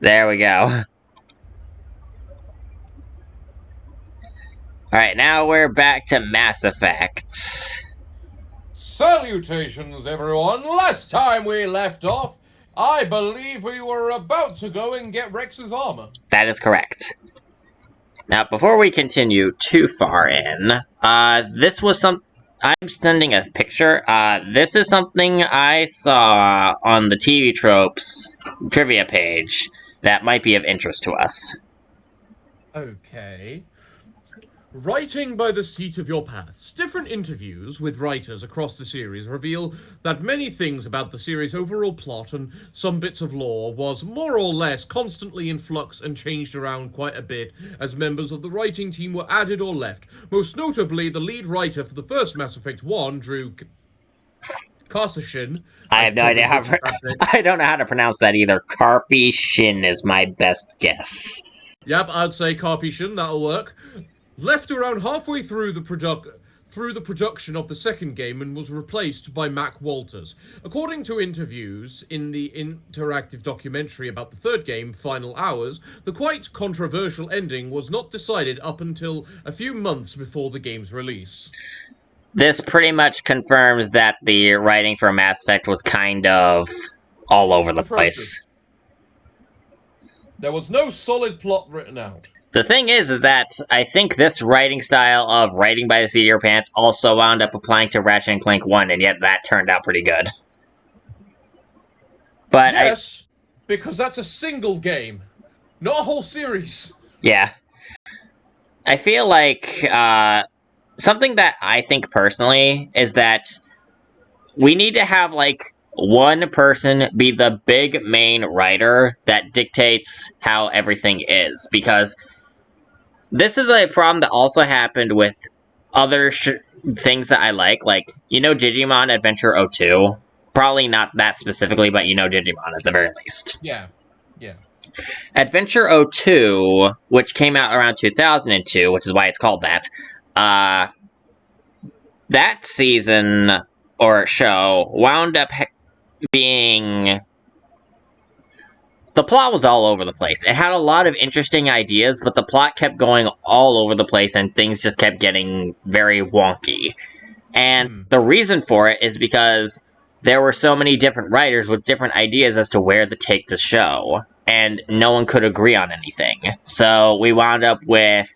There we go. Alright, now we're back to Mass Effect. Salutations, everyone! Last time we left off, I believe we were about to go and get Rex's armor. That is correct. Now, before we continue too far in, this was I'm sending a picture. This is something I saw on the TV Tropes trivia page that might be of interest to us. Okay. Writing by the seat of your paths. Different interviews with writers across the series reveal that many things about the series' overall plot and some bits of lore was more or less constantly in flux and changed around quite a bit as members of the writing team were added or left. Most notably, the lead writer for the first Mass Effect 1, Drew Karsashin. I have no idea how. I don't know how to pronounce that either. Carpi Shin is my best guess. Yep, I'd say Carpi Shin. That'll work. Left around halfway through the production of the second game and was replaced by Mac Walters. According to interviews in the interactive documentary about the third game, Final Hours, the quite controversial ending was not decided up until a few months before the game's release. This pretty much confirms that the writing for Mass Effect was kind of all over the place. There was no solid plot written out. The thing is that I think this writing style of writing by the seat of your pants also wound up applying to Ratchet & Clank 1, and yet that turned out pretty good. But yes, because that's a single game, not a whole series. Yeah. I feel like, something that I think personally is that we need to have, like, one person be the big main writer that dictates how everything is, because this is a problem that also happened with other things that I like, Digimon Adventure 02? Probably not that specifically, but Digimon at the very least. Yeah. Adventure 02, which came out around 2002, which is why it's called that, that season or show wound up being... The plot was all over the place. It had a lot of interesting ideas, but the plot kept going all over the place and things just kept getting very wonky. And the reason for it is because there were so many different writers with different ideas as to where to take the show, and no one could agree on anything. So we wound up with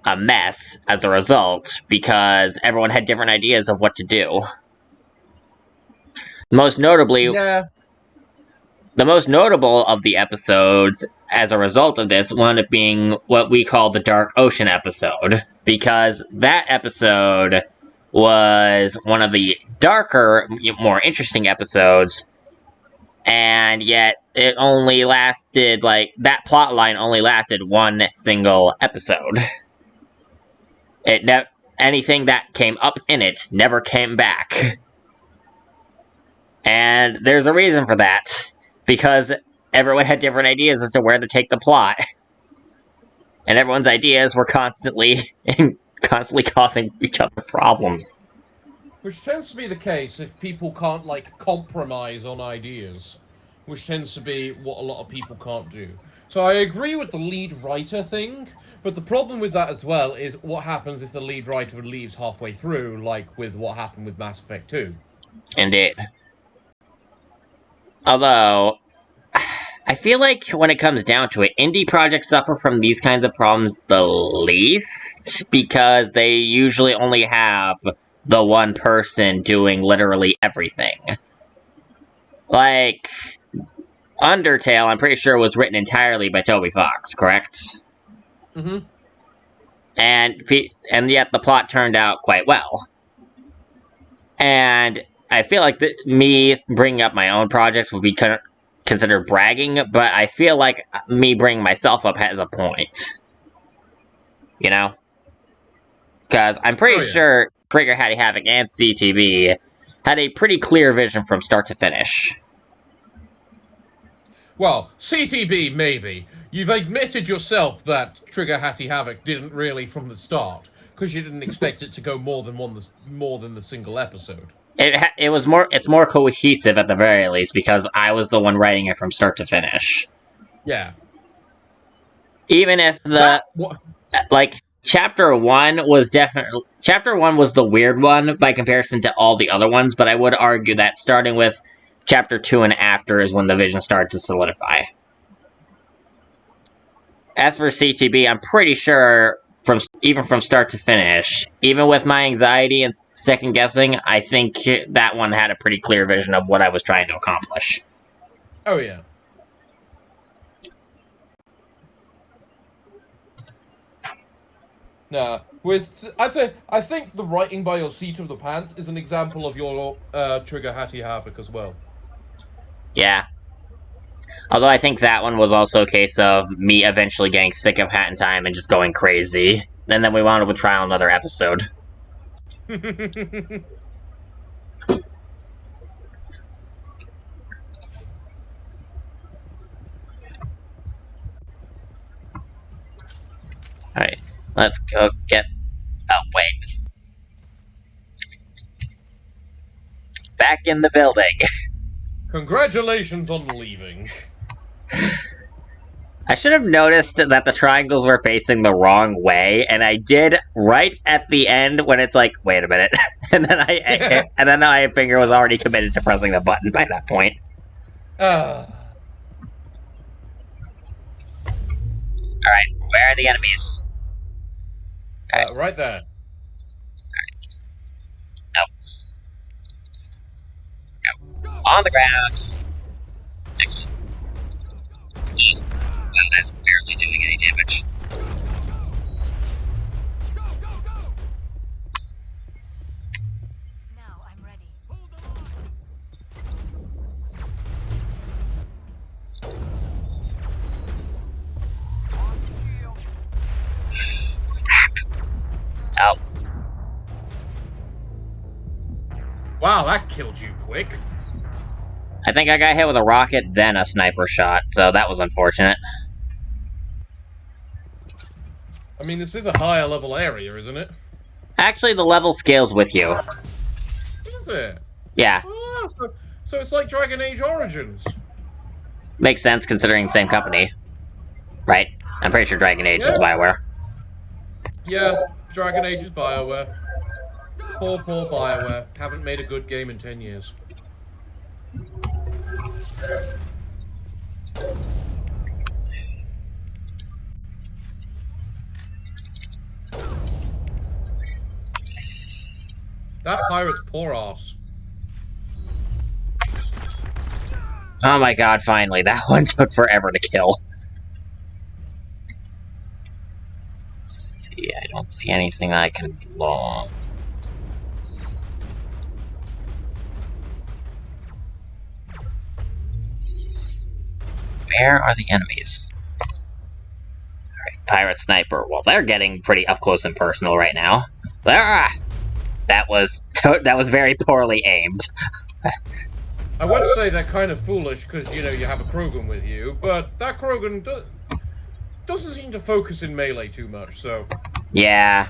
a mess as a result, because everyone had different ideas of what to do. Most notably... Yeah. The most notable of the episodes, as a result of this, wound up being what we call the Dark Ocean episode, because that episode was one of the darker, more interesting episodes, and yet it only lasted, that plot line only lasted one single episode. Anything that came up in it never came back. And there's a reason for that. Because everyone had different ideas as to where to take the plot. And everyone's ideas were constantly causing each other problems. Which tends to be the case if people can't, compromise on ideas. Which tends to be what a lot of people can't do. So I agree with the lead writer thing, but the problem with that as well is what happens if the lead writer leaves halfway through, like with what happened with Mass Effect 2. Indeed. Although, I feel like when it comes down to it, indie projects suffer from these kinds of problems the least, because they usually only have the one person doing literally everything. Like, Undertale, I'm pretty sure was written entirely by Toby Fox, correct? Mm-hmm. And yet the plot turned out quite well. And I feel like me bringing up my own projects would be considered bragging, but I feel like me bringing myself up has a point. You know? Because I'm pretty sure Trigger Happy Havoc and CTB had a pretty clear vision from start to finish. Well, CTB, maybe. You've admitted yourself that Trigger Happy Havoc didn't really from the start, because you didn't expect it to go more than the single episode. It's more cohesive at the very least, because I was the one writing it from start to finish. Yeah. Even if Chapter 1 was the weird one by comparison to all the other ones, but I would argue that starting with Chapter 2 and after is when the vision started to solidify. As for CTB, I'm pretty sure from start to finish, even with my anxiety and second guessing, I think that one had a pretty clear vision of what I was trying to accomplish. Oh yeah. Nah, I think the writing by your seat of the pants is an example of your trigger hattie havoc as well. Yeah. Although I think that one was also a case of me eventually getting sick of Hat in Time and just going crazy. And then we wound up with Trial another episode. Alright, let's go get... Oh, wait. Back in the building. Congratulations on leaving. I should have noticed that the triangles were facing the wrong way, and I did right at the end when it's like, wait a minute. and then my finger was already committed to pressing the button by that point. Alright, where are the enemies? Right there. Nope. On the ground. Excellent. Wow, that's barely doing any damage. Now I'm ready. Oh. Wow, that killed you quick. I think I got hit with a rocket, then a sniper shot, so that was unfortunate. I mean, this is a higher level area, isn't it? Actually, the level scales with you. Is it? Yeah. Oh, so it's like Dragon Age Origins. Makes sense considering the same company. Right? I'm pretty sure Dragon Age is BioWare. Yeah, Dragon Age is BioWare. Poor BioWare. Haven't made a good game in 10 years. That pirate's poor ass. Oh my god, finally. That one took forever to kill. Let's see, I don't see anything that I can blow. Where are the enemies? Alright, pirate sniper. Well, they're getting pretty up close and personal right now. There! That was very poorly aimed. I would say they're kind of foolish because, you know, you have a Krogan with you, but that Krogan doesn't seem to focus in melee too much, so... Yeah.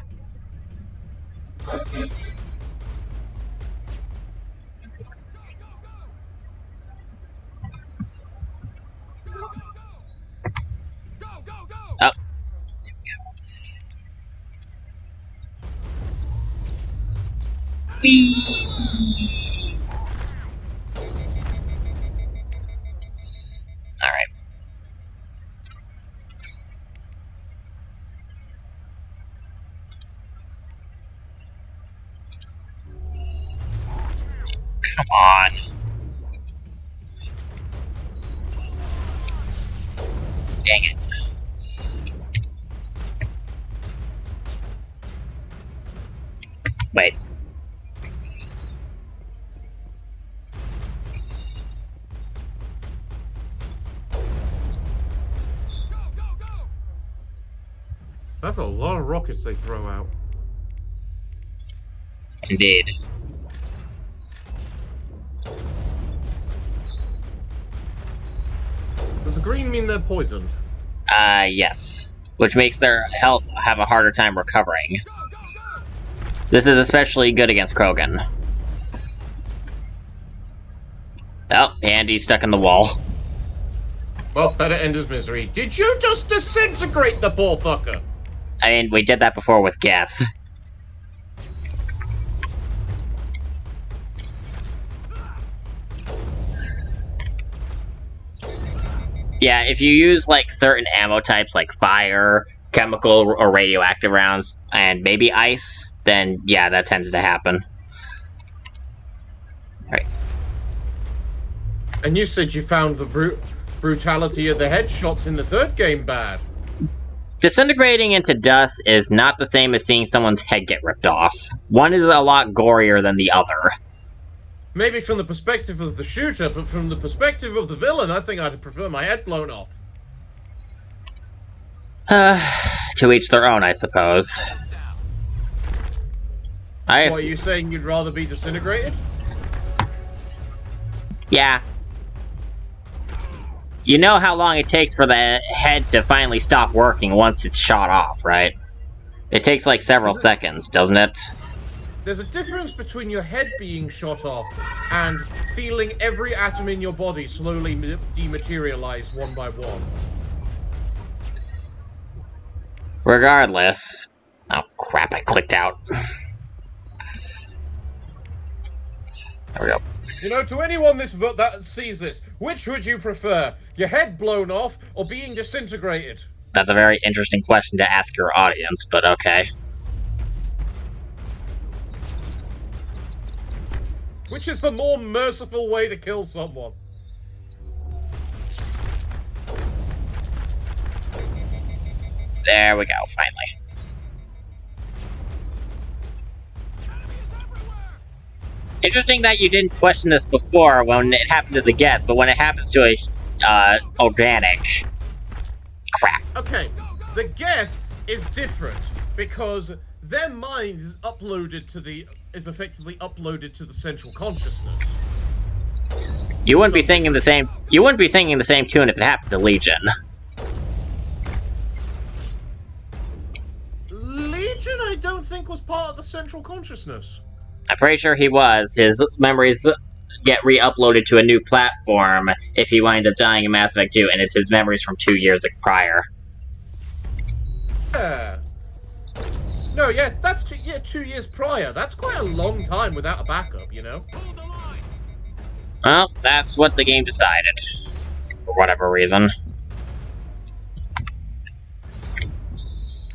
Oh. Whee! Alright. Come on. Dang it. Wait. That's a lot of rockets they throw out. Indeed. Does the green mean they're poisoned? Yes. Which makes their health have a harder time recovering. This is especially good against Krogan. Oh, Andy's stuck in the wall. Well, better end his misery. Did you just disintegrate the poor fucker? I mean, we did that before with Geth. Yeah, if you use, like, certain ammo types, like fire, chemical, or radioactive rounds, and maybe ice, then, yeah, that tends to happen. Alright. And you said you found the brutality of the headshots in the third game bad. Disintegrating into dust is not the same as seeing someone's head get ripped off. One is a lot gorier than the other. Maybe from the perspective of the shooter, but from the perspective of the villain, I think I'd prefer my head blown off. To each their own, I suppose. What, are you saying you'd rather be disintegrated? Yeah. You know how long it takes for the head to finally stop working once it's shot off, right? It takes like several seconds, doesn't it? There's a difference between your head being shot off and feeling every atom in your body slowly dematerialize one by one. Regardless... Oh, crap, I clicked out. There we go. You know, to anyone that sees this, which would you prefer? Your head blown off or being disintegrated? That's a very interesting question to ask your audience, but okay. Which is the more merciful way to kill someone? There we go, finally. Interesting that you didn't question this before when it happened to the Geth, but when it happens to a, organic... Crap. Okay, the Geth is different, because their mind is effectively uploaded to the central consciousness. You wouldn't be singing the same tune if it happened to Legion. Legion, I don't think, was part of the central consciousness. I'm pretty sure he was. His memories get re-uploaded to a new platform if he winds up dying in Mass Effect 2, and it's his memories from 2 years prior. Yeah. No, yeah, that's 2 years prior. That's quite a long time without a backup, you know? Well, that's what the game decided. For whatever reason.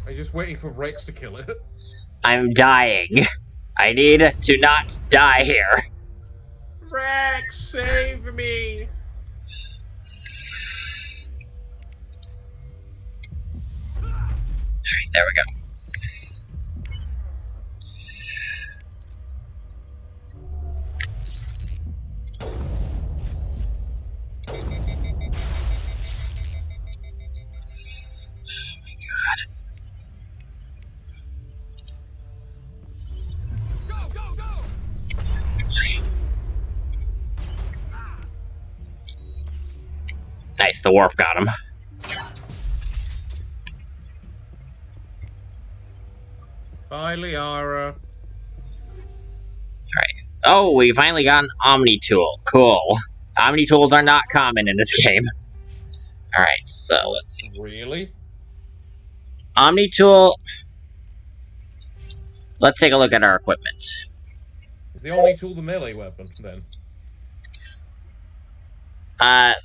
Are you just waiting for Rex to kill it? I'm dying. I need to not die here. Rex, save me! Alright, there we go. Nice, the warp got him. Bye, Liara. Alright. Oh, we finally got an Omni tool. Cool. Omni tools are not common in this game. Alright, so let's see. Really? Omni tool. Let's take a look at our equipment. The only tool, the melee weapon, then.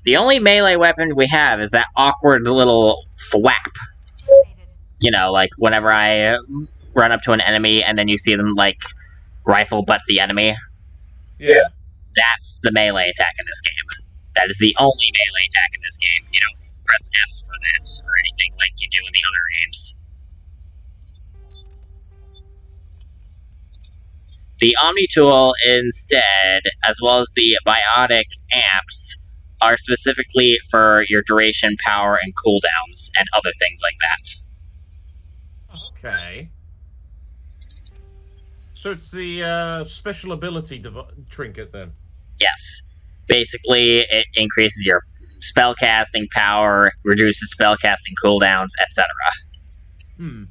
The only melee weapon we have is that awkward little thwap. You know, like whenever I run up to an enemy and then you see them, like, rifle butt the enemy. Yeah. That's the melee attack in this game. That is the only melee attack in this game. You don't press F for that or anything like you do in the other games. The Omni tool instead, as well as the biotic amps, are specifically for your duration, power, and cooldowns, and other things like that. Okay. So it's the special ability trinket, then? Yes. Basically, it increases your spellcasting power, reduces spellcasting cooldowns, etc. Hmm.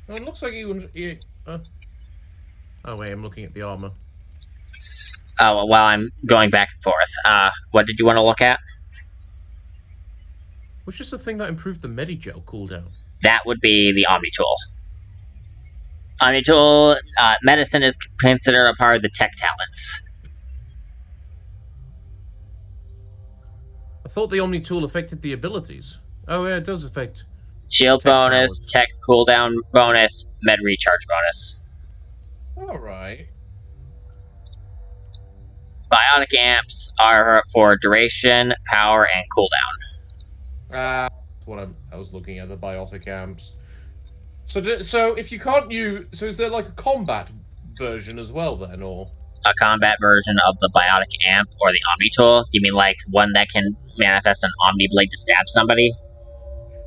Oh, it looks like oh wait, I'm looking at the armor. Oh, well, I'm going back and forth. What did you want to look at? Which is the thing that improved the Medigel cooldown? That would be the Omni Tool. Omni Tool, medicine is considered a part of the tech talents. I thought the Omni Tool affected the abilities. Oh yeah, it does affect Shield tech bonus, powers. tech cooldown bonus, med recharge bonus. Alright. Biotic amps are for duration, power, and cooldown. That's what I was looking at, the biotic amps. So if you can't use... So is there like a combat version as well then, or...? A combat version of the biotic amp or the Omni Tool? You mean like one that can manifest an Omni Blade to stab somebody?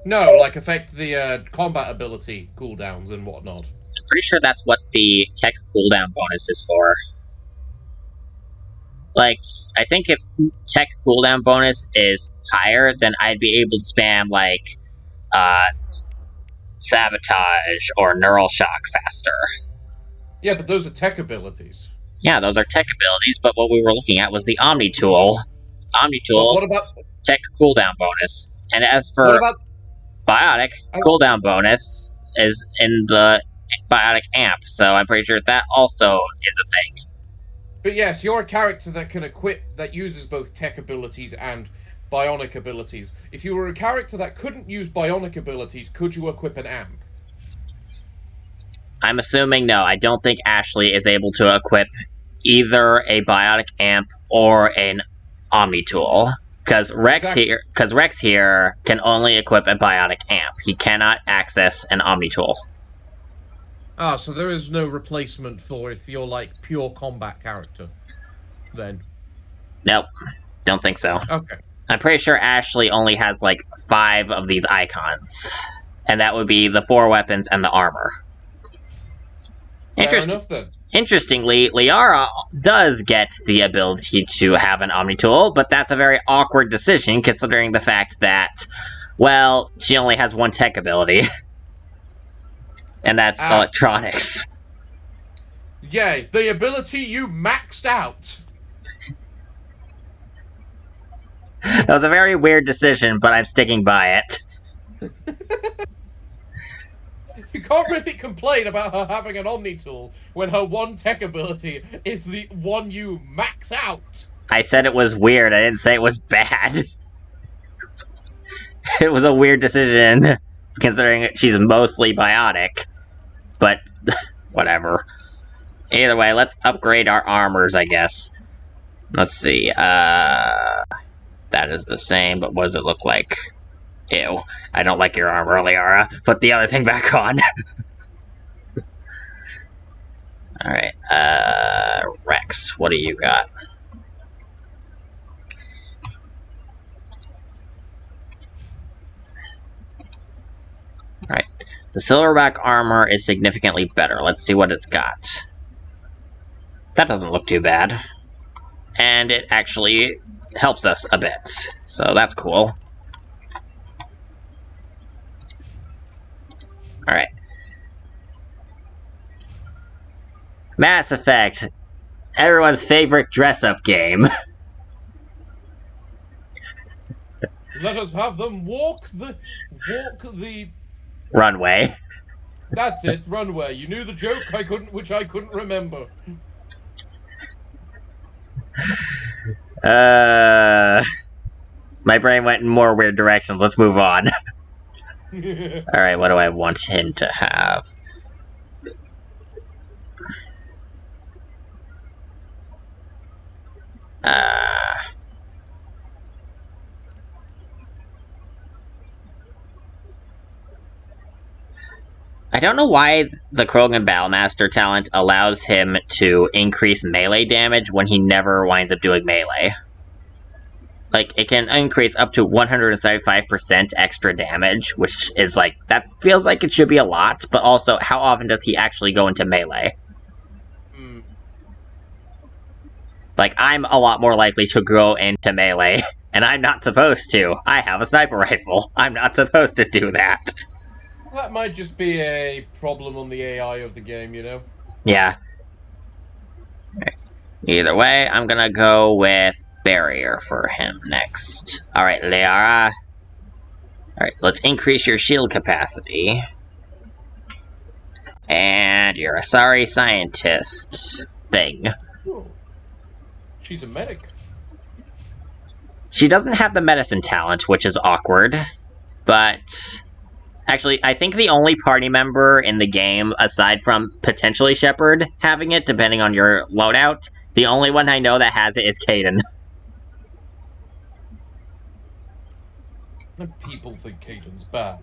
No, like affect the combat ability cooldowns and whatnot. I'm pretty sure that's what the tech cooldown bonus is for. Like, I think if tech cooldown bonus is higher, then I'd be able to spam, like, sabotage or neural shock faster. Yeah, but those are tech abilities. Yeah, those are tech abilities, but what we were looking at was the Omni Tool. Omni Tool, What about... tech cooldown bonus. And as for What about... biotic, cooldown bonus is in the biotic amp, so I'm pretty sure that also is a thing. But yes, you're a character that can equip, that uses both tech abilities and bionic abilities. If you were a character that couldn't use bionic abilities, could you equip an amp? I'm assuming no. I don't think Ashley is able to equip either a biotic amp or an Omni Tool. Because Rex here can only equip a biotic amp. He cannot access an Omni Tool. Ah, so there is no replacement for if you're like pure combat character, then. Nope. Don't think so. Okay. I'm pretty sure Ashley only has like 5 of these icons. And that would be the 4 weapons and the armor. Fair enough then. Interestingly, Liara does get the ability to have an Omni Tool, but that's a very awkward decision considering the fact that, well, she only has 1 tech ability. And that's electronics. Yay, the ability you maxed out. That was a very weird decision, but I'm sticking by it. You can't really complain about her having an Omni Tool when her 1 tech ability is the one you max out. I said it was weird, I didn't say it was bad. It was a weird decision, considering she's mostly biotic. But, whatever. Either way, let's upgrade our armors, I guess. Let's see, that is the same, but what does it look like? Ew. I don't like your armor, Liara. Put the other thing back on. Alright, Rex, what do you got? Alright. The silverback armor is significantly better. Let's see what it's got. That doesn't look too bad. And it actually helps us a bit. So that's cool. Alright. Mass Effect. Everyone's favorite dress-up game. Let us have them walk the runway. That's it, runway. You knew the joke which I couldn't remember. My brain went in more weird directions. Let's move on. Alright, what do I want him to have? I don't know why the Krogan Battlemaster talent allows him to increase melee damage when he never winds up doing melee. Like, it can increase up to 175% extra damage, which is like, that feels like it should be a lot, but also, how often does he actually go into melee? Like, I'm a lot more likely to go into melee, and I'm not supposed to. I have a sniper rifle. I'm not supposed to do that. That might just be a problem on the AI of the game, you know? Yeah. Either way, I'm gonna go with barrier for him next. Alright, Liara. Alright, let's increase your shield capacity. And you're a sorry scientist thing. Oh. She's a medic. She doesn't have the medicine talent, which is awkward. But actually, I think the only party member in the game, aside from potentially Shepard having it, depending on your loadout, the only one I know that has it is Caden. And people think Caden's bad.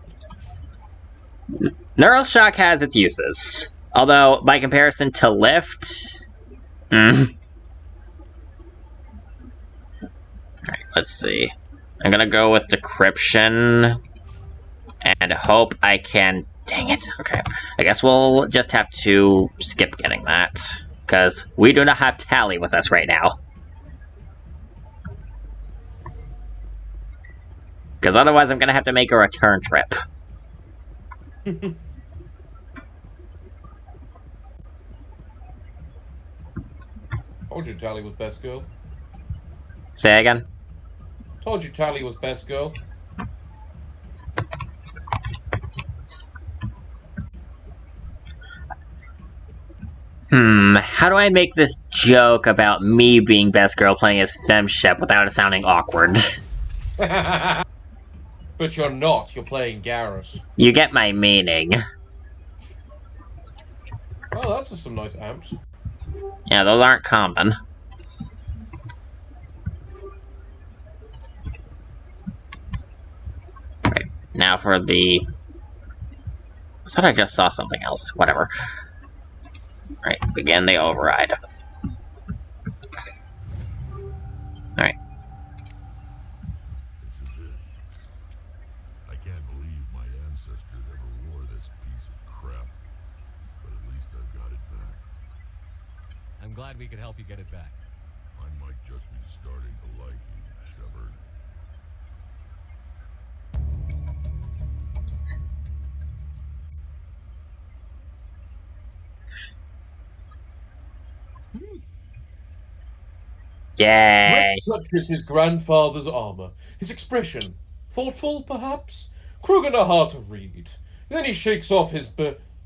Neural Shock has its uses. Although, by comparison to Lift... Alright, let's see. I'm gonna go with Decryption. And hope I can... Dang it. Okay. I guess we'll just have to skip getting that. Because we do not have Tally with us right now. Because otherwise I'm gonna have to make a return trip. Told you Tally was best girl. Say again? Told you Tally was best girl. How do I make this joke about me being best girl playing as FemShep without it sounding awkward? But you're not. You're playing Garrus. You get my meaning. Oh, that's some nice amps. Yeah, those aren't common. Right, now for the... I thought I just saw something else. Whatever. Right, begin the override. Alright. This is it. I can't believe my ancestors ever wore this piece of crap. But at least I've got it back. I'm glad we could help you get it back. I might just be starting to like you, Shepard. Yay! Rex clutches his grandfather's armor. His expression, thoughtful, perhaps? Kruger hard to read. Then he shakes off his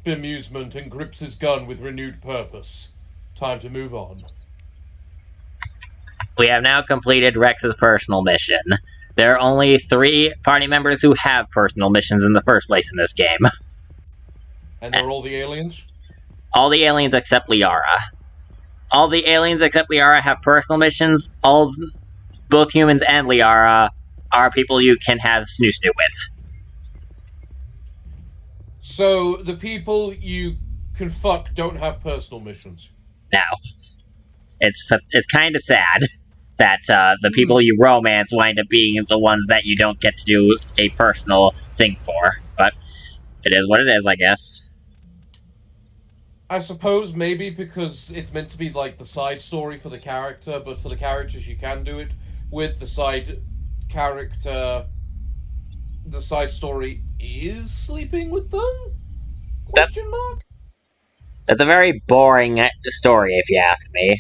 bemusement and grips his gun with renewed purpose. Time to move on. We have now completed Rex's personal mission. There are only 3 party members who have personal missions in the first place in this game. And they're all the aliens? All the aliens except Liara. All the aliens except Liara have personal missions. Both humans and Liara are people you can have snoo with. So, the people you can fuck don't have personal missions? Now, it's kind of sad that the people you romance wind up being the ones that you don't get to do a personal thing for. But it is what it is, I guess. I suppose maybe because it's meant to be like the side story for the character, but for the characters you can do it with. The side character, the side story is sleeping with them? Question mark? That's a very boring story, if you ask me.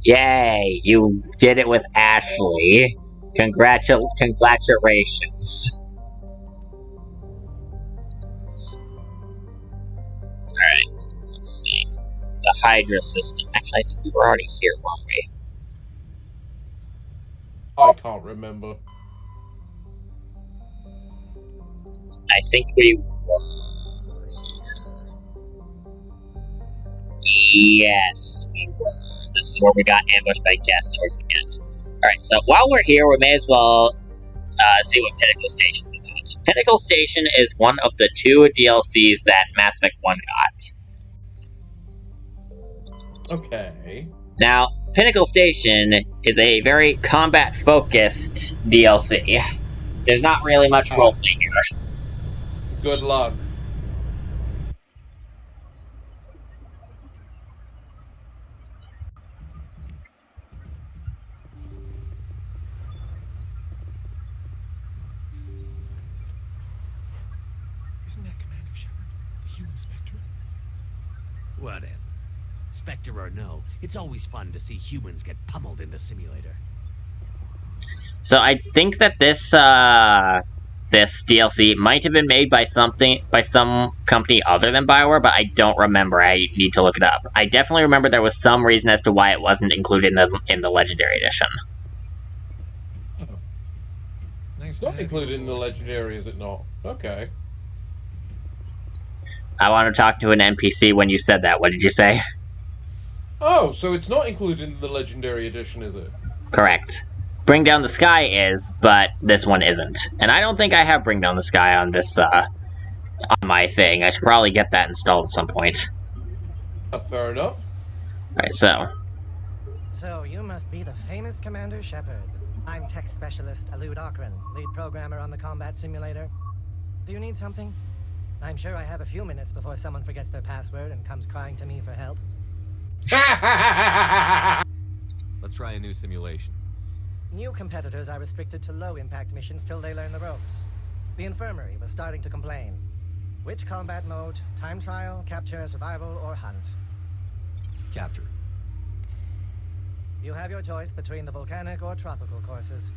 Yay, you did it with Ashley. Congratulations. Alright, let's see. The Hydra system. Actually, I think we were already here, weren't we? I can't remember. I think we were here. Yes, we were. This is where we got ambushed by Geth towards the end. Alright, so while we're here, we may as well see what Pinnacle Station's about. Pinnacle Station is one of the 2 DLCs that Mass Effect 1 got. Okay. Now, Pinnacle Station is a very combat-focused DLC. There's not really much roleplay here. Good luck. Isn't that Commander Shepard, the human Spectre? Whatever. Spectre or no, it's always fun to see humans get pummeled in the simulator. So I think that this DLC might have been made by some company other than Bioware, but I don't remember. I need to look it up. I definitely remember there was some reason as to why it wasn't included in the Legendary Edition. It's not included in the Legendary, is it not? Okay. I want to talk to an NPC when you said that. What did you say? Oh, so it's not included in the Legendary Edition, is it? Correct. Bring Down the Sky is, but this one isn't. And I don't think I have Bring Down the Sky on this, on my thing. I should probably get that installed at some point. Fair enough. Alright, so. So, you must be the famous Commander Shepard. I'm tech specialist Alud Akron, lead programmer on the combat simulator. Do you need something? I'm sure I have a few minutes before someone forgets their password and comes crying to me for help. Let's try a new simulation. New competitors are restricted to low-impact missions till they learn the ropes. The infirmary was starting to complain. Which combat mode? Time trial, capture, survival, or hunt? Capture. You have your choice between the volcanic or tropical courses.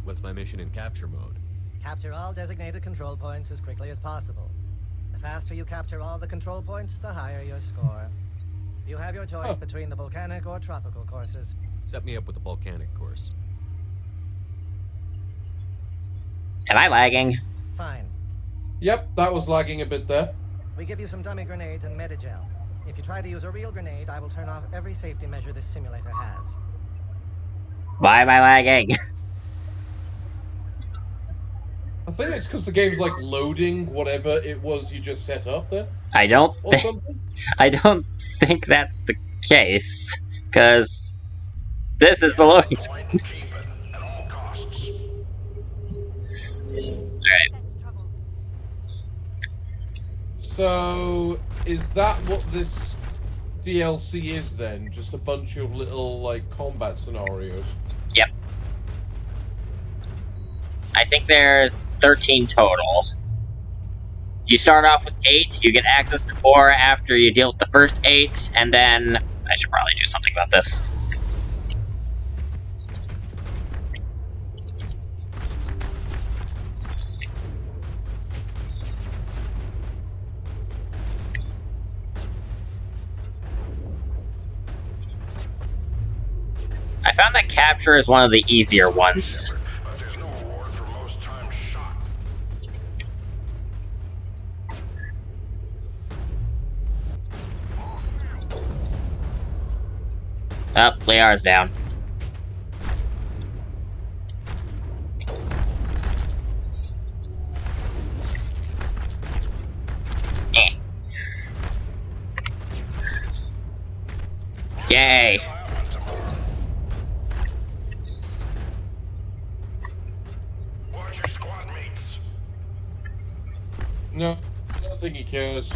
What's my mission in capture mode? Capture all designated control points as quickly as possible. The faster you capture all the control points, the higher your score. You have your choice between the volcanic or tropical courses. Set me up with the volcanic course. Am I lagging? Fine. Yep, that was lagging a bit there. We give you some dummy grenades and Medigel. If you try to use a real grenade, I will turn off every safety measure this simulator has. Why am I lagging? I think it's because the game's like loading whatever it was you just set up there. I don't Or something. I don't think that's the case, because this is the loading screen. Alright. So, is that what this DLC is then? Just a bunch of little, like, combat scenarios? Yep. I think there's 13 total. You start off with 8, you get access to 4 after you deal with the first 8, and then... I should probably do something about this. I found that capture is one of the easier ones. Oh, Liar's down. Eh. Yay. Watch your squad mates. No, I don't think he cares.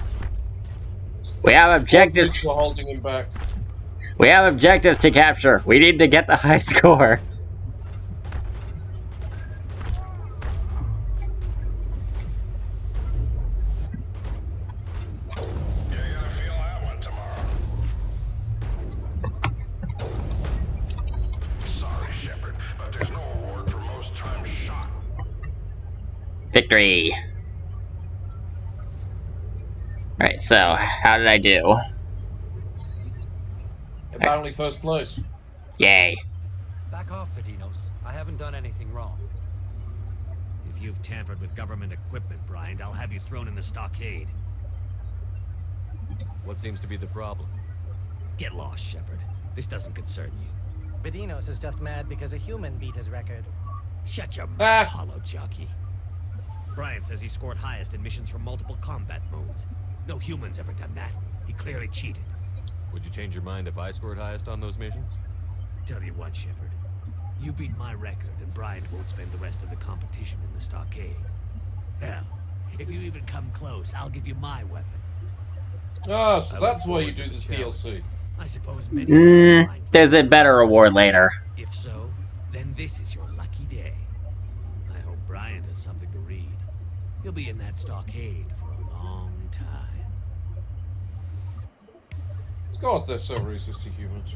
We have objectives. We're holding him back. We have objectives to capture. We need to get the high score. You're gonna feel that one tomorrow. Sorry, Shepard, but there's no reward for most times shot. Victory. Alright, so, how did I do? Apparently first place. Yay. Back off, Vidinos. I haven't done anything wrong. If you've tampered with government equipment, Bryant, I'll have you thrown in the stockade. What seems to be the problem? Get lost, Shepard. This doesn't concern you. Vidinos is just mad because a human beat his record. Shut your mouth, hollow jockey. Bryant says he scored highest in missions from multiple combat modes. No human's ever done that. He clearly cheated. Would you change your mind if I scored highest on those missions? Tell you what, Shepard. You beat my record, and Bryant won't spend the rest of the competition in the stockade. Hell, if you even come close, I'll give you my weapon. Ah, so that's why you do this DLC. I suppose many There's a better reward later. If so, then this is your lucky day. I hope Bryant has something to read. He'll be in that stockade for a long time. God, they're so racist to humans.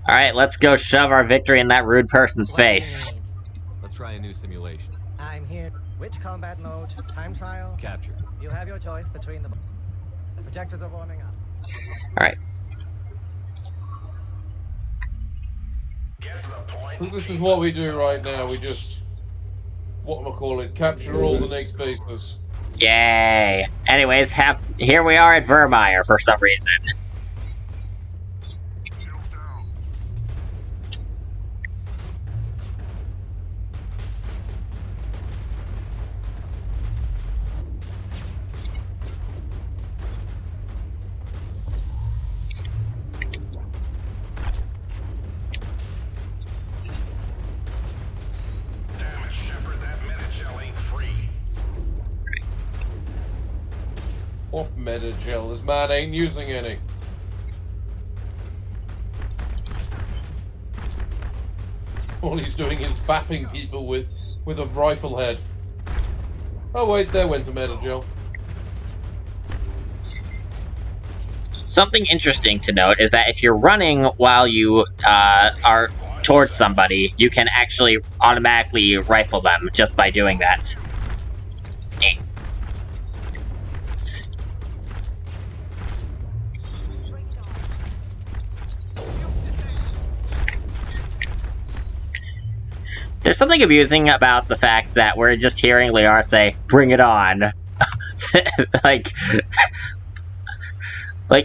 Alright, let's go shove our victory in that rude person's What do you face. need? Let's try a new simulation. I'm here. Which combat mode? Time trial? Capture. You have your choice between the projectors are warming up. Alright. This is what we do right now. We just, whatchamacallit, capture all the next bases. Yay! Anyways, here we are at Vermeer for some reason. What meta gel? This man ain't using any. All he's doing is bapping people with a rifle head. Oh wait, there went a meta gel. Something interesting to note is that if you're running while you are towards somebody, you can actually automatically rifle them just by doing that. Eh. There's something amusing about the fact that we're just hearing Liara say, "Bring it on." like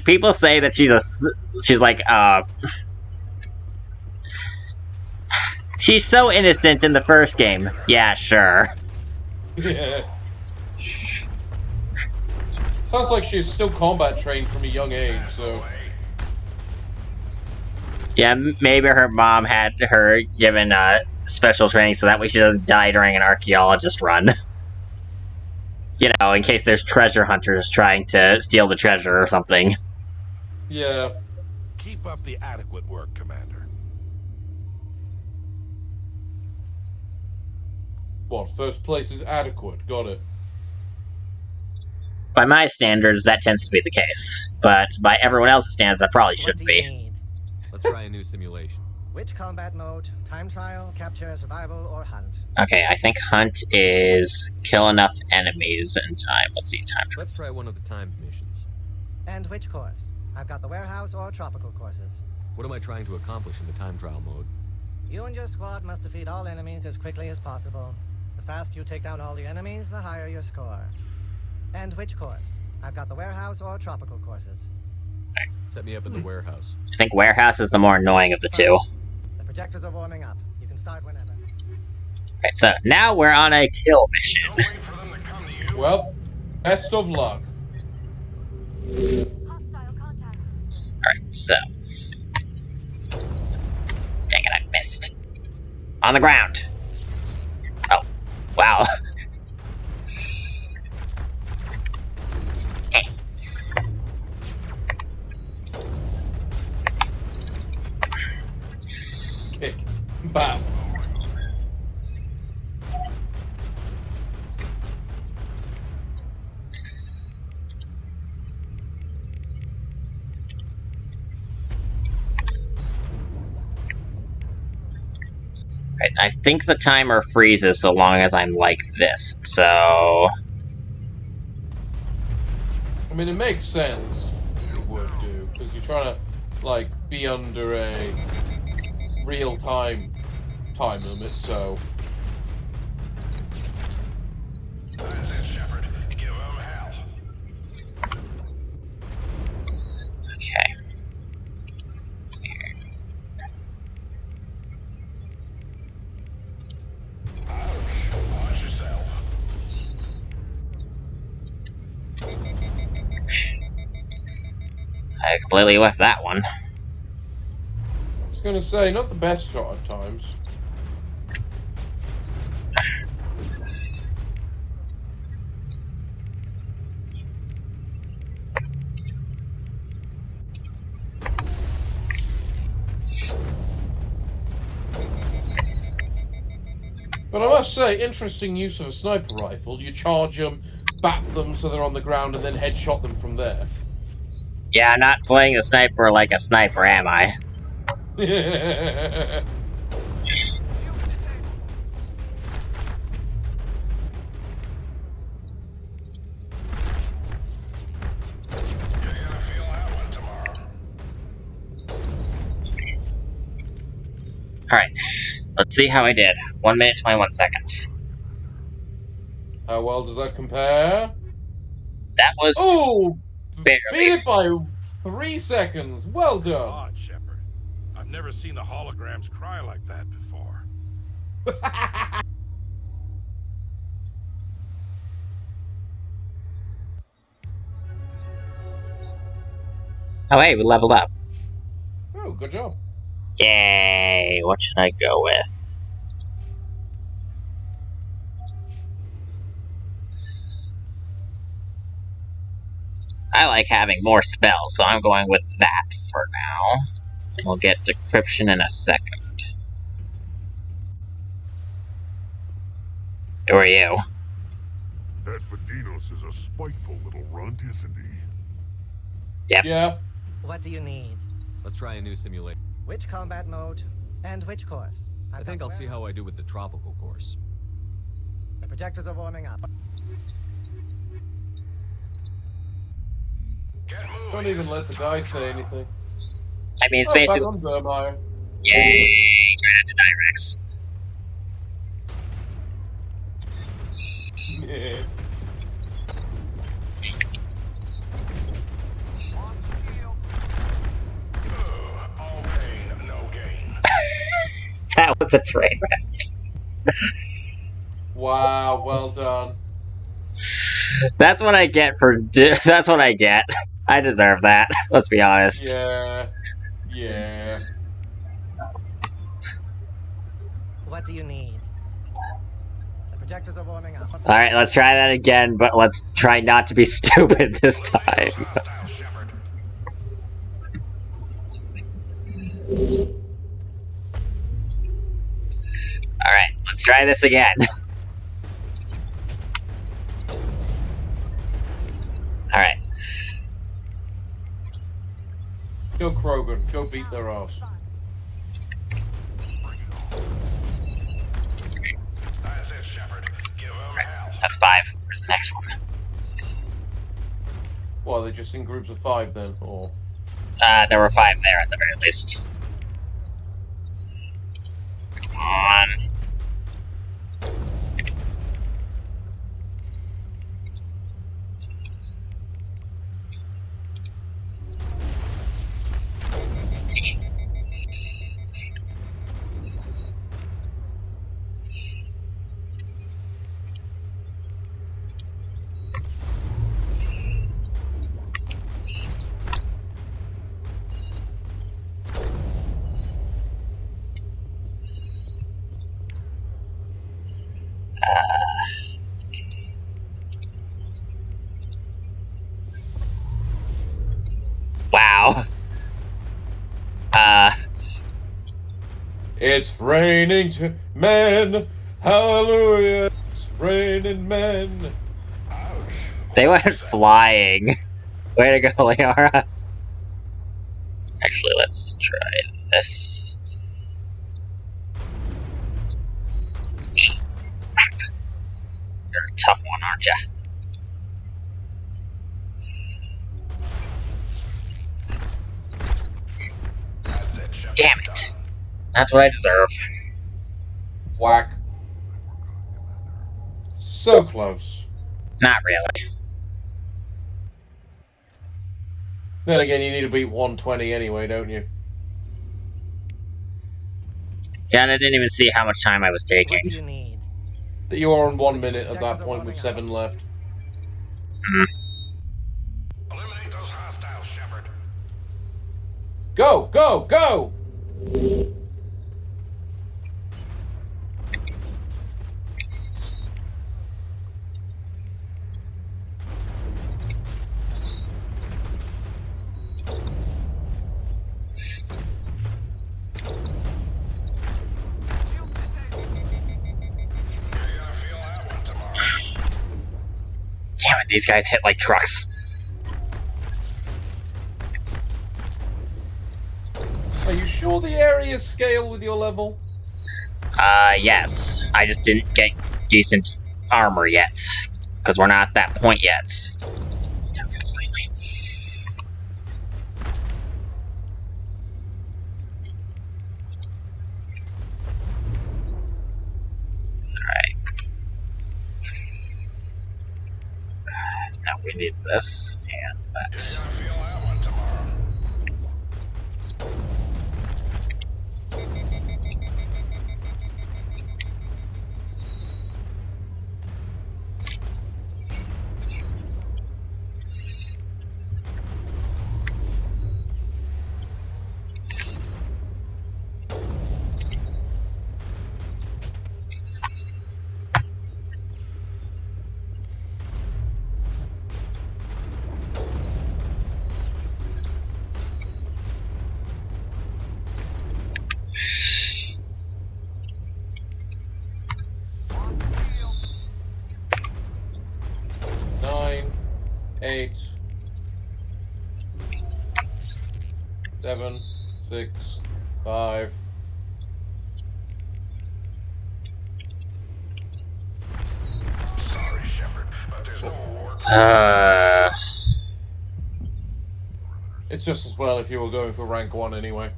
people say that she's like, she's so innocent in the first game. Yeah, sure. Yeah. Sounds like she's still combat trained from a young age, so... Yeah, maybe her mom had her given special training so that way she doesn't die during an archaeologist run. You know, in case there's treasure hunters trying to steal the treasure or something. Yeah. Keep up the adequate work, Commander. What, first place is adequate, got it. By my standards, that tends to be the case. But by everyone else's standards, that probably What shouldn't do you be. need? Let's try a new simulation. Which combat mode? Time trial, capture, survival, or hunt? Okay, I think hunt is kill enough enemies in time. Let's see, time. Let's try one of the timed missions. And which course? I've got the warehouse or tropical courses. What am I trying to accomplish in the time trial mode? You and your squad must defeat all enemies as quickly as possible. The faster you take down all the enemies, the higher your score. And which course? I've got the warehouse or tropical courses. Set me up in the warehouse. I think warehouse is the more annoying of the two. The projectors are warming up. You can start whenever. Okay, so now we're on a kill mission. Well, best of luck. Hostile contact. Alright, so. Dang it, I missed. On the ground. Oh, wow. Eh. Kick. Bam. Right, I think the timer freezes so long as I'm like this, so... I mean, it makes sense. It would do, because you're trying to, like, be under a real-time time limit, so... That's it, Shepard. Give him hell. Okay. Watch yourself. I completely whiffed that one. I was gonna say, not the best shot at times. But I must say, interesting use of a sniper rifle. You charge them, bat them so they're on the ground, and then headshot them from there. Yeah, not playing a sniper like a sniper, am I? Alright, let's see how I did. 1 minute, 21 seconds. How well does that compare? That was Oh! Beat barely. it by 3 seconds. Well It's done. odd, Shepard. I've never seen the holograms cry like that before. Oh, hey, we leveled up. Oh, good job. Yay! What should I go with? I like having more spells, so I'm going with that for now. We'll get decryption in a second. Who are you? That Vadinos is a spiteful little runt, isn't he? Yep. Yeah. What do you need? Let's try a new simulation. Which combat mode? And which course? I think I'll see how I do with the tropical course. The projectors are warming up. Don't even let the guy say anything. I mean, it's Back basically. on Vermeer. Yay! Try not to die, Rex. Yeah. All pain, no gain. That was a train wreck. Wow, well done. That's what I get for. That's what I get. I deserve that. Let's be honest. Yeah. Yeah. What do you need? The projectors are warming up. Alright, let's try that again, but let's try not to be stupid this time. Hostile, Shepard. Alright, let's try this again. Alright. Go Krogan. Go beat their ass. That's it, Shepard. Give him hell. That's 5. Where's the next one? Well, they're just in groups of 5 then, or... There were 5 there at the very least. Come on. Wow. It's raining men! Hallelujah! It's raining men! They went flying. Way to go, Leora. Actually, let's try this. You're a tough one, aren't ya? That's it, Shepard. Damn it. That's what I deserve. Whack. So close. Not really. Then again, you need to beat 120 anyway, don't you? Yeah, and I didn't even see how much time I was What do taking. you need? That you are on 1 minute at that point with 7 left. Eliminate those hostiles, Shepard. Go! Go! Go! You're gonna feel that one tomorrow. Damn it, these guys hit like trucks. sure the areas scale with your level? Yes. I just didn't get decent armor yet. Because we're not at that point yet. Alright. Now we need this and that. Nine, 8, 7, 6, 5. Sorry, Shepard, but there's no reward. It's just as well if you were going for rank 1 anyway.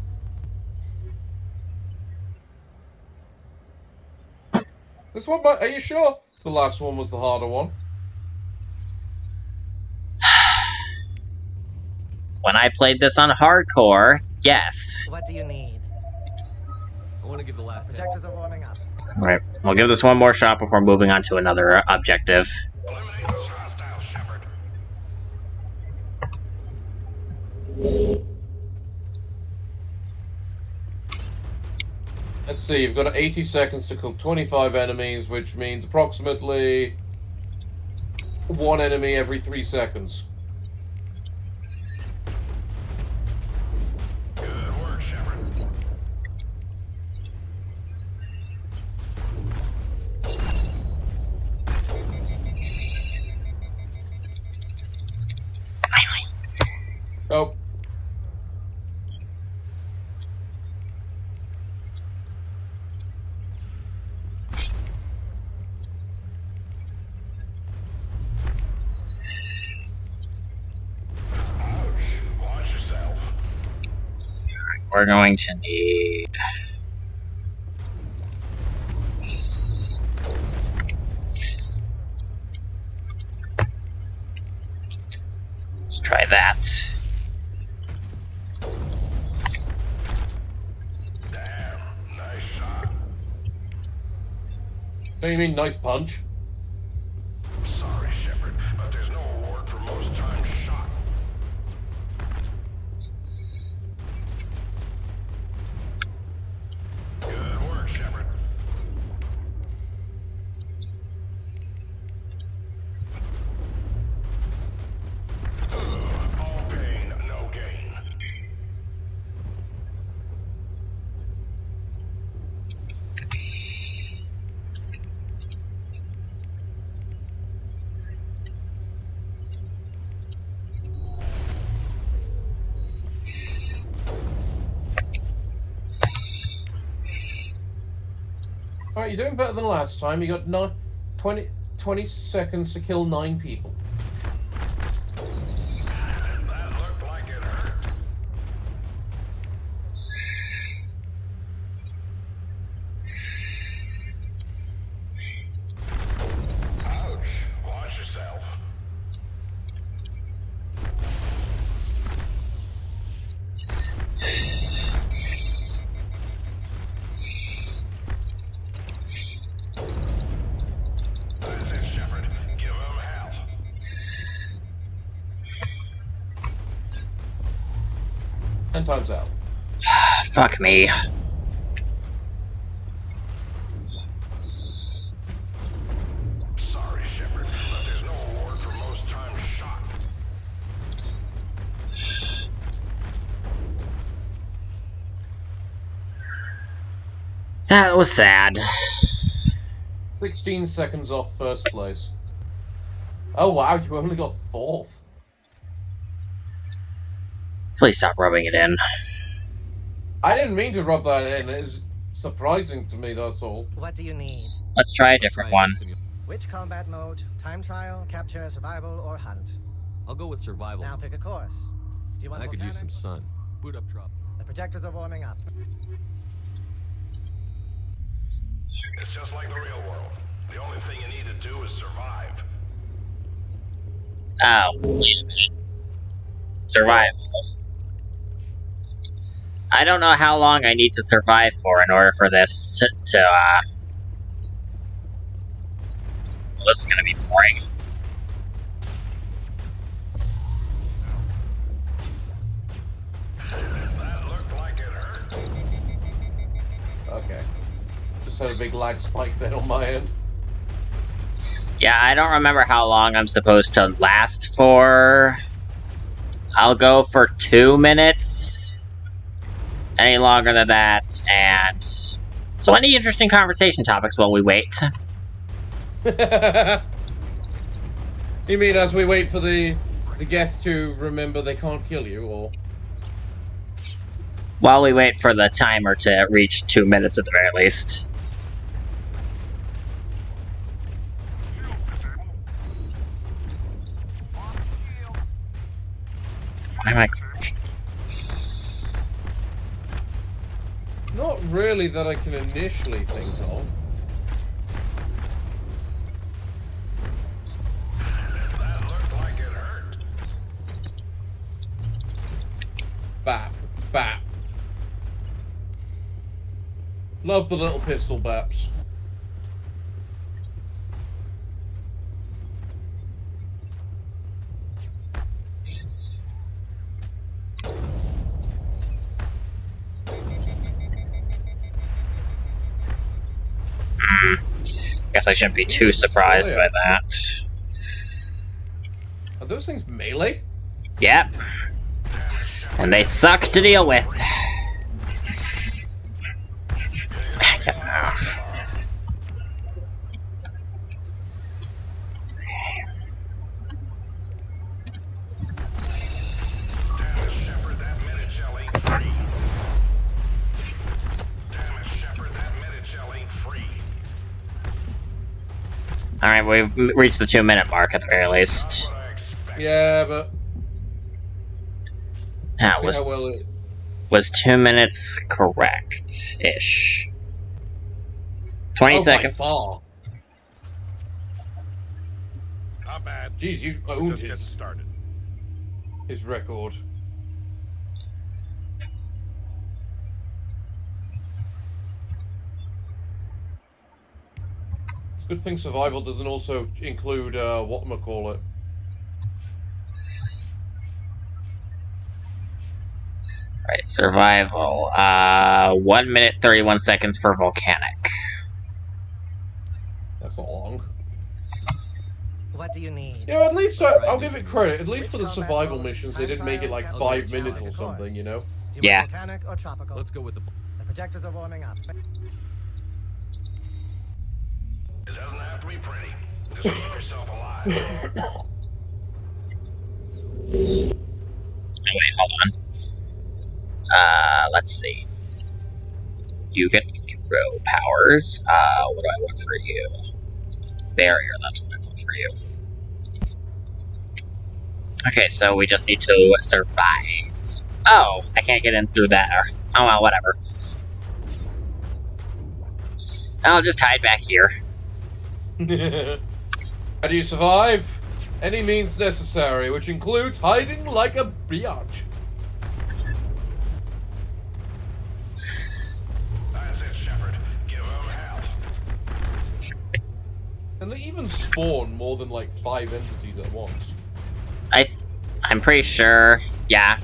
This one, are you sure? The last one was the harder one. When I played this on hardcore, yes. What do you need? I want to give the last tip. Projectors are warming up. Alright, we'll give this one more shot before moving on to another objective. Eliminate those hostiles, Shepard. Let's see, you've got 80 seconds to kill 25 enemies, which means approximately 1 enemy every 3 seconds. Good work, Shepard. Oh. Watch yourself. We're going to need... Let's try that. Damn, nice shot. Don't you mean nice punch? Sorry, Shepard, but there's no reward for most times shot. Good work, Shepard. All pain, no gain. Alright, you're doing better than last time. You got 20 seconds to kill 9 people. That looked like it hurt. Ouch. Watch yourself. That's it, Shepard. Give him hell. And time's out. Fuck me. Sorry, Shepard, but there's no reward for most times shot. That was sad. 16 seconds off first place. Oh wow, you only got 4th. Please stop rubbing it in. I didn't mean to rub that in. It's surprising to me, that's all. What do you need? Let's try a different one. Which combat mode? Time trial, capture, survival, or hunt? I'll go with survival. Now pick a course. Do you want I could use some volcanic? sun. Boot up drop. The projectors are warming up. It's just like the real world. The only thing you need to do is survive. Oh, wait a minute. Survival. I don't know how long I need to survive for in order for this to, well, this is gonna be boring. That looked like it hurt. Okay. Just had a big lag spike then on my end. Yeah, I don't remember how long I'm supposed to last for. I'll go for 2 minutes. Any longer than that, and... So any interesting conversation topics while we wait? You mean as we wait for the Geth to remember they can't kill you, or...? While we wait for the timer to reach 2 minutes at the very least. Why am I crouched? Not really that I can initially think of. That looked like it hurt. Bap. Bap. Love the little pistol baps. Guess I shouldn't be too surprised by that. Are those things melee? Yep. And they suck to deal with. Damn it, Shepard, that minute shell ain't free. Damn it, Shepard, that minute shell ain't free. Alright, we've reached the 2-minute mark at the very least. That's what I expected. Yeah, but... That see how well it... was 2 minutes correct-ish. 20 by seconds. far. Not bad. Jeez, you We're owned just getting his started. record. It's a good thing survival doesn't also include, whatchamacallit. Right, survival. 1 minute 31 seconds for volcanic. That's not long. What do you need? Yeah, at least I'll give it credit. At least for the survival missions, they didn't make it like 5 minutes or something, you know? Do you Yeah. want volcanic or tropical? Let's go with the... The projectors are warming up. It doesn't have to be pretty. Just keep yourself alive. Oh wait, hold on. Let's see. You get throw powers. What do I want for you? Barrier, that's what I want for you. Okay, so we just need to survive. Oh, I can't get in through there. Oh well, whatever. I'll just hide back here. How do you survive? Any means necessary, which includes hiding like a biatch. That's it, Shepard. Give them hell. And they even spawn more than like 5 entities at once. I'm pretty sure. Yeah.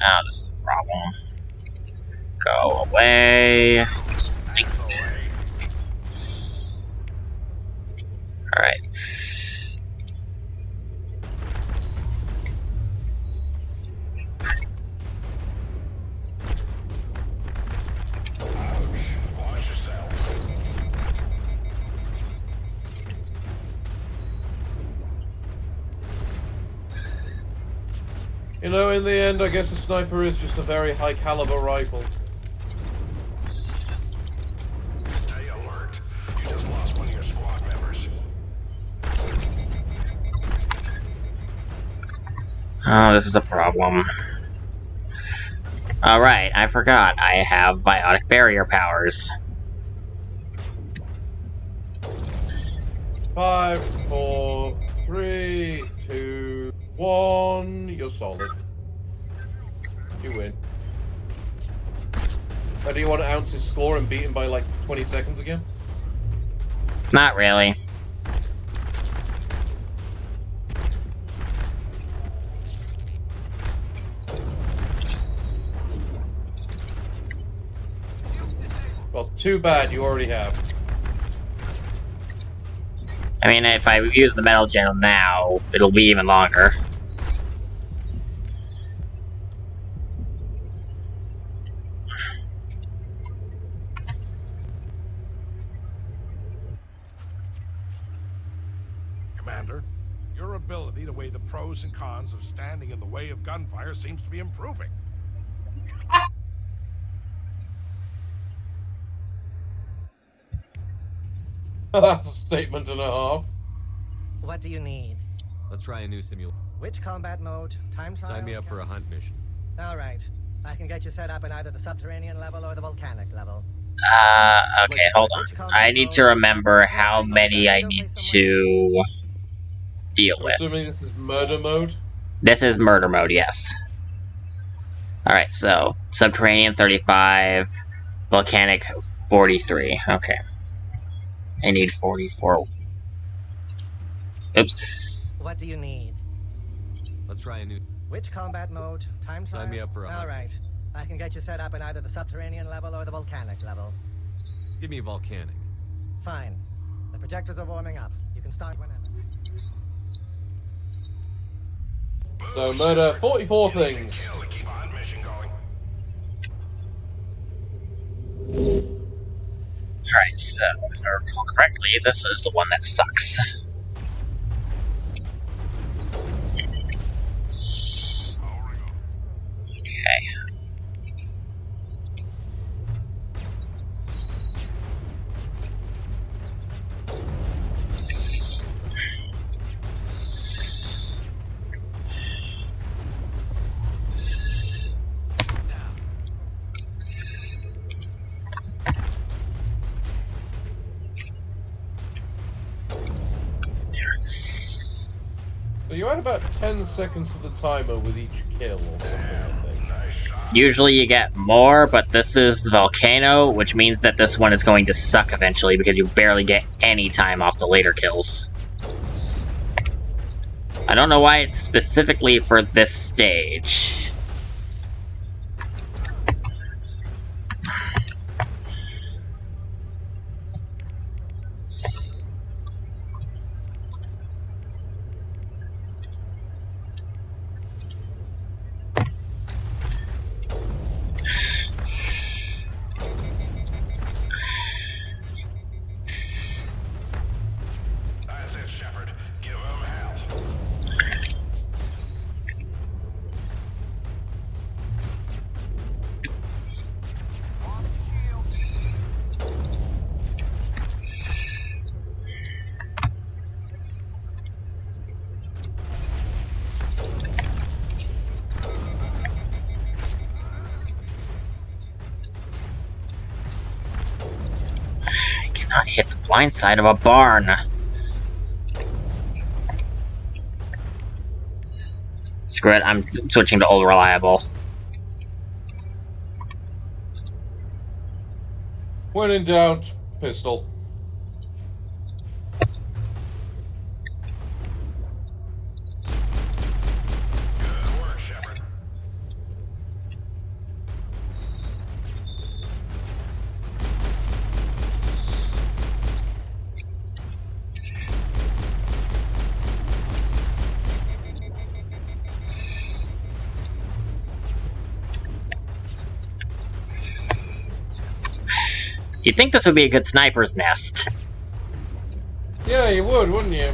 Oh, this is a problem. Go away. Stink. That's the way. Alright. Watch yourself. You know, in the end, I guess a sniper is just a very high caliber rifle. Oh, this is a problem. Alright, I forgot. I have biotic barrier powers. 5, 4, 3, 2, 1. You're solid. You win. Do you want to ounce his score and beat him by like 20 seconds again? Not really. Well, too bad. You already have. I mean, if I use the metal gel now, it'll be even longer. Commander, your ability to weigh the pros and cons of standing in the way of gunfire seems to be improving. That's a statement and a half. What do you need? Let's try a new simulation. Which combat mode? Time trial? Sign me up for a hunt mission. All right. I can get you set up in either the subterranean level or the volcanic level. Okay, hold on. I need to remember how many I need to deal I'm with. assuming this is murder mode. This is murder mode, yes. Alright, so subterranean 35, volcanic 43. Okay. I need 44. Oops. What do you need? Let's try a new. Which combat mode? Time trial? Sign me up for a All hunt. right. I can get you set up in either the subterranean level or the volcanic level. Give me volcanic. Fine. The projectors are warming up. You can start whenever. So murder 44 things. Kill to keep our mission going. Alright, so if I recall correctly, this is the one that sucks. Okay. So you had about 10 seconds of the timer with each kill or something, I think. Usually you get more, but this is the volcano, which means that this one is going to suck eventually because you barely get any time off the later kills. I don't know why it's specifically for this stage. That's it, Shepard. Give him hell. I cannot hit the blind side of a barn. Screw it, I'm switching to old reliable. When in doubt, pistol. Good work, Shepard. You'd think this would be a good sniper's nest. Yeah, you would, wouldn't you?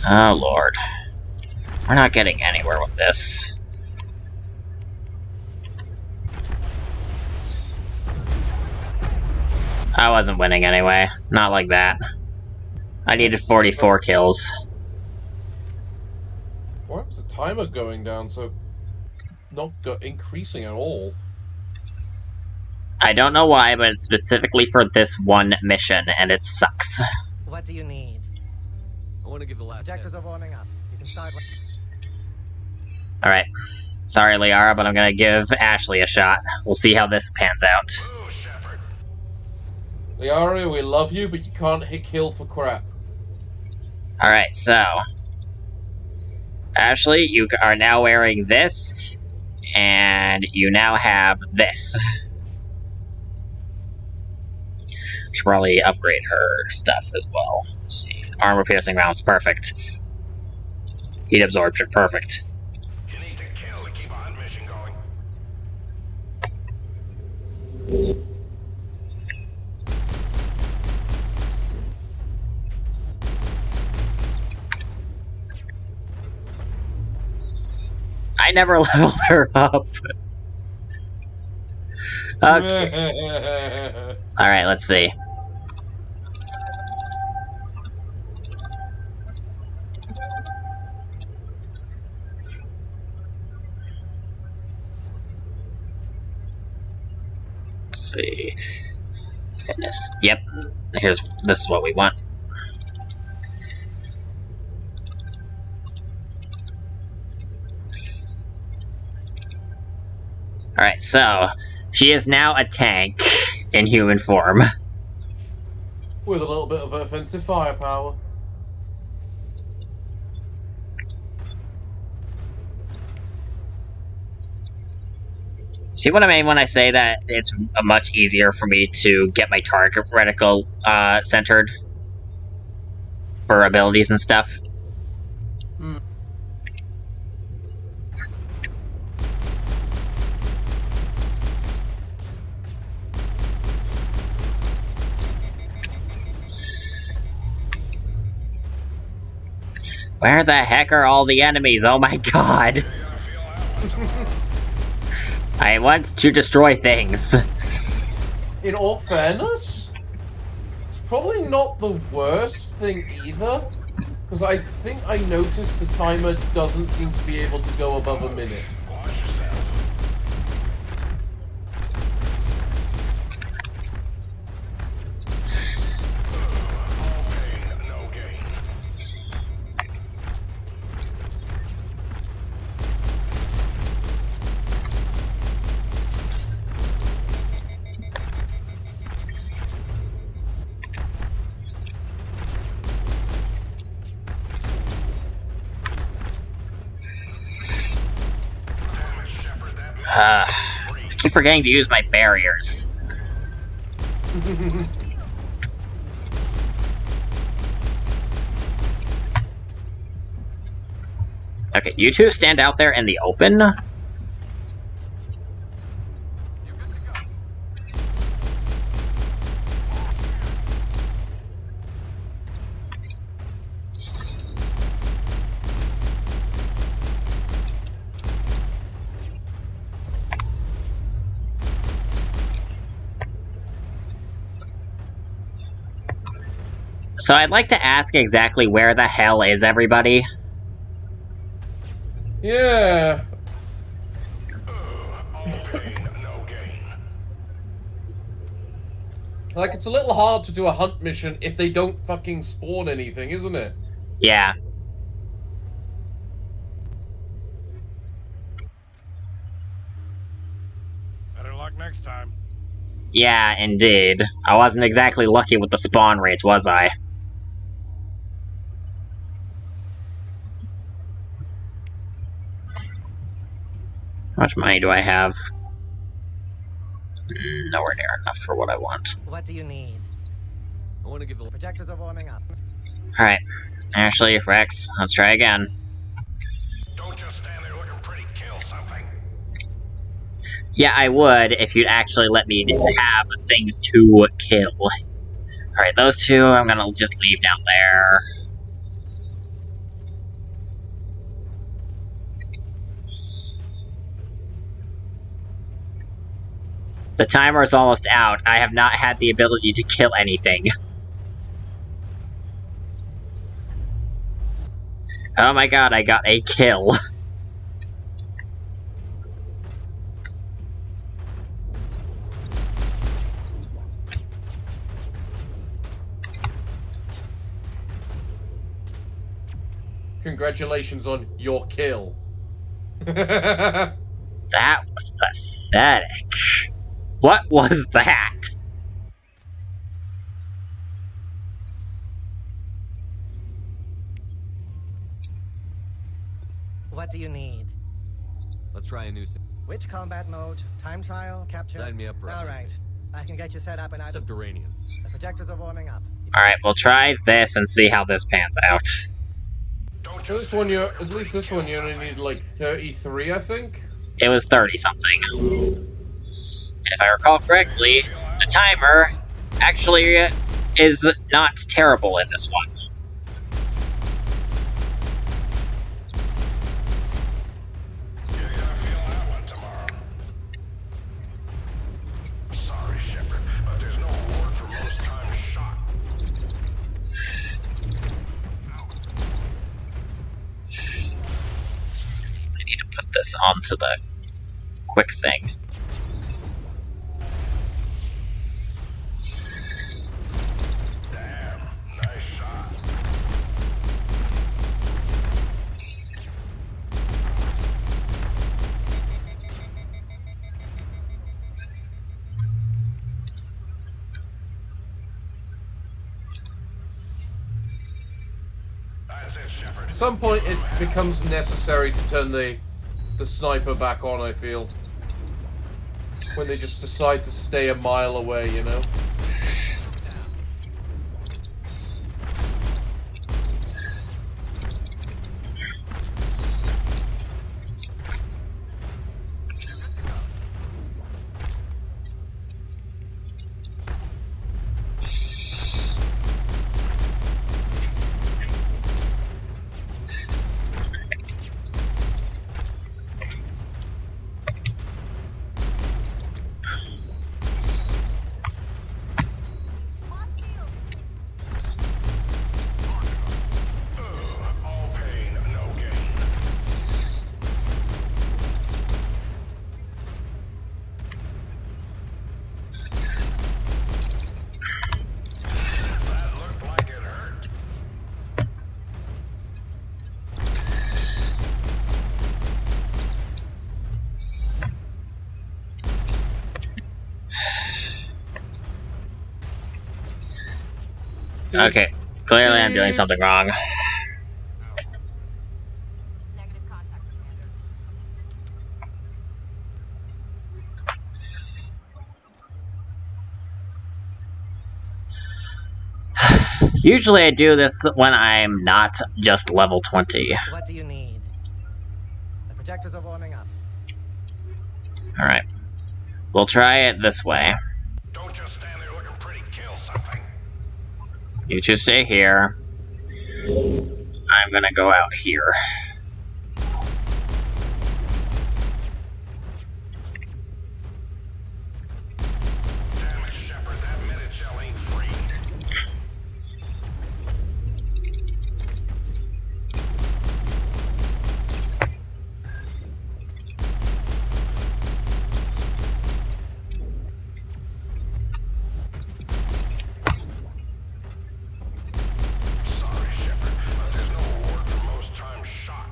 Oh, Lord. We're not getting anywhere with this. I wasn't winning anyway. Not like that. I needed 44 kills. Why was the timer going down so... not increasing at all? I don't know why, but it's specifically for this one mission, and it sucks. What do you need? I want to give the last Projectors are warming up. You can start with... Alright. Sorry, Liara, but I'm gonna give Ashley a shot. We'll see how this pans out. Ooh, Shepard. Liara, we love you, but you can't hit kill for crap. Alright, so... Ashley, you are now wearing this, and you now have this. Should probably upgrade her stuff as well. Let's see. Armor piercing rounds, perfect. Heat absorption, perfect. You need to kill to keep on mission going. I never leveled her up. Okay. Alright, let's see. Let's see. Fitness. Yep. This is what we want. Alright, so she is now a tank in human form. With a little bit of offensive firepower. See what I mean when I say that it's much easier for me to get my target reticle centered for abilities and stuff? Hmm. Where the heck are all the enemies? Oh my god! I want to destroy things. In all fairness, it's probably not the worst thing either, because I think I noticed the timer doesn't seem to be able to go above a minute. Watch yourself. All pain, no gain. Damn it, Shepard, that I keep forgetting to use my barriers. Okay, you two stand out there in the open. So I'd like to ask exactly where the hell is everybody? Yeah. all pain, no gain. Like, it's a little hard to do a hunt mission if they don't fucking spawn anything, isn't it? Yeah. Better luck next time. Yeah, indeed. I wasn't exactly lucky with the spawn rates, was I? How much money do I have? Nowhere near enough for what I want. What do you need? I want to give the Projectors are warming up. Alright. Ashley, Rex, let's try again. Don't just stand there looking pretty. Kill something. Yeah, I would if you'd actually let me have things to kill. Alright, those two I'm gonna just leave down there. The timer is almost out. I have not had the ability to kill anything. Oh my god, I got a kill. Congratulations on your kill. That was pathetic. What was that? What do you need? Let's try a new... Which combat mode? Time trial? Capture? Sign me up for All anything. right. I can get you set up and I... Subterranean. The projectors are warming up. Alright, we'll try this and see how this pans out. Don't This just one, at least this one, you only need like 33, I think. It was 30-something. And if I recall correctly, the timer actually is not terrible in this one. You're gonna feel that one tomorrow. Sorry, Shepard, but there's no reward for most times shot. I need to put this onto the quick thing. Damn, nice shot. That's it, Shepard. At some point, it becomes necessary to turn the sniper back on, I feel. When they just decide to stay a mile away, you know? All pain, no gain. That looked like it hurt. Okay, clearly I'm doing something wrong. Negative contact, Commander. Usually I do this when I'm not just level 20. What do you need? The projectors are warming up. Alright. We'll try it this way. Don't just stand there looking pretty. Kill something. You two stay here. I'm gonna go out here. Damn it, Shepard, that minute shell ain't free. Sorry, Shepard, but there's no reward for most times shot.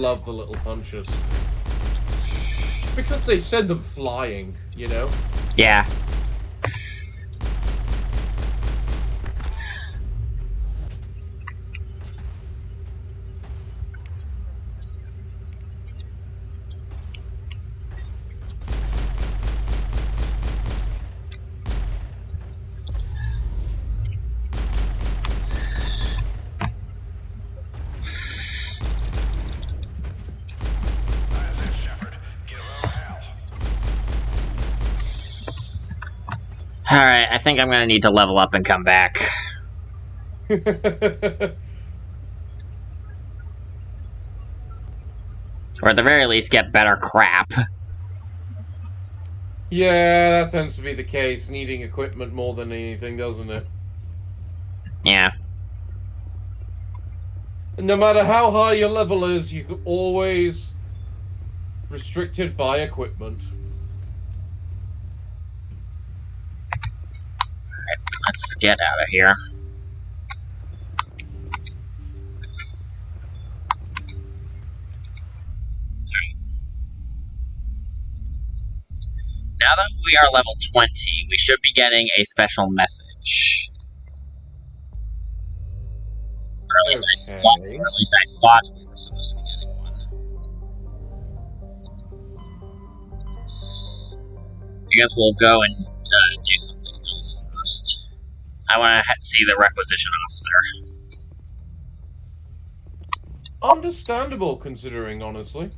love the little punches. Because they send them flying, you know? Yeah. That's it, Shepard. Give her hell. Alright, I think I'm gonna need to level up and come back. Or at the very least, get better crap. Yeah, that tends to be the case. Needing equipment more than anything, doesn't it? Yeah. No matter how high your level is, you can always restricted by equipment. Let's get out of here. Now that we are level 20, we should be getting a special message. Or at least I thought we were supposed to be getting one. I guess we'll go and do something else first. I want to see the requisition officer. Understandable, considering, honestly.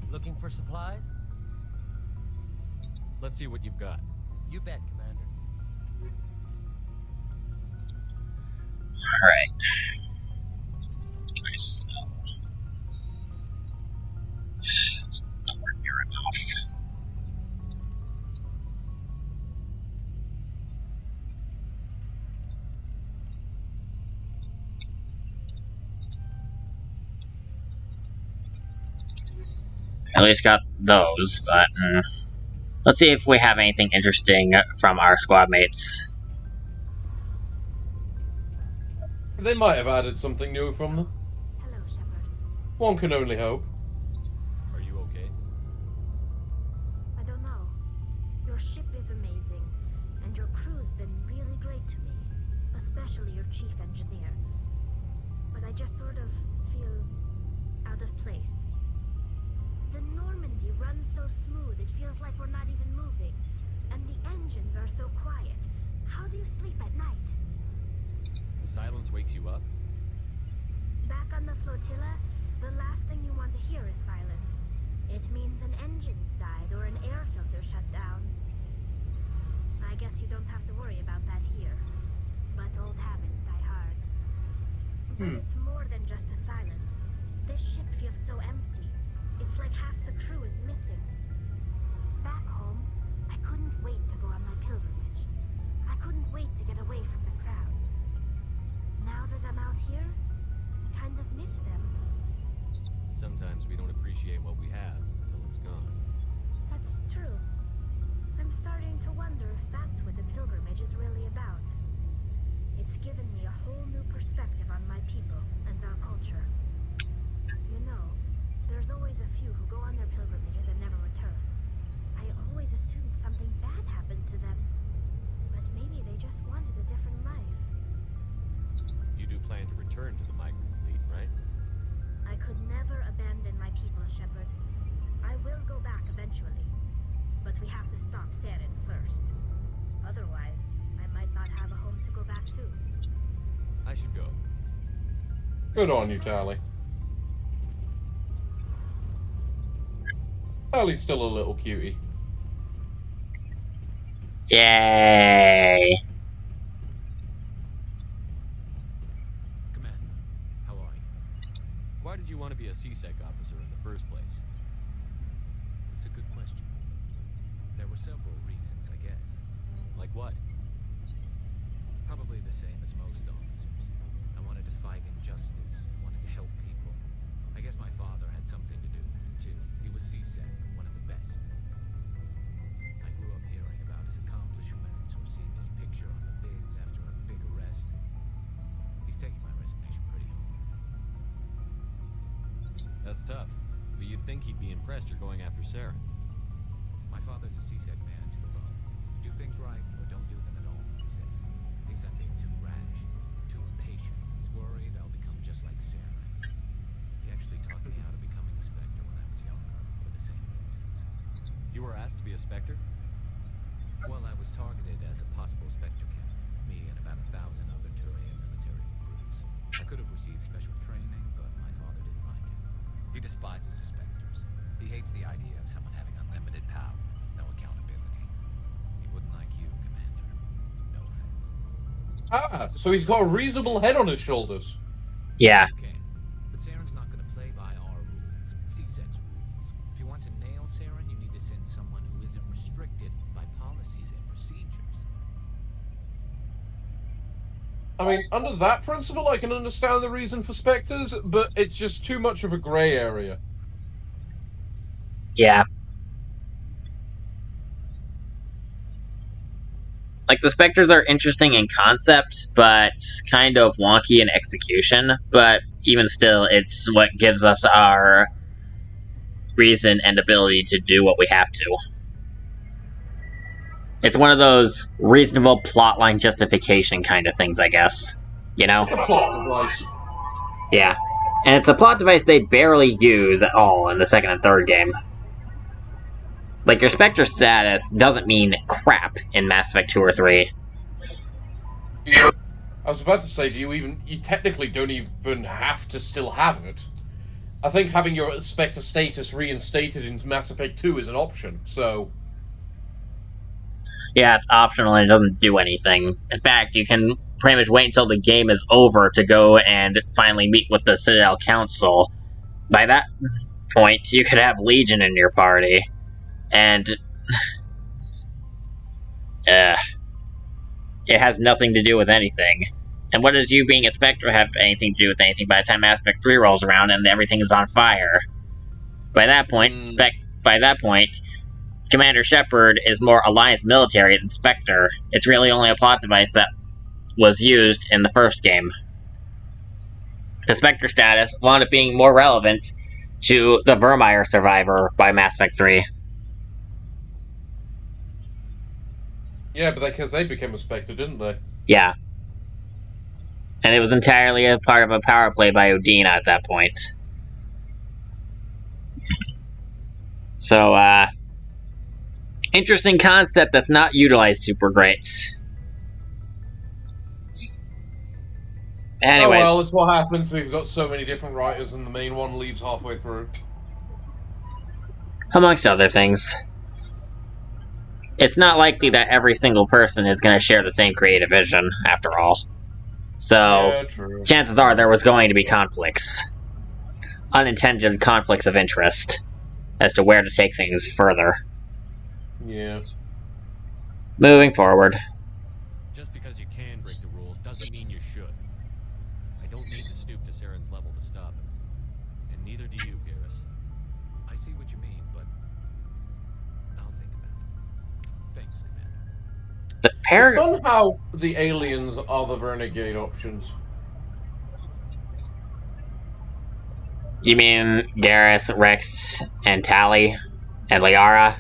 Looking for supplies? Let's see what you've got. You bet, Commander. Alright. Nice. It's nowhere near enough. At least got those, but let's see if we have anything interesting from our squad mates. They might have added something new from them. Hello, Shepard. One can only hope. Are you okay? I don't know. Your ship is amazing, and your crew's been really great to me, especially your chief engineer. But I just sort of feel out of place. The Normandy runs so smooth, it feels like we're not even moving. And the engines are so quiet. How do you sleep at night? The silence wakes you up? Back on the flotilla, the last thing you want to hear is silence. It means an engine's died or an air filter shut down. I guess you don't have to worry about that here. But old habits die hard. But it's more than just the silence. This ship feels so empty. It's like half the crew is missing. Back home, I couldn't wait to go on my pilgrimage. I couldn't wait to get away from the crowds. Now that I'm out here, I kind of miss them. Sometimes we don't appreciate what we have until it's gone. That's true. I'm starting to wonder if that's what the pilgrimage is really about. It's given me a whole new perspective on my people and our culture. You know, there's always a few who go on their pilgrimages and never return. I always assumed something bad happened to them. But maybe they just wanted a different life. You do plan to return to the migrant fleet, right? I could never abandon my people, Shepard. I will go back eventually. But we have to stop Saren first. Otherwise, I might not have a home to go back to. I should go. Good on you, Tally. Tally's still a little cutie. Yay! Commander, how are you? Why did you want to be a CSEC officer in the first place? It's a good question. There were several reasons, I guess. Like what? Probably the same as most officers. I wanted to fight injustice, wanted to help people. I guess my father had something to do with it too. He was CSAC, one of the best. I grew up hearing about his accomplishments or seeing his picture on the vids after a big arrest. He's taking my resignation pretty hard. That's tough. But you'd think he'd be impressed you're going after Sarah. My father's a CSAC man to the bone. Do things right or don't do them at all, he says. He thinks I'm being too rash, too impatient. He's worried I'll become just like Sarah. He actually taught me how to becoming a Spectre when I was younger, for the same reasons. You were asked to be a Spectre? Well, I was targeted as a possible Spectre candidate, me and about 1,000 other Turian military recruits. I could have received special training, but my father didn't like it. He despises the Spectres. He hates the idea of someone having unlimited power with no accountability. He wouldn't like you, Commander. No offense. Ah, so he's got a reasonable head on his shoulders. Yeah. You can, but Saren's not going to play by our rules, CSEC's rules. If you want to nail Saren, you need to send someone who isn't restricted by policies and procedures. I mean, under that principle, I can understand the reason for Spectres, but it's just too much of a grey area. Yeah. Like, the Spectres are interesting in concept, but kind of wonky in execution. But even still, it's what gives us our reason and ability to do what we have to. It's one of those reasonable plotline justification kind of things, I guess. You know? It's a plot device. Yeah. And it's a plot device they barely use at all in the second and third game. Like, your Spectre status doesn't mean crap in Mass Effect 2 or 3. I was about to say, you technically don't even have to still have it. I think having your Spectre status reinstated in Mass Effect 2 is an option, so... Yeah, it's optional and it doesn't do anything. In fact, you can pretty much wait until the game is over to go and finally meet with the Citadel Council. By that point, you could have Legion in your party. And... it has nothing to do with anything. And what does you being a Spectre have anything to do with anything by the time Mass Effect 3 rolls around and everything is on fire? By that point, Commander Shepard is more Alliance military than Spectre. It's really only a plot device that was used in the first game. The Spectre status wound up being more relevant to the Vermeer survivor by Mass Effect 3. Yeah, but because they became a Spectre, didn't they? Yeah. And it was entirely a part of a power play by Udina at that point. So, interesting concept that's not utilized super great. Anyways. Oh well, it's what happens. We've got so many different writers and the main one leaves halfway through. Amongst other things. It's not likely that every single person is going to share the same creative vision, after all. So, Yeah, true. Chances are there was going to be conflicts. Unintended conflicts of interest. As to where to take things further. Yeah. Moving forward. Just because you can break the rules doesn't mean you should. I don't need to stoop to Saren's level to stop him. And neither do you, Garrus. I see what you mean, but I'll think about it. Thanks, Commander. The It's fun how the aliens are the renegade options. You mean Garrus, Rex, and Tali, and Liara?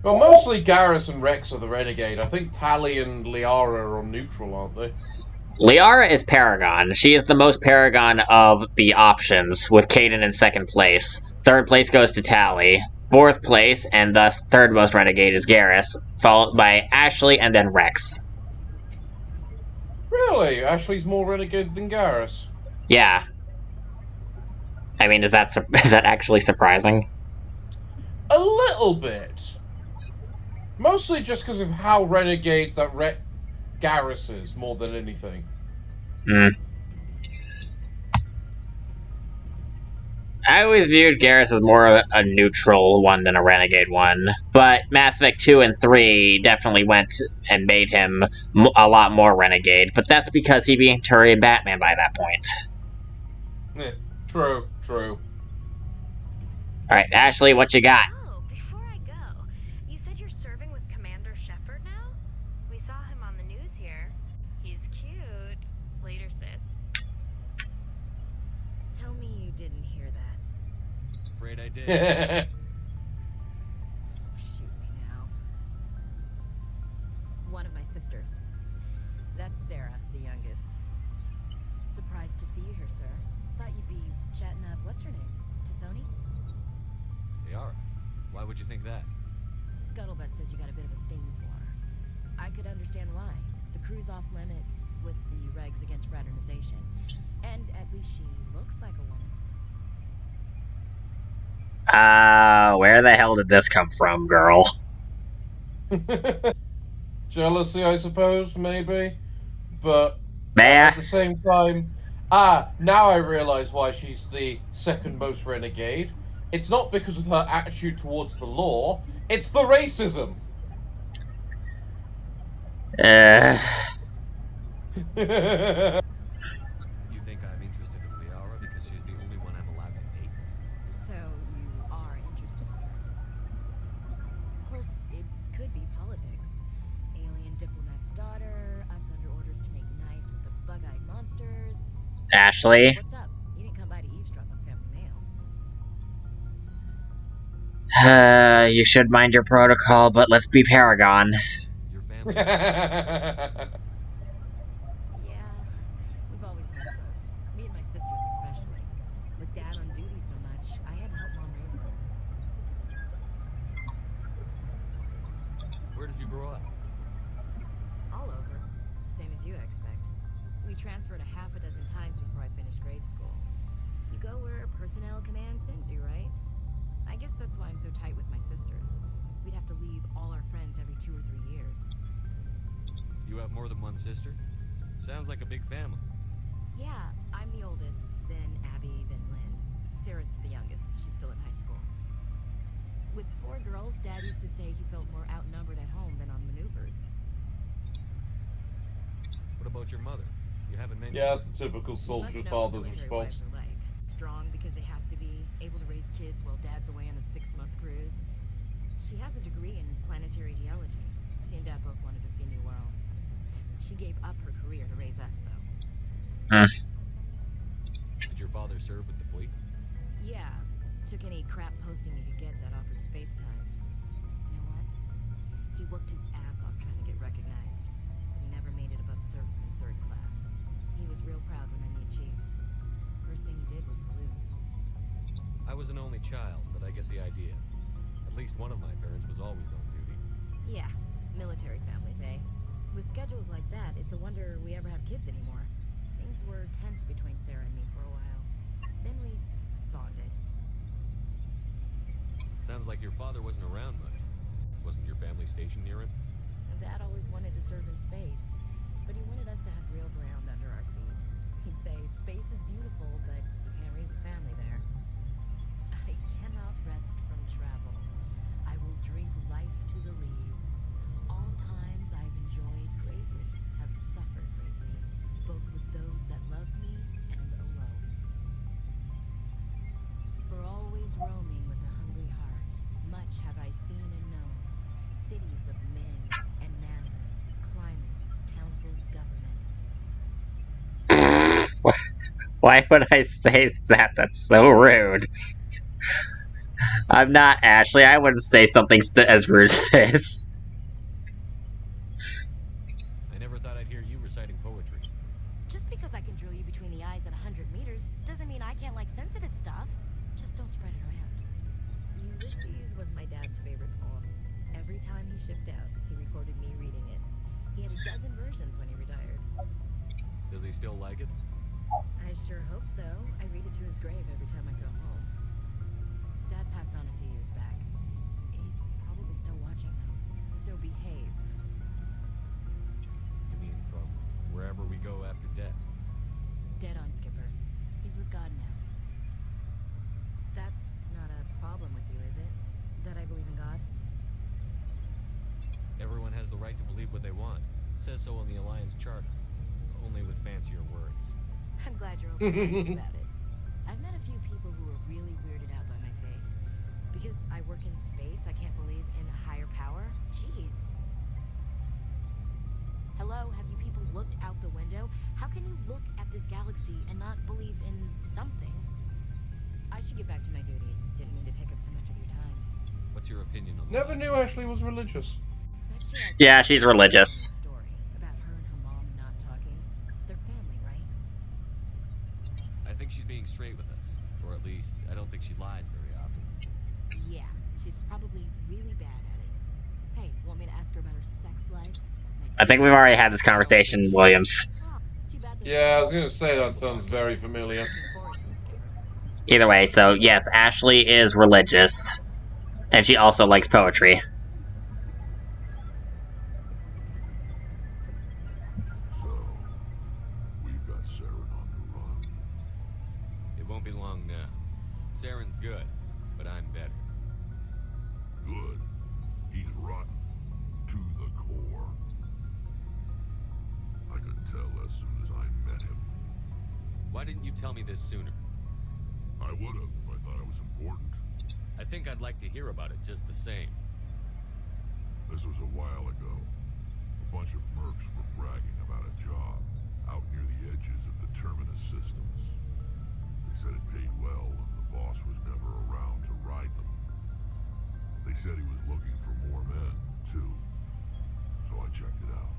Well, mostly Garrus and Rex are the renegade. I think Tali and Liara are on neutral, aren't they? Liara is Paragon. She is the most Paragon of the options, with Caden in second place. Third place goes to Tali. Fourth place, and thus third most renegade, is Garrus, followed by Ashley and then Rex. Really? Ashley's more renegade than Garrus? Yeah. I mean, is that actually surprising? A little bit. Mostly just because of how renegade that Garrus is, more than anything. I always viewed Garrus as more of a neutral one than a renegade one, but Mass Effect 2 and 3 definitely went and made him a lot more renegade, but that's because he being Turian Batman by that point. Yeah, true. Alright, Ashley, what you got? Oh, before I go, you said you're serving with Commander Shepard now? We saw him on the news here. He's cute. Later, sis. Tell me you didn't hear that. Afraid I did. Oh, shoot me now. One of my sisters. That's Sarah, the youngest. Surprised to see you here, sir. Thought you'd be chatting up, what's her name? Tisoni? They are. Why would you think that? Scuttlebutt says you got a bit of a thing for her. I could understand why. The crew's off limits with the regs against fraternization. And at least she looks like a woman. Where the hell did this come from, girl? Jealousy, I suppose, maybe. But Nah. at the same time, now I realize why she's the second most renegade. It's not because of her attitude towards the law, it's the racism. You think I'm interested in Liara because she's the only one I'm allowed to date? So you are interested in her. Of course, it could be politics. Alien diplomat's daughter, us under orders to make nice with the bug-eyed monsters. Ashley? What's up? You didn't come by to eavesdrop on Family Mail. You should mind your protocol, but let's be Paragon. Your family. Yeah, we've always been close. Me and my sisters especially. With Dad on duty so much, I had to help Mom raise them. Where did you grow up? All over. Same as you expect. We transferred a half a dozen times before I finished grade school. You go where personnel command sends you, right? I guess that's why I'm so tight with my sisters. We'd have to leave all our friends every 2 or 3 years. You have more than one sister? Sounds like a big family. Yeah, I'm the oldest, then Abby, then Lynn. Sarah's the youngest. She's still in high school. With 4 girls, Dad used to say he felt more outnumbered at home than on maneuvers. What about your mother? You haven't mentioned. Yeah, it's a typical You soldier must know father's what military response. wives are like. Strong because they have to be, able to raise kids while Dad's away on a 6-month cruise. She has a degree in planetary geology. She and Dad both wanted to see new worlds. She gave up her career to raise us, though. Did your father serve with the fleet? Yeah, took any crap posting he could get that offered space time. You know what? He worked his ass off trying to get recognized, but he never made it above serviceman 3rd class. He was real proud when I made chief. First thing he did was salute. I was an only child, but I get the idea. At least one of my parents was always on duty. Yeah, military families, eh? With schedules like that, it's a wonder we ever have kids anymore. Things were tense between Sarah and me for a while. Then we bonded. Sounds like your father wasn't around much. Wasn't your family stationed near him? Dad always wanted to serve in space, but he wanted us to have real ground under our feet. He'd say, space is beautiful, but you can't raise a family there. I cannot rest from travel. I will drink life to the lees. All times I've enjoyed greatly, have suffered greatly, both with those that loved me and alone. For always roaming with a hungry heart, much have I seen and known. Cities of men and manners, climates, councils, governments. Why would I say that? That's so rude. I'm not Ashley. I wouldn't say something as rude as this. I never thought I'd hear you reciting poetry. Just because I can drill you between the eyes at 100 meters doesn't mean I can't like sensitive stuff. Just don't spread it around. Ulysses was my dad's favorite poem. Every time he shipped out, he recorded me reading it. He had a dozen versions when he retired. Does he still like it? I sure hope so. I read it to his grave every time I go home. Dad passed on a few years back. He's probably still watching, though. So behave. You mean from wherever we go after death? Dead on, Skipper. He's with God now. That's not a problem with you, is it? That I believe in God? Everyone has the right to believe what they want. Says so in the Alliance Charter. Only with fancier words. I'm glad you're open-minded about it. I've met a few people who are really weirded out by my faith. Because I work in space, I can't believe in a higher power? Jeez. Hello, have you people looked out the window? How can you look at this galaxy and not believe in something? I should get back to my duties. Didn't mean to take up so much of your time. What's your opinion on the Never last knew one? Ashley was religious. Not sure I Yeah, believe she's in religious. this story about her and her mom not talking. They're family, right? I think she's being straight with us. Or at least, I don't think she lies very often. Yeah, she's probably really bad at it. Hey, want me to ask her about her sex life? I think we've already had this conversation, Williams. Oh, too bad the Yeah, I was gonna say that sounds very familiar. Looking forward to it, Skipper. Either way, so yes, Ashley is religious. And she also likes poetry. So, we've got Saren on the run. It won't be long now. Saren's good, but I'm better. Good. He's rotten. To the core. I could tell as soon as I met him. Why didn't you tell me this sooner? I would have if I thought it was important. I think I'd like to hear about it just the same. This was a while ago. A bunch of mercs were bragging about a job out near the edges of the Terminus systems. They said it paid well and the boss was never around to ride them. They said he was looking for more men, too. So I checked it out.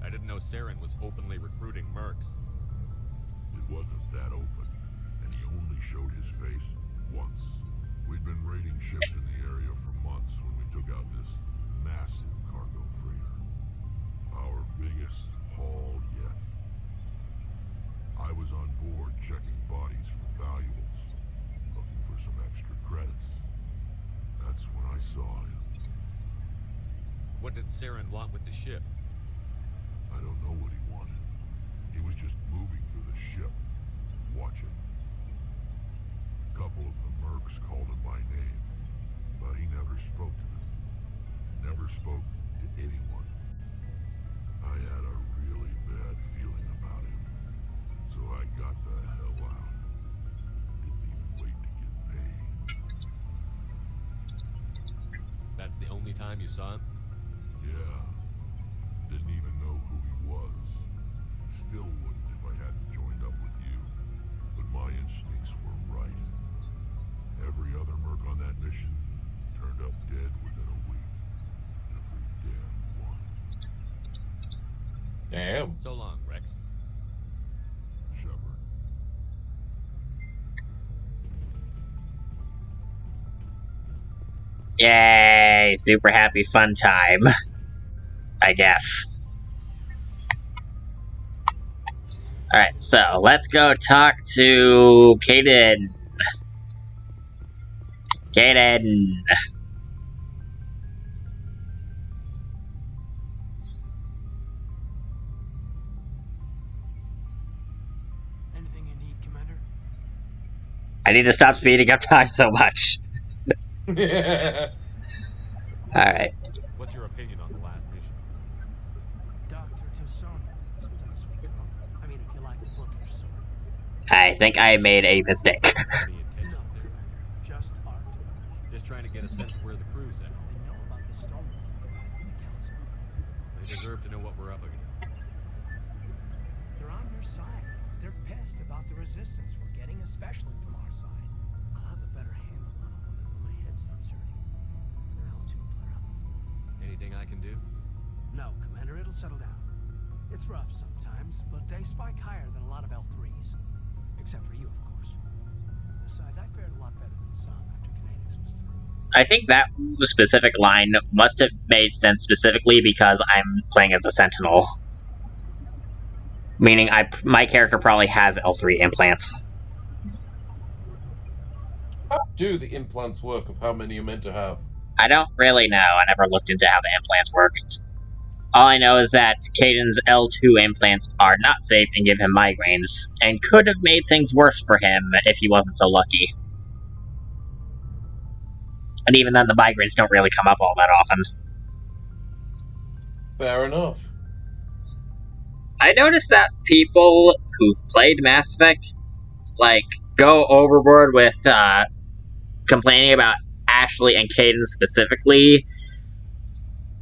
I didn't know Saren was openly recruiting mercs. It wasn't that open, and he only showed his face once. We'd been raiding ships in the area for months when we took out this massive cargo freighter. Our biggest haul yet. I was on board checking bodies for valuables, looking for some extra credits. That's when I saw him. What did Saren want with the ship? I don't know what he wanted. He was just moving through the ship, watching. A couple of the mercs called him by name, but he never spoke to them. Never spoke to anyone. I had a really bad feeling about him, so I got the hell out. Didn't even wait to get paid. That's the only time you saw him? Yeah. Didn't even know who he was. Still wouldn't if I hadn't joined up with you. But my instincts were right. Every other merc on that mission turned up dead within a week. Every damn one. Damn. So long, Rex. Shepard. Yay! Super happy fun time. I guess. Alright, so let's go talk to Kaden. Kaden. Anything you need, Commander? I need to stop speeding up time so much. Alright. What's your opinion on the last mission? Dr. Tassoni. Sometimes, sweet girl. I mean, if you like the book you're sort. I think I made a mistake. Any No, intentions there? Commander. Just art. Just trying to get a sense of where the crew's at. They know about the Stonewall Divide from the Council. They deserve to know what we're up against. They're on your side. They're pissed about the resistance we're getting, especially from our side. I'll have a better handle on all of it when my head stops hurting. Another L2 flare up. Anything I can do? No, Commander, it'll settle down. It's rough sometimes, but they spike higher than a lot of L3s. Except for you, of course. Besides, I fared a lot better than some after kinetics was through. I think that specific line must have made sense specifically because I'm playing as a Sentinel. Meaning my character probably has L3 implants. How do the implants work of how many you're meant to have? I don't really know. I never looked into how the implants worked. All I know is that Caden's L2 implants are not safe and give him migraines, and could have made things worse for him if he wasn't so lucky. And even then, the migraines don't really come up all that often. Fair enough. I noticed that people who've played Mass Effect, like, go overboard with complaining about Ashley and Caden specifically,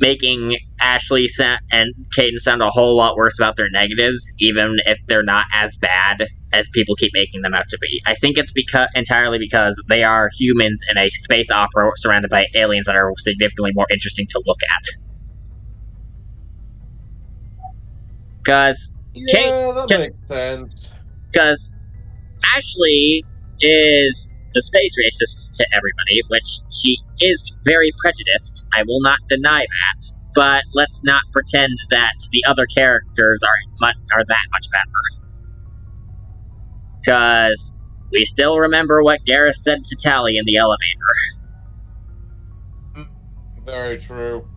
making Ashley and Caden sound a whole lot worse about their negatives, even if they're not as bad as people keep making them out to be. I think it's entirely because they are humans in a space opera surrounded by aliens that are significantly more interesting to look at. Because Yeah, that makes sense. Because Ashley is the space racist to everybody, which she is very prejudiced. I will not deny that. But let's not pretend that the other characters are that much better. Because we still remember what Gareth said to Tally in the elevator. Very true.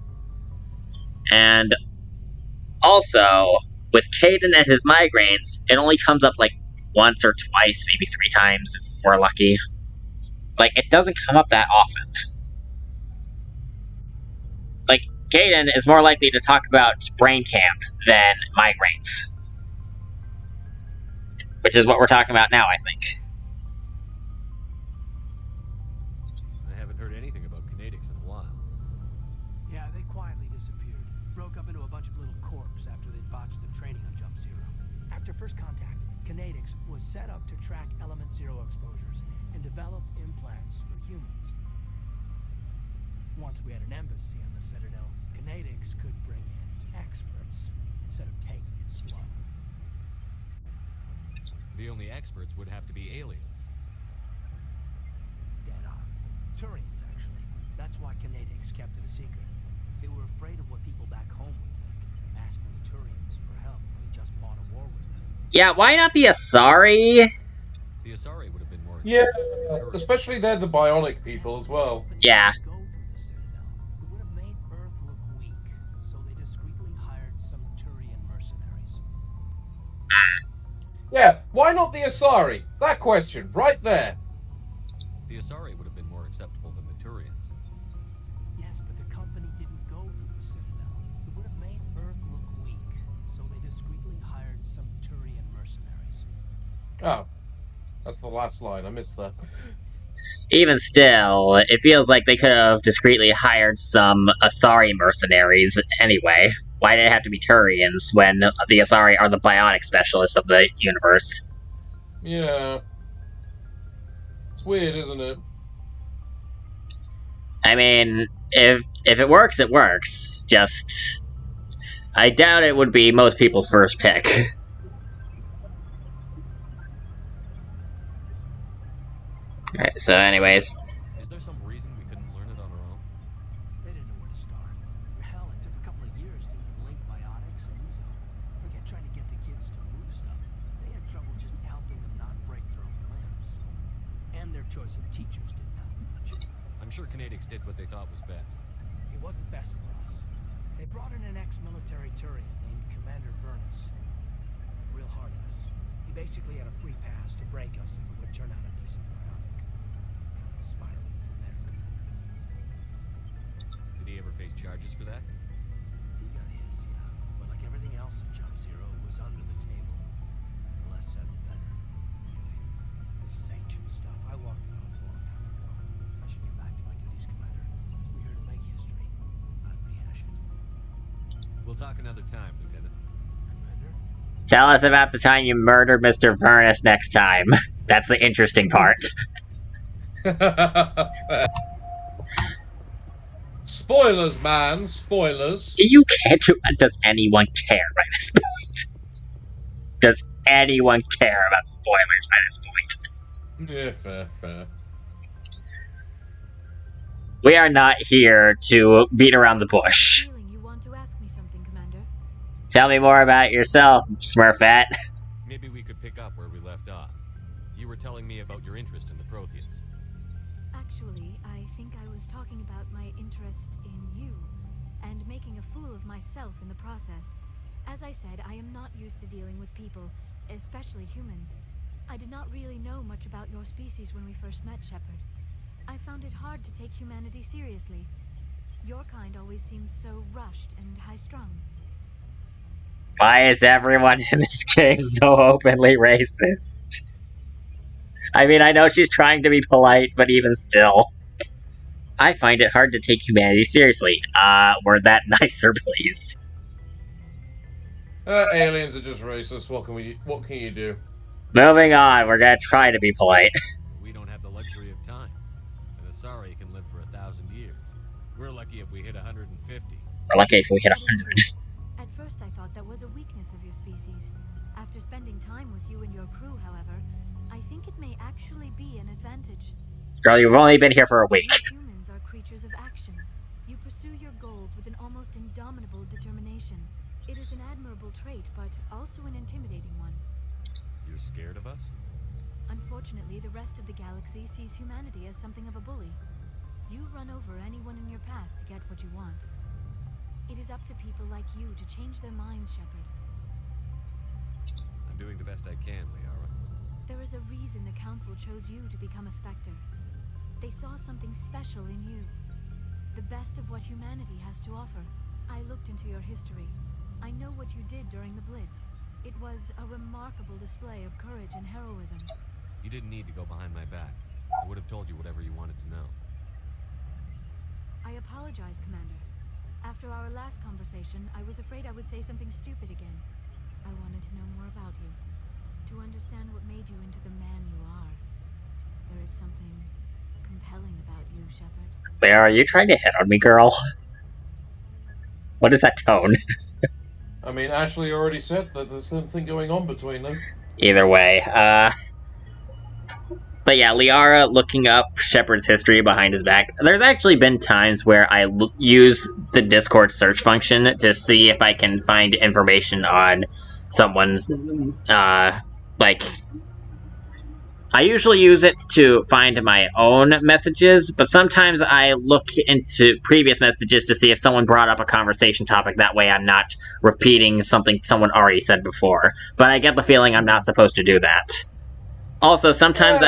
And also, with Caden and his migraines, it only comes up like once or twice, maybe 3 times if we're lucky. Like, it doesn't come up that often. Like, Caden is more likely to talk about brain camp than migraines. Which is what we're talking about now, I think. I haven't heard anything about kinetics in a while. Yeah, they quietly disappeared. Broke up into a bunch of little corps after they botched the training on Jump Zero. After first contact, kinetics was set up to track Element Zero exposures and develop implants for humans. Once we had an embassy on the Citadel, kinetics could bring in experts instead of taking it slow. The only experts would have to be aliens. Dead on. Turians, actually. That's why kinetics kept it a secret. They were afraid of what people back home would think, asking the Turians for help when we just fought a war with them. Yeah, why not the Asari? The Asari would have been more Yeah, acceptable than the Turians. especially they're the bionic people as well. Yeah. Go through the Citadel. It would have made Earth look weak, so they discreetly hired some Turian mercenaries. Yeah, why not the Asari? That question, right there. The Asari would have been more acceptable than the Turians. Yes, but the company didn't go through the Citadel. It would have made Earth look weak, so they discreetly hired some Turian mercenaries. Oh, that's the last line. I missed that. Even still, it feels like they could have discreetly hired some Asari mercenaries anyway. Why did it have to be Turians when the Asari are the biotic specialists of the universe? Yeah. It's weird, isn't it? I mean, if it works, it works. Just, I doubt it would be most people's first pick. Alright, so anyways. Is there some reason we couldn't learn it on our own? They didn't know where to start. Hell, it took a couple of years to even link biotics and Ezo. Forget trying to get the kids to move stuff. They had trouble just helping them not break their own limbs. And their choice of teachers didn't help much. I'm sure kinetics did what they thought was best. It wasn't best for us. They brought in an ex-military Turian named Commander Vernus. A real hard ass. He basically had a free pass to break us if it would turn out a decent biotic. Kind of spiraled from there, Commander. Did he ever face charges for that? He got his, yeah. But like everything else at Jump Zero, it was under the table. The less said, the better. Anyway, this is ancient stuff. I walked it off a long time ago. I should get back to my duties, Commander. We're here to make history, not rehash it. We'll talk another time, Lieutenant. Commander? Tell us about the time you murdered Mr. Vernus next time. That's the interesting part. Spoilers, man. Spoilers. Do you care does anyone care by this point? Does anyone care about spoilers by this point? Yeah, fair. We are not here to beat around the bush. Feeling you want to ask me something, Commander. Tell me more about yourself, Smurfette. Maybe we could pick up where we left off. You were telling me about your interest in the Protheans. Actually, I think I was talking about my interest in you, and making a fool of myself in the process. As I said, I am not used to dealing with people, especially humans. I did not really know much about your species when we first met, Shepard. I found it hard to take humanity seriously. Your kind always seems so rushed and high-strung. Why is everyone in this game so openly racist? I mean, I know she's trying to be polite, but even still. I find it hard to take humanity seriously. Word that nicer, please. Aliens are just racist. What can you do? Moving on, we're gonna try to be polite. We don't have the luxury of time. An Asari can live for 1,000 years. We're lucky if we hit 150. We're lucky if we hit That is 100. true. At first I thought that was a weakness of your species. After spending time with you and your crew, however, I think it may actually be an advantage. Girl, you've only been here for a week. You humans are creatures of action. You pursue your goals with an almost indomitable determination. It is an admirable trait, but also an intimidating one. You're scared of us? Unfortunately, the rest of the galaxy sees humanity as something of a bully. You run over anyone in your path to get what you want. It is up to people like you to change their minds, Shepard. I'm doing the best I can, Liara. There is a reason the Council chose you to become a Spectre. They saw something special in you. The best of what humanity has to offer. I looked into your history. I know what you did during the Blitz. It was a remarkable display of courage and heroism. You didn't need to go behind my back. I would have told you whatever you wanted to know. I apologize, Commander. After our last conversation, I was afraid I would say something stupid again. I wanted to know more about you. To understand what made you into the man you are. There is something compelling about you, Shepard. Where are you trying to hit on me, girl? What is that tone? I mean, Ashley already said that there's something going on between them. Either way, but yeah, Liara looking up Shepard's history behind his back. There's actually been times where I use the Discord search function to see if I can find information on someone's, like... I usually use it to find my own messages, but sometimes I look into previous messages to see if someone brought up a conversation topic. That way I'm not repeating something someone already said before. But I get the feeling I'm not supposed to do that. Also, sometimes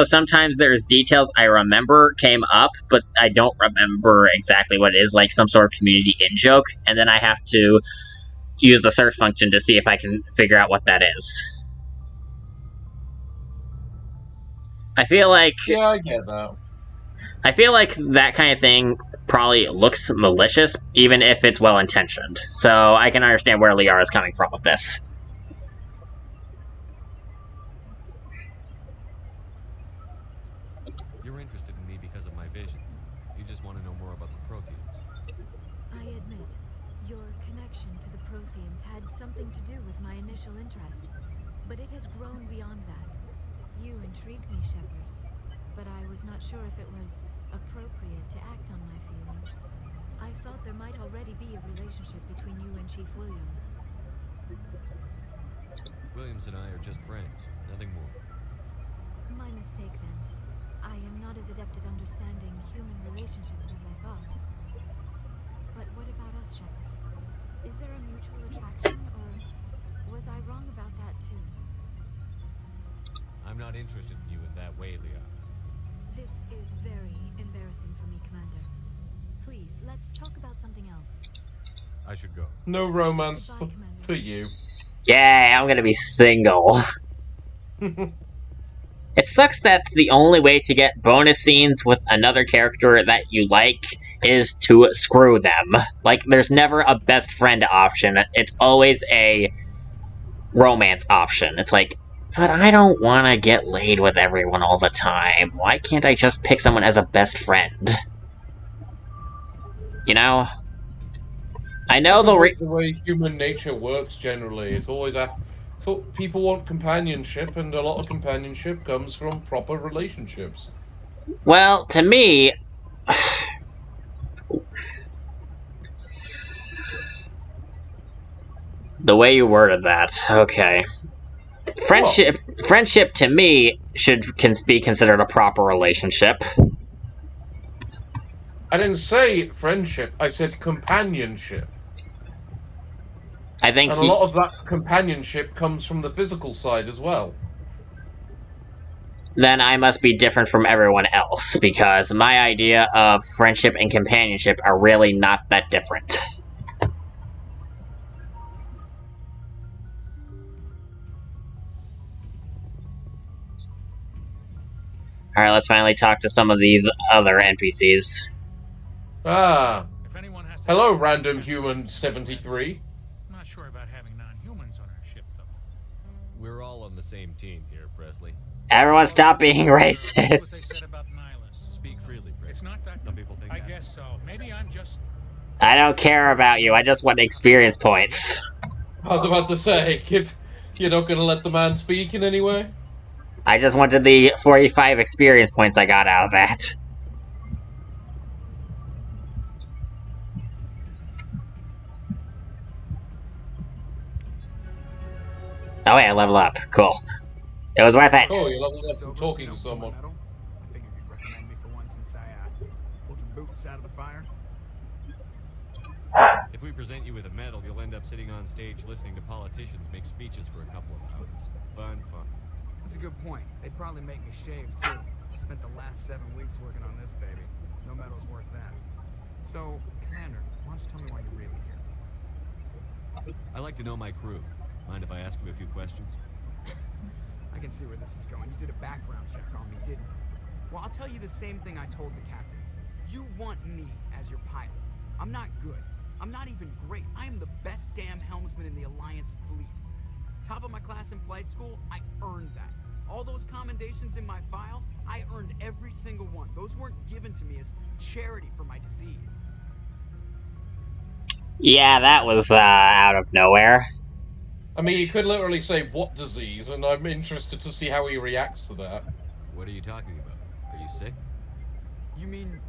sometimes there's details I remember came up, but I don't remember exactly what it is, like some sort of community in-joke, and then I have to use the search function to see if I can figure out what that is. I feel like... Yeah, I get that. I feel like that kind of thing probably looks malicious, even if it's well-intentioned. So I can understand where Liara is coming from with this. You're interested in me because of my visions. You just want to know more about the Protheans. I admit, your connection to the Protheans had something to do with my initial interest. But it has grown beyond that. You intrigued me, Shepard. But I was not sure if it was appropriate to act on my feelings. I thought there might already be a relationship between you and Chief Williams. Williams and I are just friends, nothing more. My mistake, then. I am not as adept at understanding human relationships as I thought. But what about us, Shepard? Is there a mutual attraction, or was I wrong about that too? I'm not interested in you in that way, Liara. This is very embarrassing for me, Commander. Please, let's talk about something else. I should go. No romance Goodbye, for you. Yeah, I'm gonna be single. It sucks that the only way to get bonus scenes with another character that you like is to screw them. Like, there's never a best friend option. It's always a romance option. It's like, but I don't want to get laid with everyone all the time. Why can't I just pick someone as a best friend? You know? I know the way human nature works generally. It's always so people want companionship, and a lot of companionship comes from proper relationships. Well, to me... the way you worded that, okay. Friendship to me can be considered a proper relationship. I didn't say friendship, I said companionship. I think and a lot of that companionship comes from the physical side as well. then I must be different from everyone else, because my idea of friendship and companionship are really not that different. Alright, let's finally talk to some of these other NPCs. Ah. If anyone has to Hello, random human 73. I'm not sure about having non-humans on our ship, though. We're all on the same team here, Presley. Everyone stop being What they racist. said about Nihilus. Speak freely, Presley. It's not that. Some people think I that. guess so. Maybe I'm just. I don't care about you, I just want experience points. I was about to say, if you're not gonna let the man speak in any way. I just wanted the 45 experience points I got out of that. Oh yeah, level up. Cool. It was worth it. Oh, you're leveled up from talking to someone. I figured you'd recommend me for one since I pulled your boots out of the fire. If we present you with a medal, you'll end up sitting on stage listening to politicians make speeches for a couple of hours. Fun. That's a good point. They'd probably make me shave, too. I spent the last 7 weeks working on this baby. No medal's worth that. So, Commander, why don't you tell me why you're really here? I like to know my crew. Mind if I ask you a few questions? I can see where this is going. You did a background check on me, didn't you? Well, I'll tell you the same thing I told the captain. You want me as your pilot. I'm not good. I'm not even great. I am the best damn helmsman in the Alliance fleet. Top of my class in flight school, I earned that. All those commendations in my file, I earned every single one. Those weren't given to me as charity for my disease. Yeah, that was out of nowhere. I mean, you could literally say, what disease? And I'm interested to see how he reacts to that. What are you talking about? Are you sick? You mean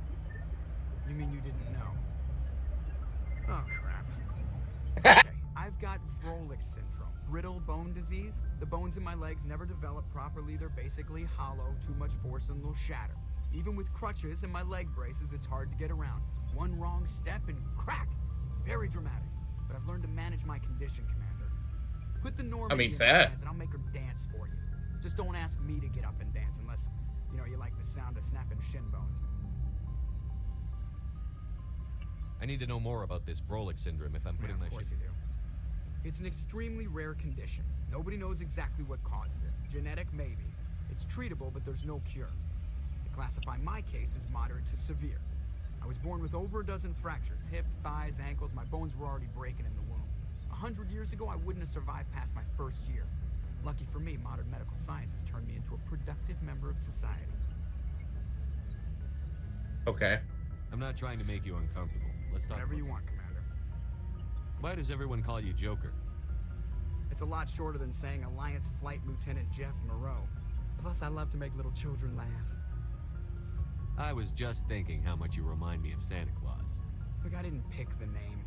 you didn't know? Oh, crap. Okay, I've got Vrolik syndrome. Brittle bone disease. The bones in my legs never develop properly. They're basically hollow. Too much force and they'll shatter. Even with crutches and my leg braces, it's hard to get around. One wrong step and crack. It's very dramatic. But I've learned to manage my condition, Commander. Put the Normandy in her fair. hands and I'll make her dance for you. Just don't ask me to get up and dance unless, you like the sound of snapping shin bones. I need to know more about this Vrolik syndrome if I'm putting my Of course ship. you do. It's an extremely rare condition. Nobody knows exactly what causes it. Genetic, maybe. It's treatable, but there's no cure. They classify my case as moderate to severe. I was born with over a dozen fractures. Hips, thighs, ankles. My bones were already breaking in the womb. 100 years ago, I wouldn't have survived past my first year. Lucky for me, modern medical science has turned me into a productive member of society. Okay. I'm not trying to make you uncomfortable. Let's talk. Whatever you about want, Commander. Why does everyone call you Joker? It's a lot shorter than saying Alliance Flight Lieutenant Jeff Moreau. Plus, I love to make little children laugh. I was just thinking how much you remind me of Santa Claus. Look, I didn't pick the name.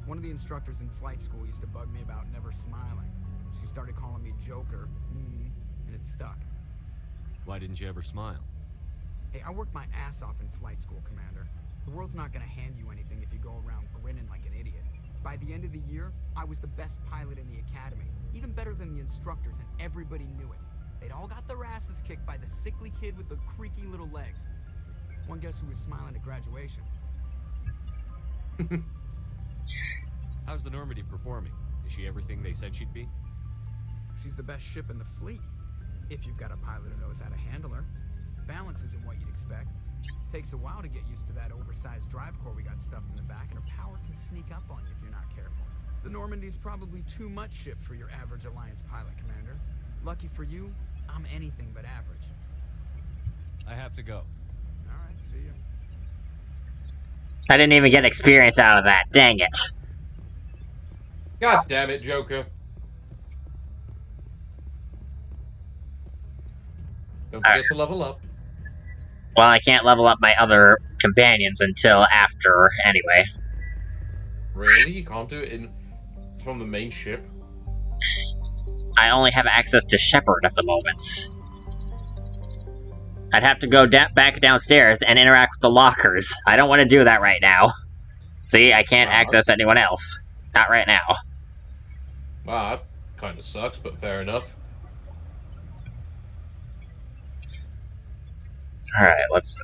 One of the instructors in flight school used to bug me about never smiling. She started calling me Joker, and it stuck. Why didn't you ever smile? Hey, I worked my ass off in flight school, Commander. The world's not gonna hand you anything if you go around grinning like an idiot. By the end of the year, I was the best pilot in the academy, even better than the instructors, and everybody knew it. They'd all got their asses kicked by the sickly kid with the creaky little legs. One guess who was smiling at graduation? How's the Normandy performing? Is she everything they said she'd be? She's the best ship in the fleet. If you've got a pilot who knows how to handle her. Balance isn't what you'd expect. Takes a while to get used to that oversized drive core we got stuffed in the back, and her power can sneak up on you if you're not careful. The Normandy's probably too much ship for your average Alliance pilot, Commander. Lucky for you, I'm anything but average. I have to go. Alright, see you. I didn't even get experience out of that. Dang it. God damn it, Joker. Don't forget to level up. Well, I can't level up my other companions until after, anyway. Really? You can't do it from the main ship? I only have access to Shepard at the moment. I'd have to go back downstairs and interact with the lockers. I don't want to do that right now. See, I can't access anyone else. Not right now. Wow, that kind of sucks, but fair enough. Alright, let's see.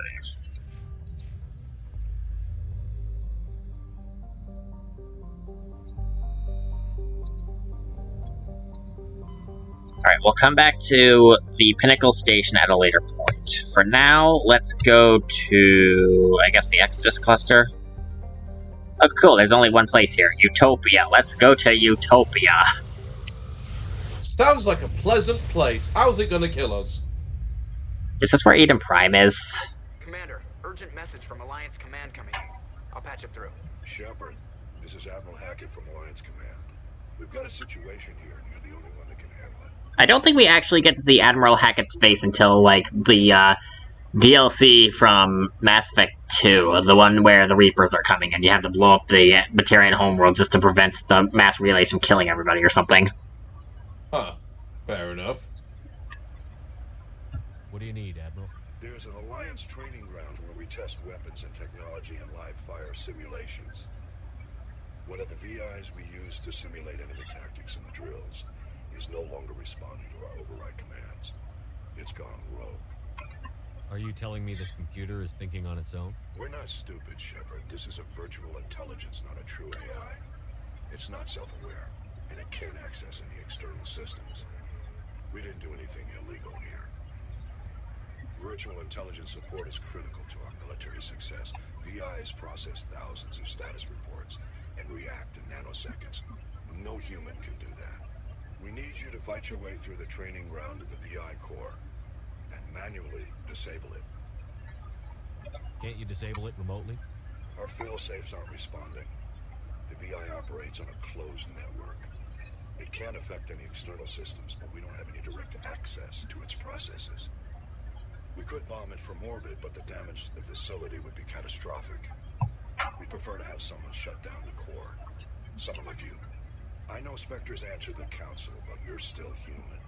Alright, we'll come back to the Pinnacle Station at a later point. For now, let's go to, I guess, the Exodus Cluster. Oh, cool, there's only one place here. Utopia. Let's go to Utopia. Sounds like a pleasant place. How's it gonna kill us? Is this where Eden Prime is? Commander, urgent message from Alliance Command coming in. I'll patch it through. Shepard, this is Admiral Hackett from Alliance Command. We've got a situation here, and you're the only one that can handle it. I don't think we actually get to see Admiral Hackett's face until, like, the, DLC from Mass Effect 2, the one where the Reapers are coming and you have to blow up the Batarian homeworld just to prevent the mass relays from killing everybody or something. Huh. Fair enough. What do you need, Admiral? There's an Alliance training ground where we test weapons and technology in live fire simulations. One of the VIs we use to simulate enemy tactics in the drills is no longer responding to our override commands. It's gone rogue. Are you telling me this computer is thinking on its own? We're not stupid, Shepard. This is a virtual intelligence, not a true AI. It's not self-aware, and it can't access any external systems. We didn't do anything illegal here. Virtual intelligence support is critical to our military success. VIs process thousands of status reports and react in nanoseconds. No human can do that. We need you to fight your way through the training ground of the VI core and manually disable it. Can't you disable it remotely? Our fail-safes aren't responding. The VI operates on a closed network. It can't affect any external systems, but we don't have any direct access to its processes. We could bomb it from orbit, but the damage to the facility would be catastrophic. We prefer to have someone shut down the core. Someone like you. I know Spectres answer the Council, but you're still human.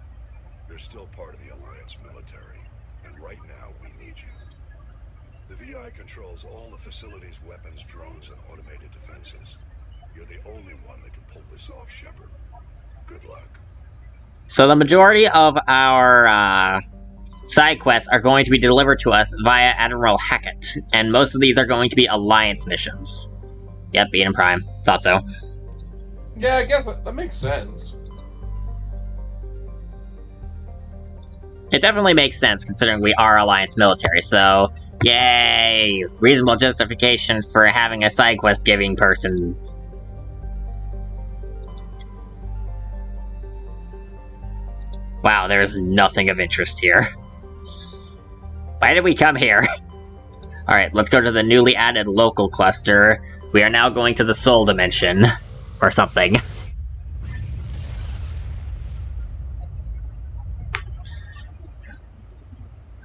You're still part of the Alliance military, and right now we need you. The VI controls all the facility's weapons, drones, and automated defenses. You're the only one that can pull this off, Shepard. Good luck. So the majority of our, side quests are going to be delivered to us via Admiral Hackett, and most of these are going to be Alliance missions. Yep, Eden Prime. Thought so. Yeah, I guess that makes sense. It definitely makes sense, considering we are Alliance military, so... Yay! Reasonable justification for having a side quest giving person. Wow, there's nothing of interest here. Why did we come here? Alright, let's go to the newly added local cluster. We are now going to the Soul Dimension. Or something.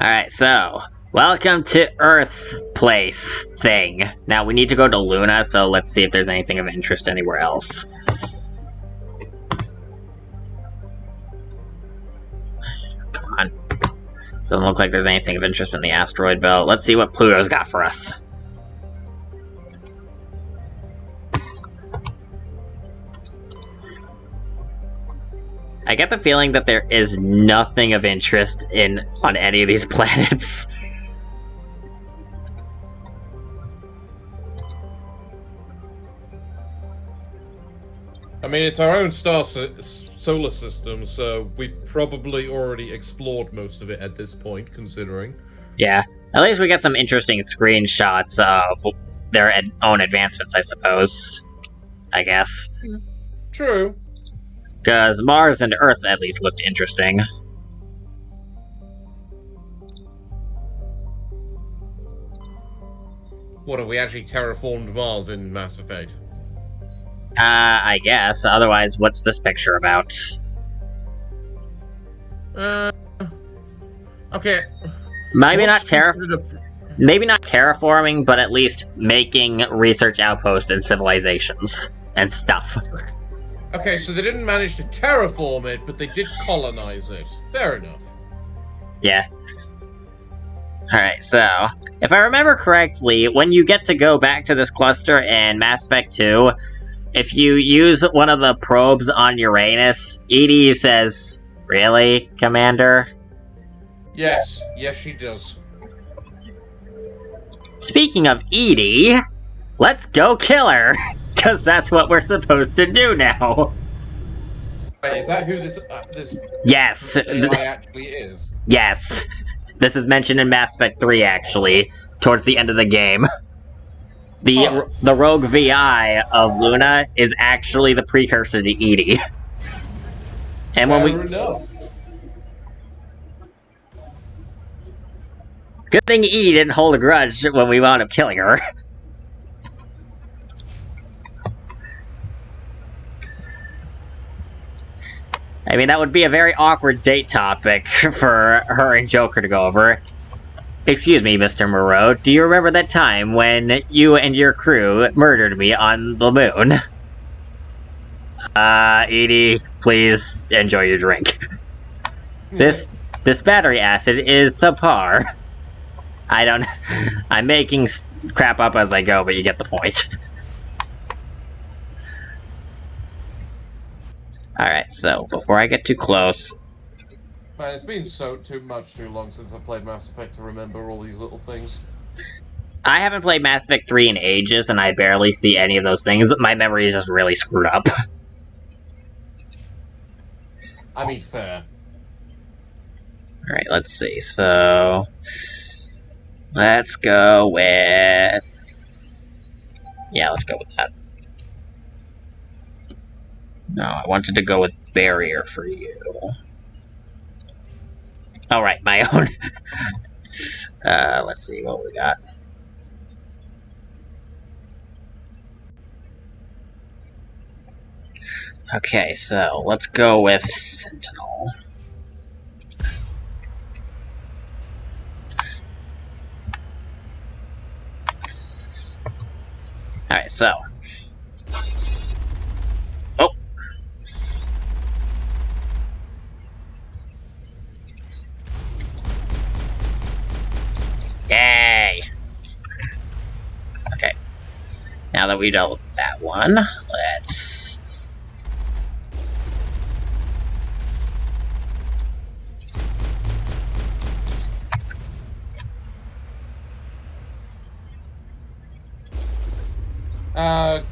Alright, so... Welcome to Earth's place thing. Now, we need to go to Luna, so let's see if there's anything of interest anywhere else. Come on. Doesn't look like there's anything of interest in the asteroid belt. Let's see what Pluto's got for us. I get the feeling that there is nothing of interest on any of these planets. I mean, it's our own solar system, so we've probably already explored most of it at this point, considering. Yeah, at least we get some interesting screenshots of their own advancements, I suppose. I guess. True. Because Mars and Earth at least looked interesting. What, have we actually terraformed Mars in Mass Effect? I guess. Otherwise, what's this picture about? Okay. Maybe not terraforming, but at least making research outposts and civilizations and stuff. Okay, so they didn't manage to terraform it, but they did colonize it. Fair enough. Yeah. Alright, so, if I remember correctly, when you get to go back to this cluster in Mass Effect 2, if you use one of the probes on Uranus, EDI says, "Really, Commander?" Yes, yes she does. Speaking of Edie, let's go kill her! Because that's what we're supposed to do now. Wait, is that who this Yes. AI actually is? Yes. This is mentioned in Mass Effect 3, actually, towards the end of the game. The rogue VI of Luna is actually the precursor to Edie. And when Fair enough. Good thing Edie didn't hold a grudge when we wound up killing her. I mean, that would be a very awkward date topic for her and Joker to go over. Excuse me, Mr. Moreau, do you remember that time when you and your crew murdered me on the moon? Edie, please enjoy your drink. This battery acid is subpar. I'm making crap up as I go, but you get the point. Alright, so, before I get too close... Man, it's been too long since I've played Mass Effect to remember all these little things. I haven't played Mass Effect 3 in ages, and I barely see any of those things. My memory is just really screwed up. I mean, fair. Alright, let's see, so... Let's go with... Yeah, let's go with that. No, I wanted to go with barrier for you. Alright, my own. Let's see what we got. Okay, so let's go with Sentinel. Alright, so. Oh! Yay! Okay. Now that we dealt with that one, let's...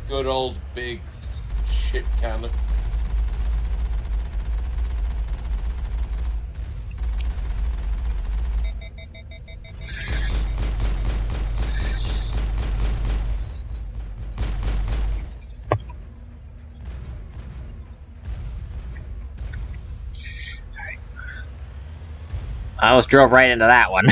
Good old big shit cannon. I almost drove right into that one.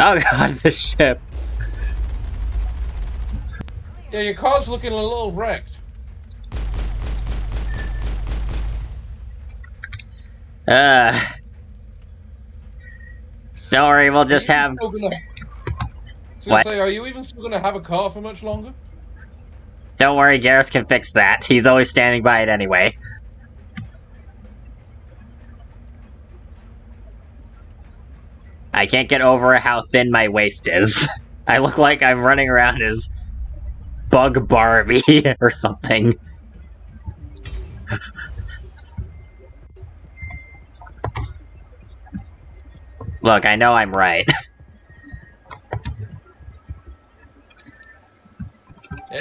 Oh god, the ship. Yeah, your car's looking a little wrecked. Don't worry, we'll just have... What? Say, are you even still gonna have a car for much longer? Don't worry, Garrus can fix that. He's always standing by it anyway. I can't get over how thin my waist is. I look like I'm running around as Bug Barbie or something. Look, I know I'm right.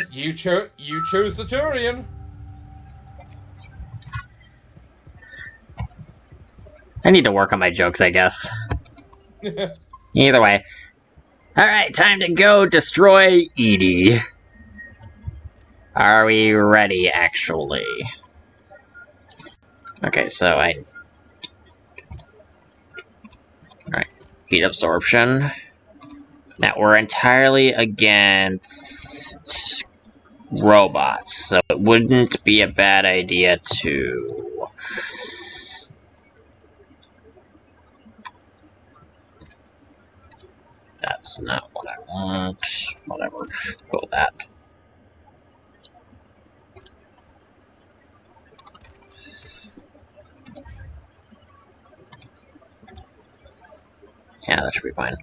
You chose the Turian. I need to work on my jokes, I guess. Either way. Alright, time to go destroy Edie. Are we ready, actually? Okay, so Alright, heat absorption. Now, we're entirely against robots, so it wouldn't be a bad idea to... That's not what I want. Whatever. Go with that. Yeah, that should be fine.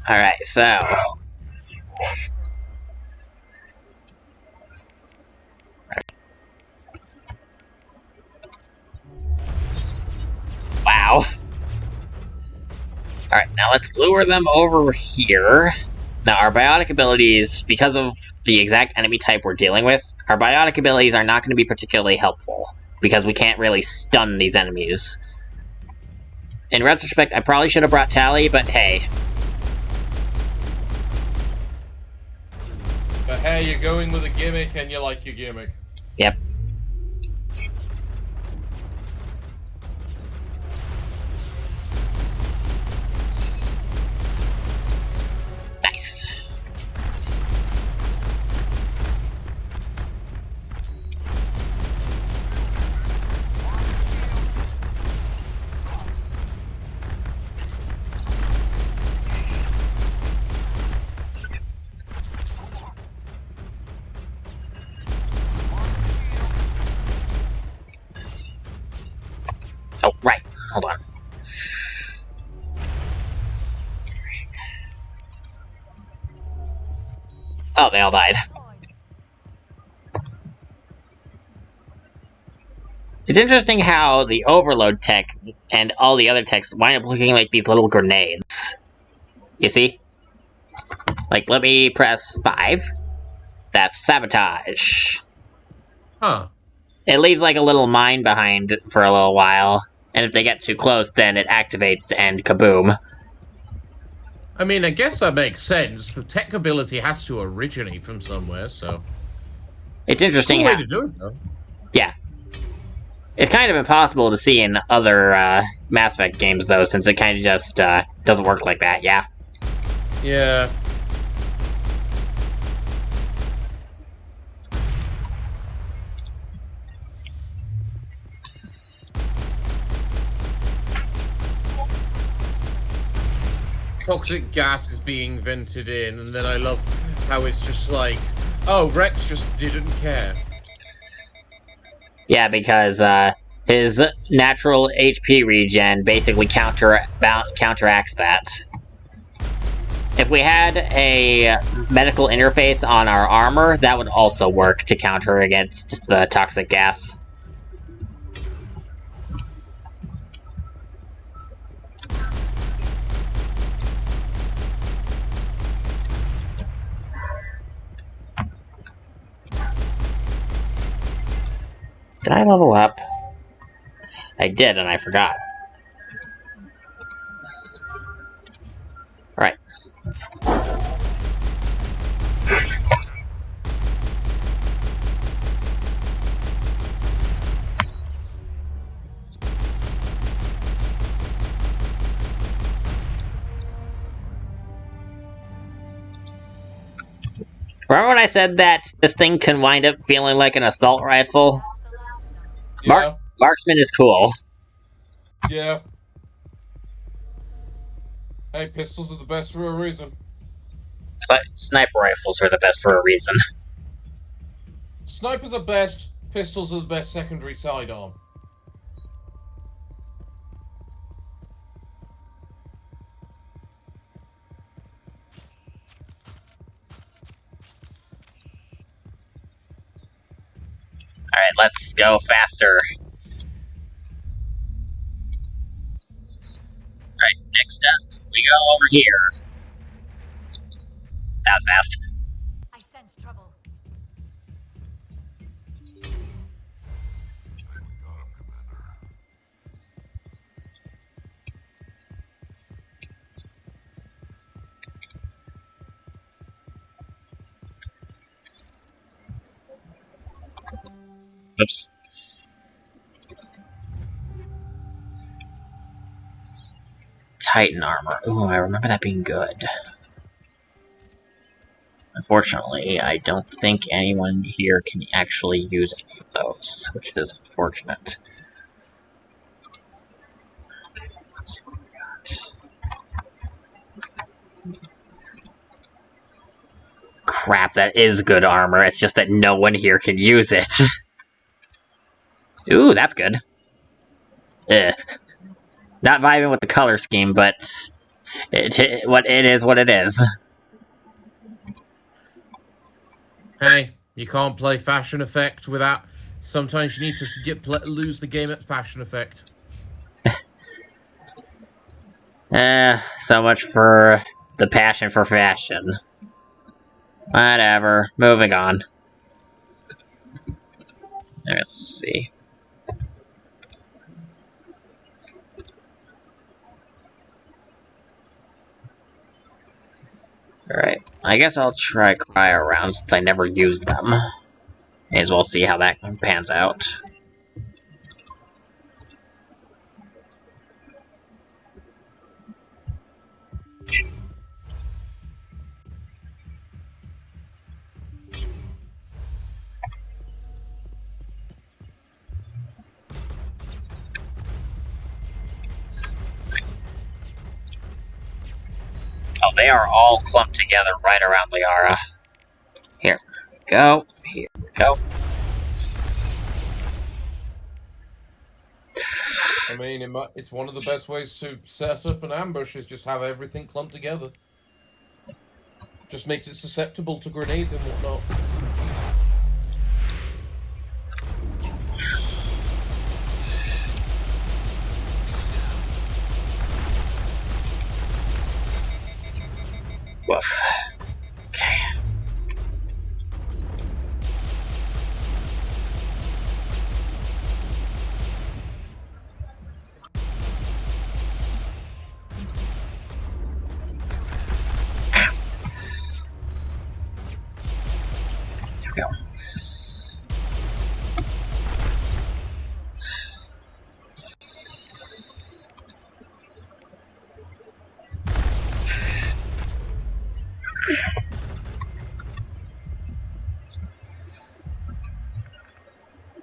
Alright, so... Wow. Alright, now let's lure them over here. Now, our biotic abilities, because of the exact enemy type we're dealing with, our biotic abilities are not going to be particularly helpful, because we can't really stun these enemies. In retrospect, I probably should have brought Tally, but hey. But hey, you're going with a gimmick and you like your gimmick. Yep. Nice. Oh, right. Hold on. Oh, they all died. It's interesting how the overload tech and all the other techs wind up looking like these little grenades. You see? Like, let me press 5. That's sabotage. Huh. It leaves like a little mine behind for a little while, and if they get too close, then it activates and kaboom. I mean, I guess that makes sense. The tech ability has to originate from somewhere, so... It's interesting Cool how... way to do it, though. Yeah. It's kind of impossible to see in other Mass Effect games, though, since it kind of just doesn't work like that, yeah? Yeah. Toxic gas is being vented in, and then I love how it's just like, oh, Rex just didn't care. Yeah, because his natural HP regen basically counteracts that. If we had a medical interface on our armor, that would also work to counter against the toxic gas. Did I level up? I did, and I forgot. Right. Remember when I said that this thing can wind up feeling like an assault rifle? Yeah. Marksman is cool. Yeah. Hey, pistols are the best for a reason. But sniper rifles are the best for a reason. Snipers are best, pistols are the best secondary sidearm. Alright, let's go faster. Alright, next up, we go over here. That was fast. I sense trouble. We got him, Commander. Oops. Titan armor. Ooh, I remember that being good. Unfortunately, I don't think anyone here can actually use any of those, which is unfortunate. Let's see what we got. Crap, that is good armor. It's just that no one here can use it. Ooh, that's good. Not vibing with the color scheme, but What it is, what it is. Hey, you can't play Fashion Effect without... Sometimes you need to lose the game at Fashion Effect. So much for the passion for fashion. Whatever. Moving on. Alright, let's see. Alright, I guess I'll try cryo rounds since I never used them. May as well see how that pans out. Oh, they are all clumped together right around Liara. Here we go. Here we go. I mean, it's one of the best ways to set up an ambush is just have everything clumped together. Just makes it susceptible to grenades and whatnot. Woof. Okay. There we go.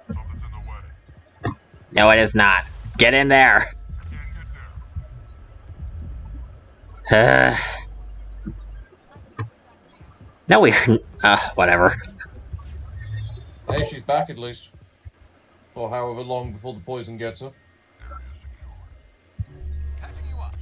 Something's in the way. No, it is not. Get in there. I can't get there. No, whatever. Hey, she's back at least. For however long before the poison gets her. Area secured. Patching you up.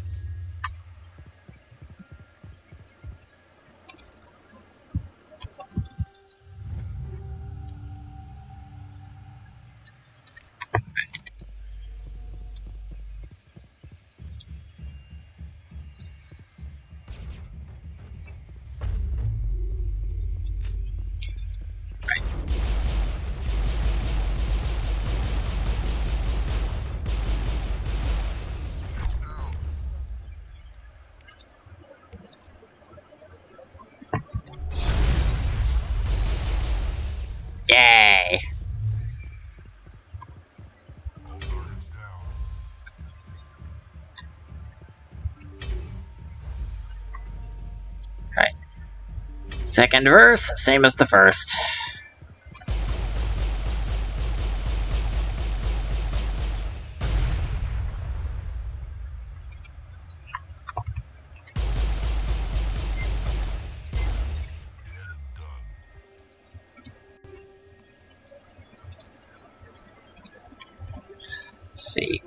Yay. All targets down. Right. Second verse, same as the first. Dead and done. Let's see.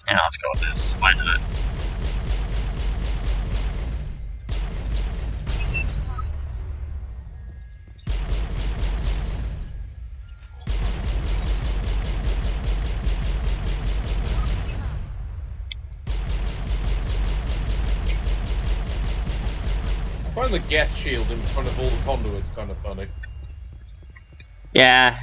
Yeah, let's go with this. Why not? I find the Geth shield in front of all the conduits kind of funny. Yeah.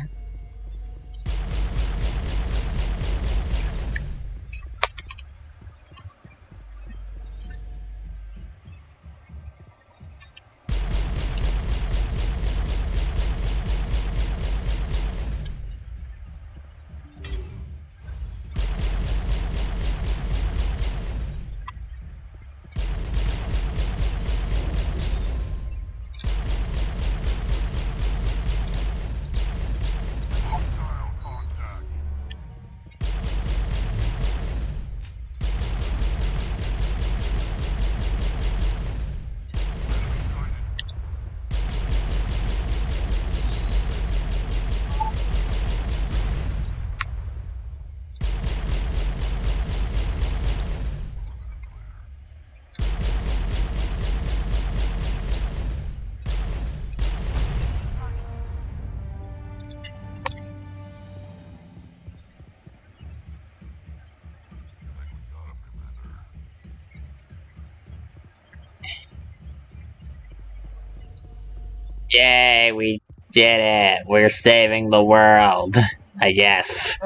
Yay, we did it. We're saving the world, I guess.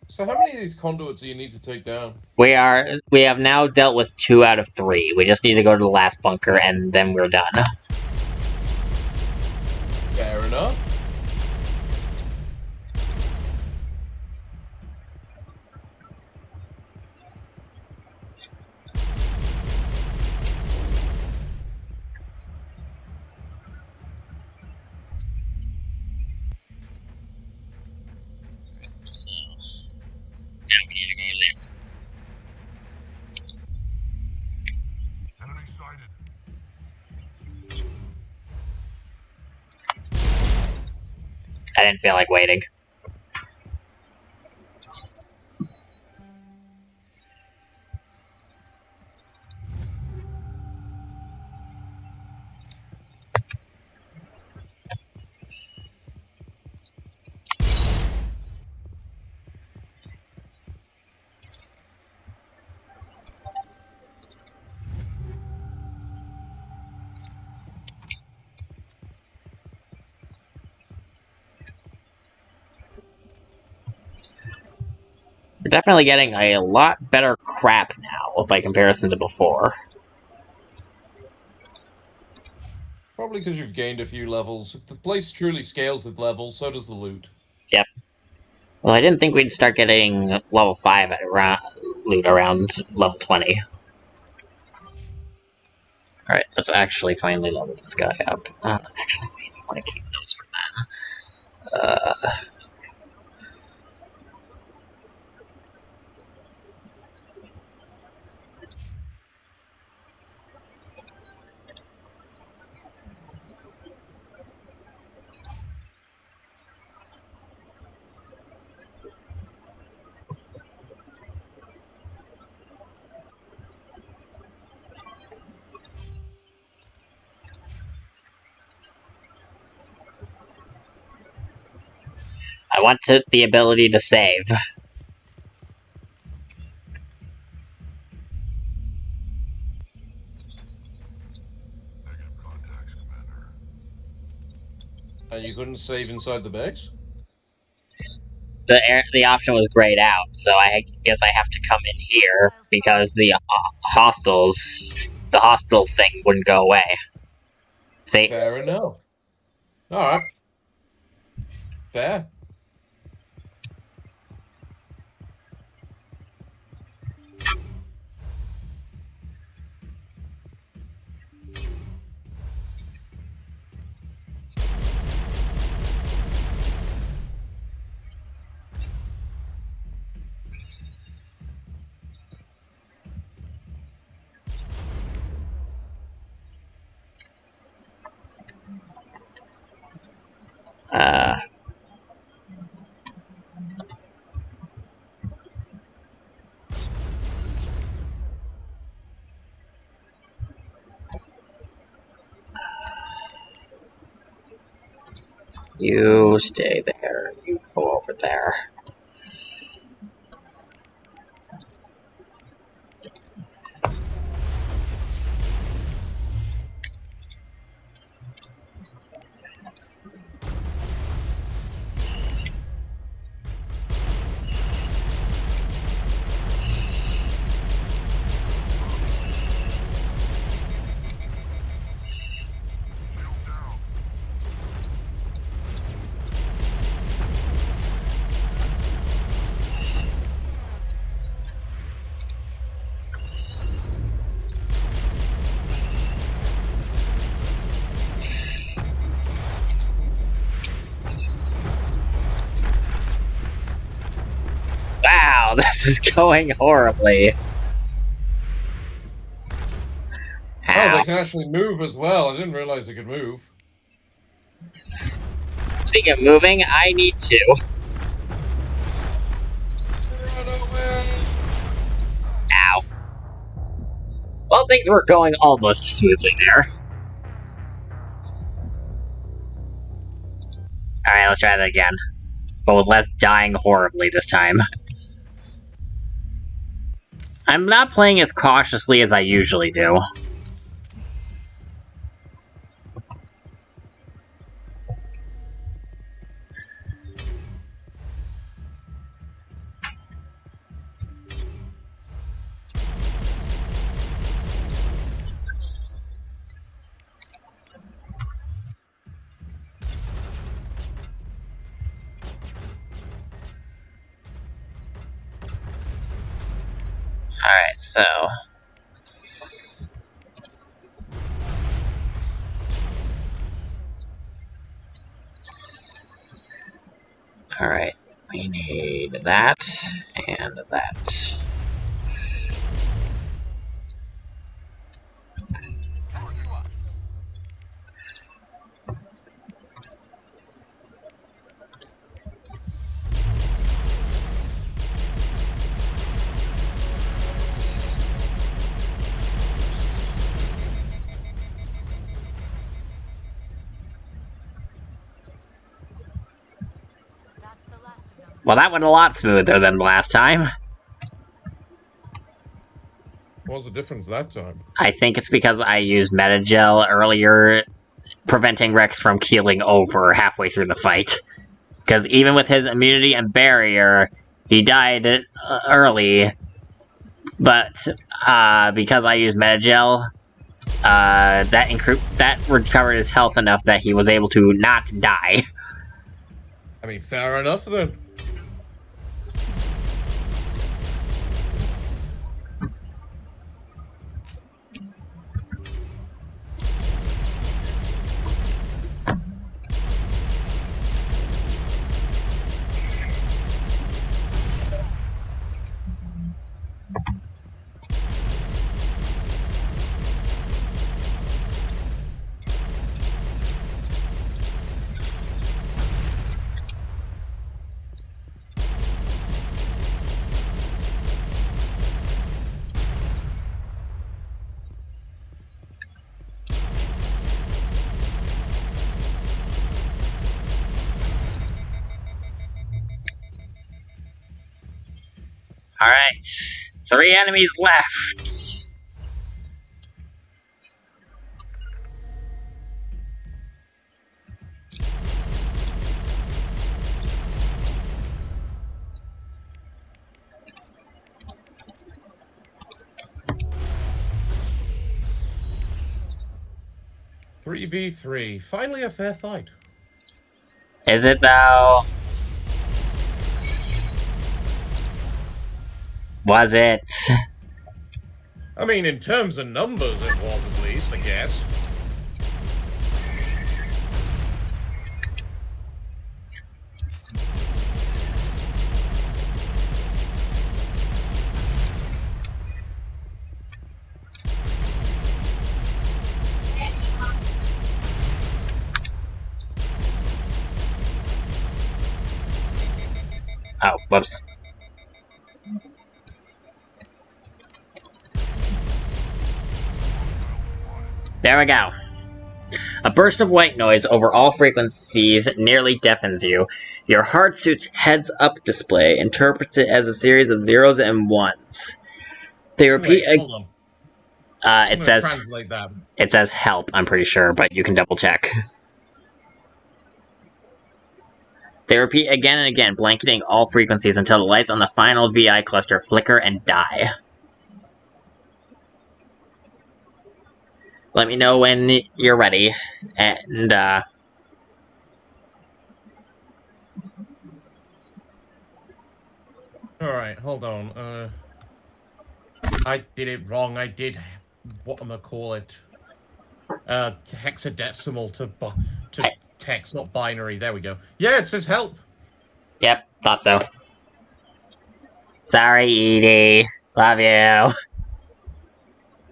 So how many of these conduits do you need to take down? We have now dealt with 2 out of 3. We just need to go to the last bunker and then we're done. Fair enough. So, now we need to go there. Enemy sighted. I didn't feel like waiting. We're definitely getting a lot better crap now by comparison to before. Probably because you've gained a few levels. If the place truly scales with levels, so does the loot. Yep. Well, I didn't think we'd start getting level 5 at loot around level 20. Alright, let's actually finally level this guy up. Actually, wait, I want to keep those for then. I want the ability to save. Negative contacts, Commander. And you couldn't save inside the base? The option was grayed out, so I guess I have to come in here because the hostile thing wouldn't go away. See? Fair enough. Alright. Fair. You stay there. You go over there. Wow, this is going horribly. Oh, they can actually move as well. I didn't realize they could move. Speaking of moving, I need to. Run away! Ow. Well, things were going almost smoothly there. Alright, let's try that again. But with less dying horribly this time. I'm not playing as cautiously as I usually do. Alright, so... Alright, we need that, and that. Well, that went a lot smoother than last time. What was the difference that time? I think it's because I used Metagel earlier, preventing Rex from keeling over halfway through the fight. Because even with his immunity and barrier, he died early. But because I used Metagel, that recovered his health enough that he was able to not die. I mean, fair enough then. Alright, 3 enemies left. Three v 3. Finally a fair fight. Is it though? Was it? I mean, in terms of numbers, it was at least, I guess. Oh, whoops. There we go. A burst of white noise over all frequencies nearly deafens you. Your heart suit's heads-up display interprets it as a series of zeros and ones. They repeat. Wait, hold on. It says translate that. It says help. I'm pretty sure, but you can double check. They repeat again and again, blanketing all frequencies until the lights on the final VI cluster flicker and die. Let me know when you're ready, and Alright, hold on. I did it wrong. I did whatchamacallit. Hexadecimal to text, not binary. There we go. Yeah, it says help. Yep, thought so. Sorry, Edie. Love you.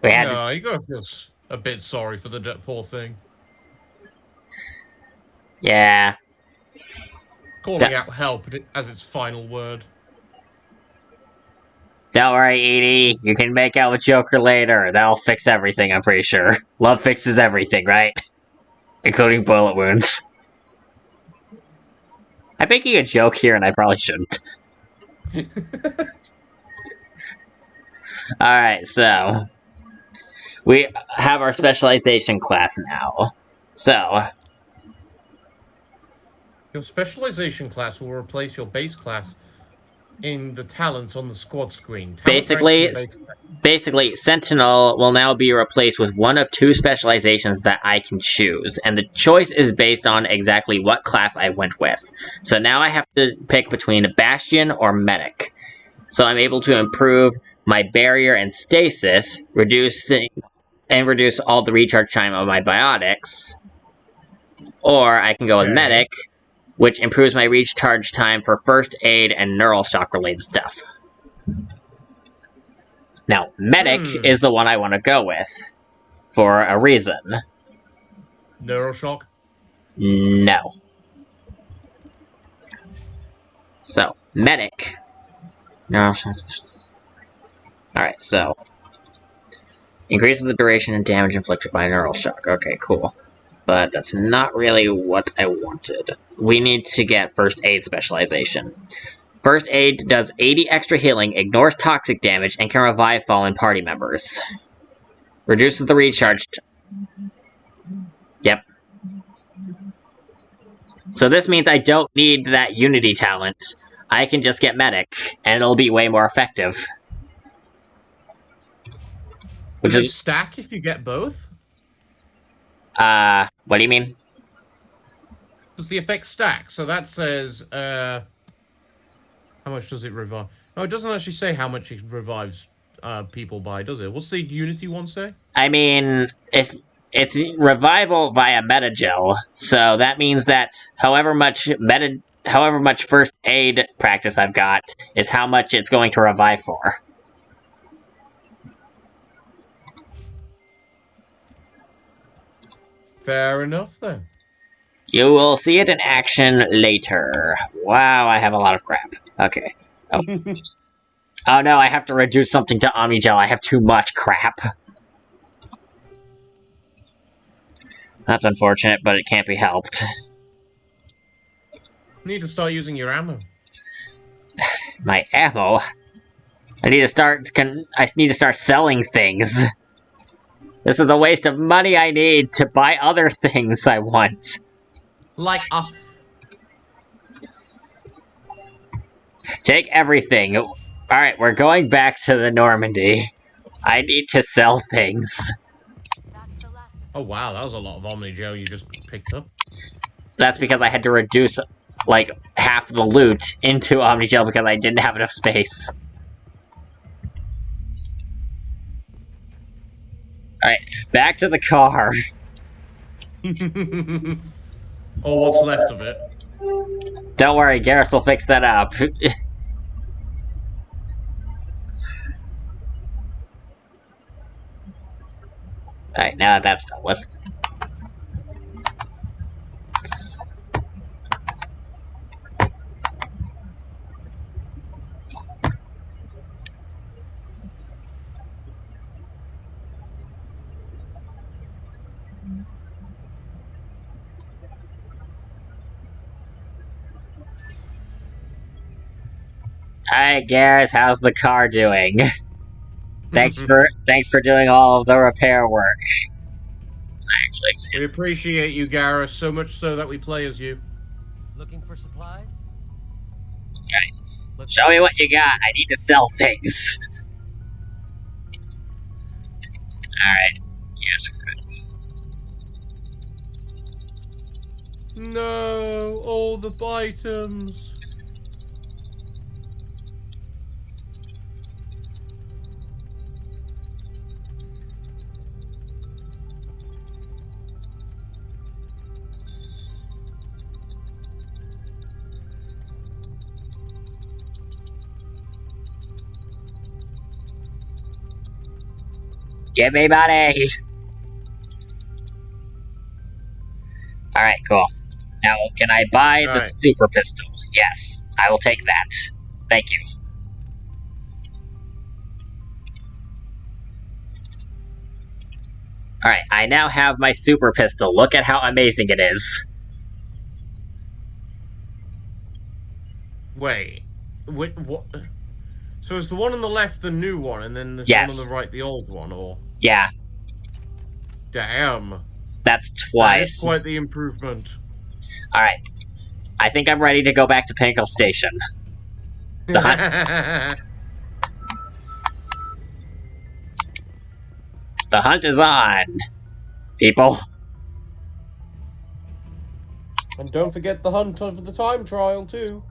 No, you gotta feel a bit sorry for the poor thing. Yeah. Calling out help as its final word. Don't worry, Edie. You can make out with Joker later. That'll fix everything, I'm pretty sure. Love fixes everything, right? Including bullet wounds. I'm making a joke here, and I probably shouldn't. Alright, so... we have our specialization class now. So... your specialization class will replace your base class in the talents on the squad screen. Basically, Sentinel will now be replaced with one of 2 specializations that I can choose, and the choice is based on exactly what class I went with. So now I have to pick between Bastion or Medic. so I'm able to improve my barrier and stasis, reduce all the recharge time of my biotics. Or I can go with medic, which improves my recharge time for first aid and neural shock related stuff. Now, medic is the one I want to go with for a reason. Neuroshock? No. So, medic. Neuroshock. Alright, so. Increases the duration and damage inflicted by neural shock. Okay, cool. But that's not really what I wanted. We need to get first aid specialization. First aid does 80 extra healing, ignores toxic damage, and can revive fallen party members. Reduces the recharge. Yep. So this means I don't need that Unity talent. I can just get medic, and it'll be way more effective. Do they stack if you get both? What do you mean? Does the effect stack? So that says, how much does it revive? Oh, it doesn't actually say how much it revives people by, does it? What's the Unity one say? I mean, if it's revival via metagel, so that means that however much first aid practice I've got is how much it's going to revive for. Fair enough, then. You will see it in action later. Wow, I have a lot of crap. Okay. Oh, oh no, I have to reduce something to Omnigel. I have too much crap. That's unfortunate, but it can't be helped. You need to start using your ammo. My ammo? I need to start selling things. This is a waste of money I need to buy other things I want. Like, Take everything. Alright, we're going back to the Normandy. I need to sell things. Oh wow, that was a lot of Omnigel you just picked up. That's because I had to reduce, like, half the loot into Omnigel because I didn't have enough space. Alright, back to the car. Or what's left of it. Don't worry, Garrus will fix that up. Alright, now that that's done with. Hi, Garrus, how's the car doing? Thanks for doing all of the repair work. We appreciate you, Garrus, so much so that we play as you. Looking for supplies? Alright. Show me what you got. I need to sell things. Alright. Yes, good. No, all the items. Give me money! Alright, cool. Now, can I buy the super pistol? Yes, I will take that. Thank you. Alright, I now have my super pistol. Look at how amazing it is. Wait, what? So is the one on the left the new one, and then the one on the right the old one, or? Yeah. Damn. That's twice. That is quite the improvement. Alright. I think I'm ready to go back to Pinnacle Station. The hunt... The hunt is on, people. And don't forget the hunt of the time trial, too.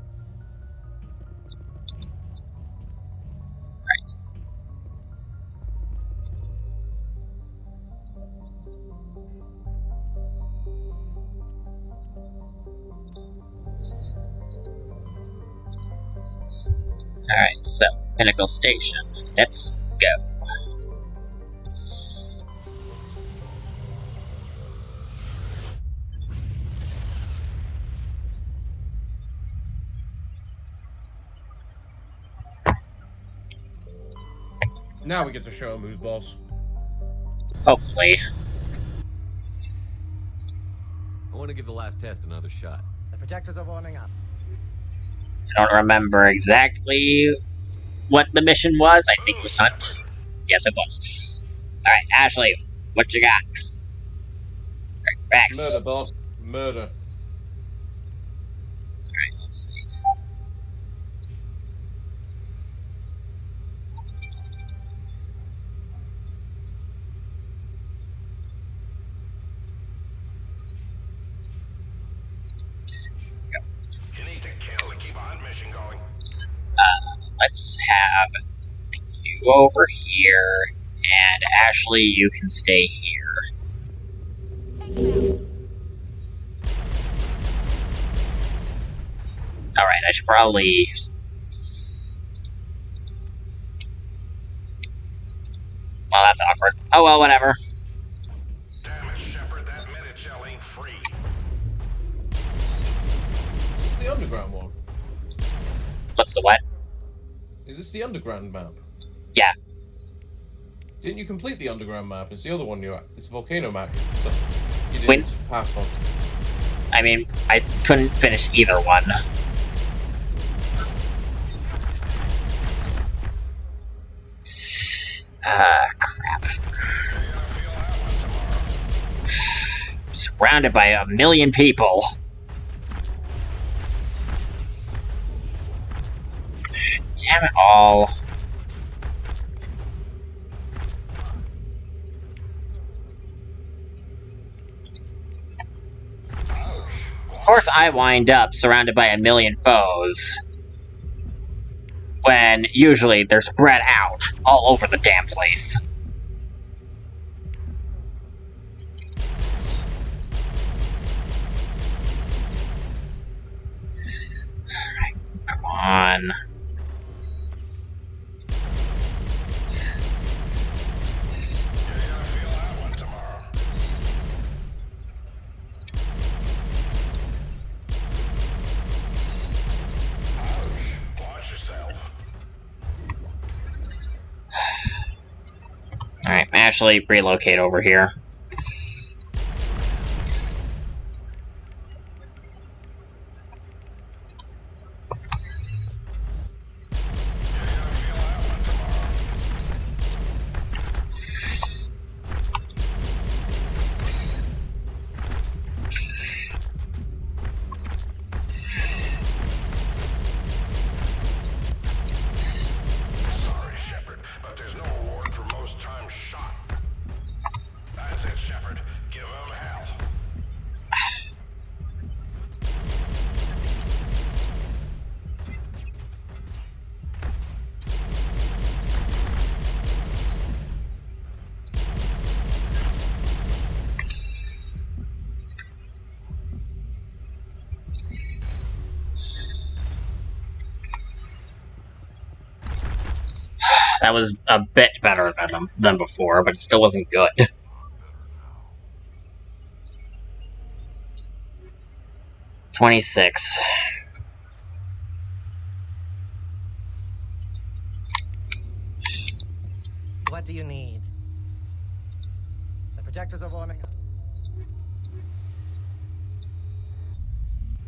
Alright, so, Pinnacle Station. Let's go. Now we get to show a mood boss. Hopefully. I want to give the last test another shot. The projectors are warming up. I don't remember exactly what the mission was. I think it was Hunt. Yes, it was. Alright, Ashley, what you got? Rex. Murder, boss. Murder. Alright, let's see. You need to kill to keep a mission going. Let's have you over here, and Ashley, you can stay here. Alright, I should probably... Well, that's awkward. Oh well, whatever. Damn it, Shepard, that minute shell ain't free. Is this the underground one? What's the what? Is this the underground map? Yeah. Didn't you complete the underground map? It's the other one you're at. It's the volcano map. So you didn't When- pass on. I mean, I couldn't finish either one. Crap. Surrounded by 1,000,000 people. Damn it all. Of course I wind up surrounded by 1,000,000 foes. When usually they're spread out all over the damn place. Come on. Alright, Ashley, relocate over here. Sorry, Shepard, but there's no reward for most times shot. That's it, Shepard. Give him hell. That was a bit better than before, but it still wasn't good. 26. What do you need? The projectors are warming up.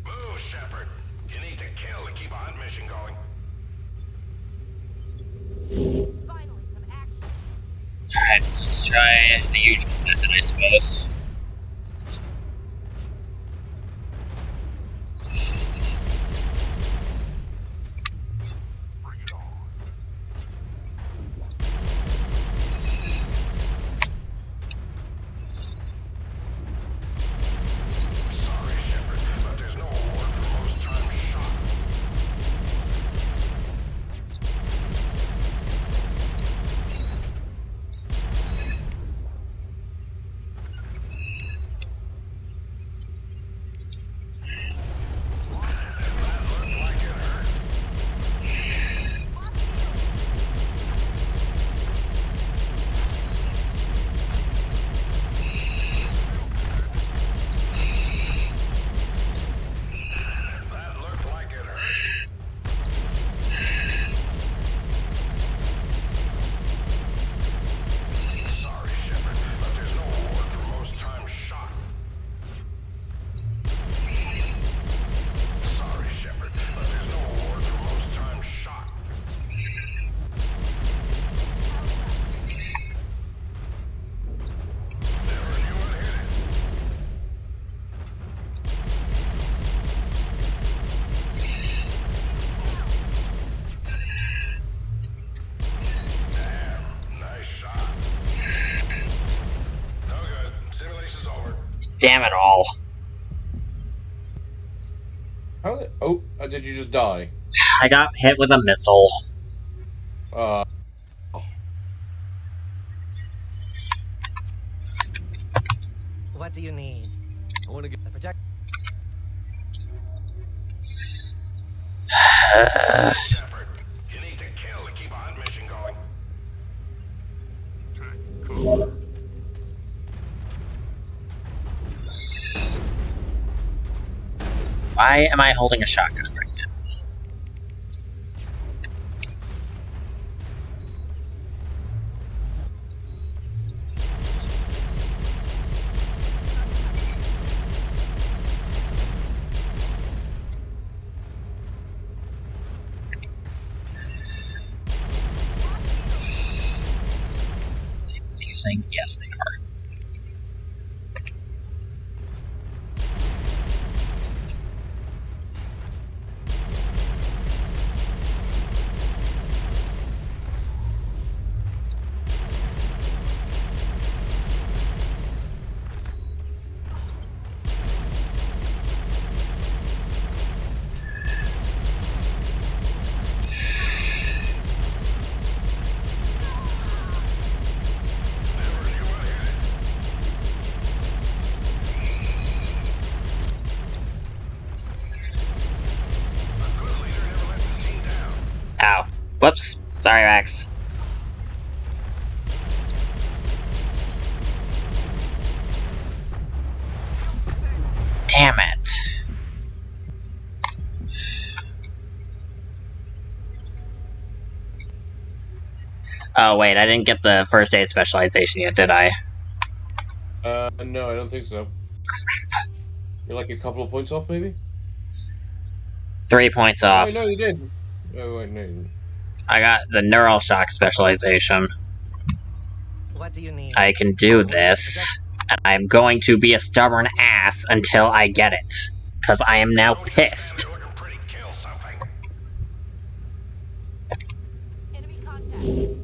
Move, Shepard. You need to kill to keep a hunt mission going. Finally, some action. Alright, let's try the usual method, I suppose. Bring it on. Sorry, Shepard, but there's no reward for most times shot. Damn it all. How? Oh, did you just die? I got hit with a missile. What do you need? I want to get The project. Shepard, you need to kill to keep a hunt mission going. Take cover. Why am I holding a shotgun right now? Confusing? Yes, they are. Ow. Whoops. Sorry, Max. Damn it. Oh, wait, I didn't get the first aid specialization yet, did I? No, I don't think so. You're like a couple of points off, maybe? 3 points Oh, off. wait, no, you did. Oh, wait, no, you didn't. I got the neural shock specialization. What do you need? I can do this, and I'm going to be a stubborn ass until I get it. Because I am now pissed. Enemy contact.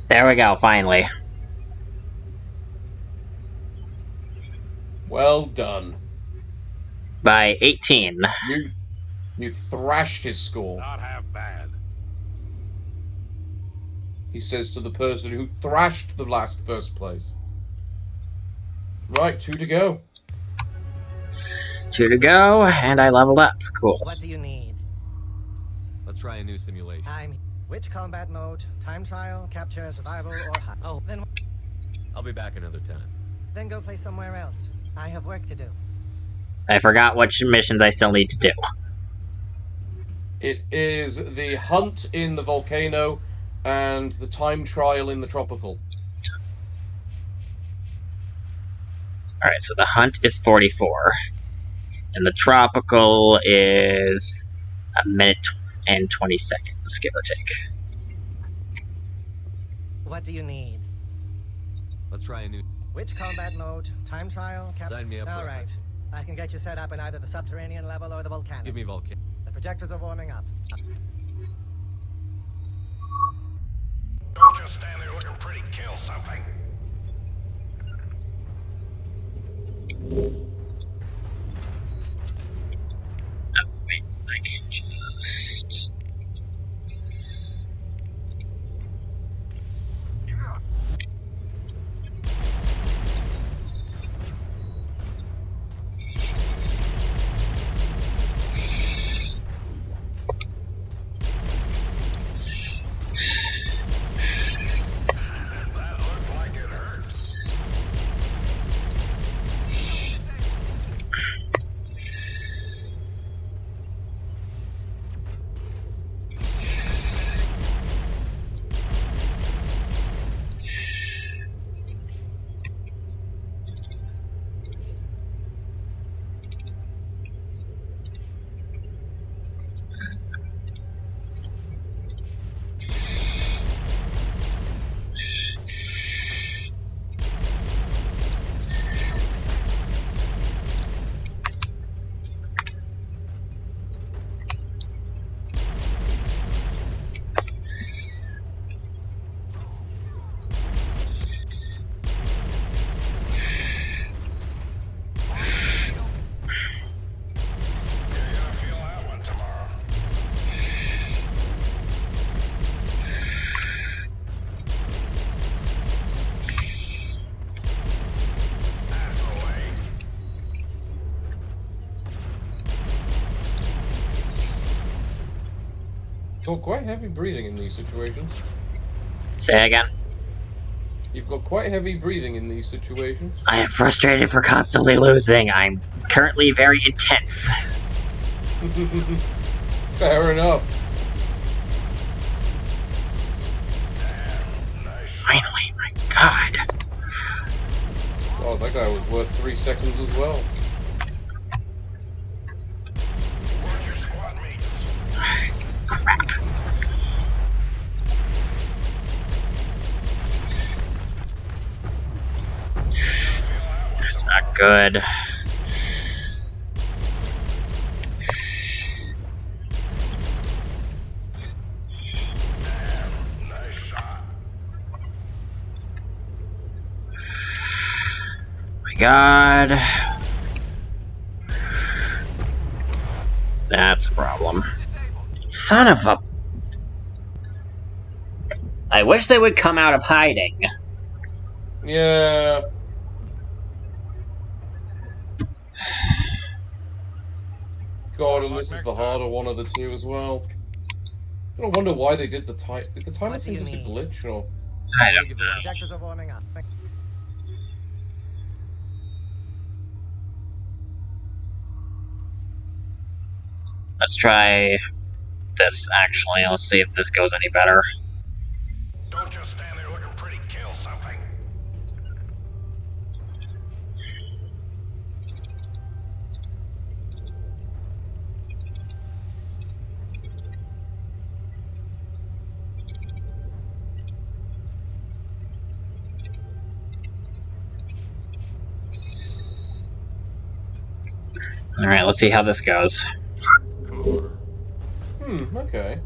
There we go, finally. Well done. By 18. You thrashed his score. Not half bad. he says to the person who thrashed the last first place. Right, 2 to go. 2 to go, and I leveled up. Cool. What do you need? Let's try a new simulation. Which combat mode? Time trial, capture, survival, or high? Oh, Then I'll be back another time. go play somewhere else. I have work to do. I forgot which missions I still need to do. It is the hunt in the volcano and the time trial in the tropical. Alright, so the hunt is 44. And the tropical is a minute and 20 seconds, give or take. What do you need? Let's try a new... Which combat mode? Time trial, Sign me up for All it. right. I can get you set up in either the subterranean level or the volcanic. Give me Vulcan. The projectors are warming up. Don't just stand there looking pretty. Kill something. Oh, wait, I can just... That looked like it hurt. You're gonna feel that one tomorrow. That's the way. Got quite heavy breathing in these situations. Say again. You've got quite heavy breathing in these situations. I am frustrated for constantly losing. I'm currently very intense. Fair enough. Finally, my god. Oh, that guy was worth 3 seconds as well. Where's your squad mates? Crap. That's not good. Nice shot. My god. That's a problem. Son of a... I wish they would come out of hiding. Yeah. God, and this is the harder one of the two as well. I wonder why they did the time. Is the timer What do thing you just a need? glitch or? I don't know. Projectors are warming up. Let's try this, actually. Let's see if this goes any better. Don't just stand there looking pretty. Kill something. Alright, let's see how this goes. Okay.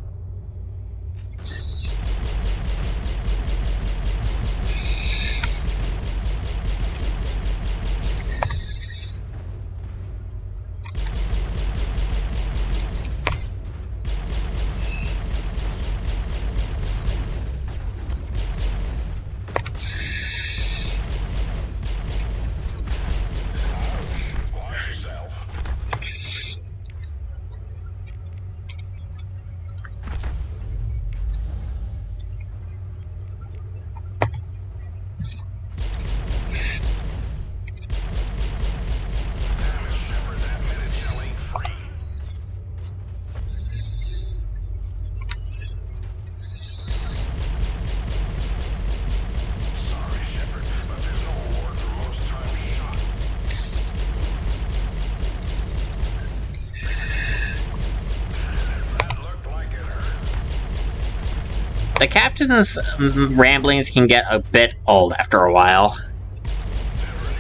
The captain's ramblings can get a bit old after a while.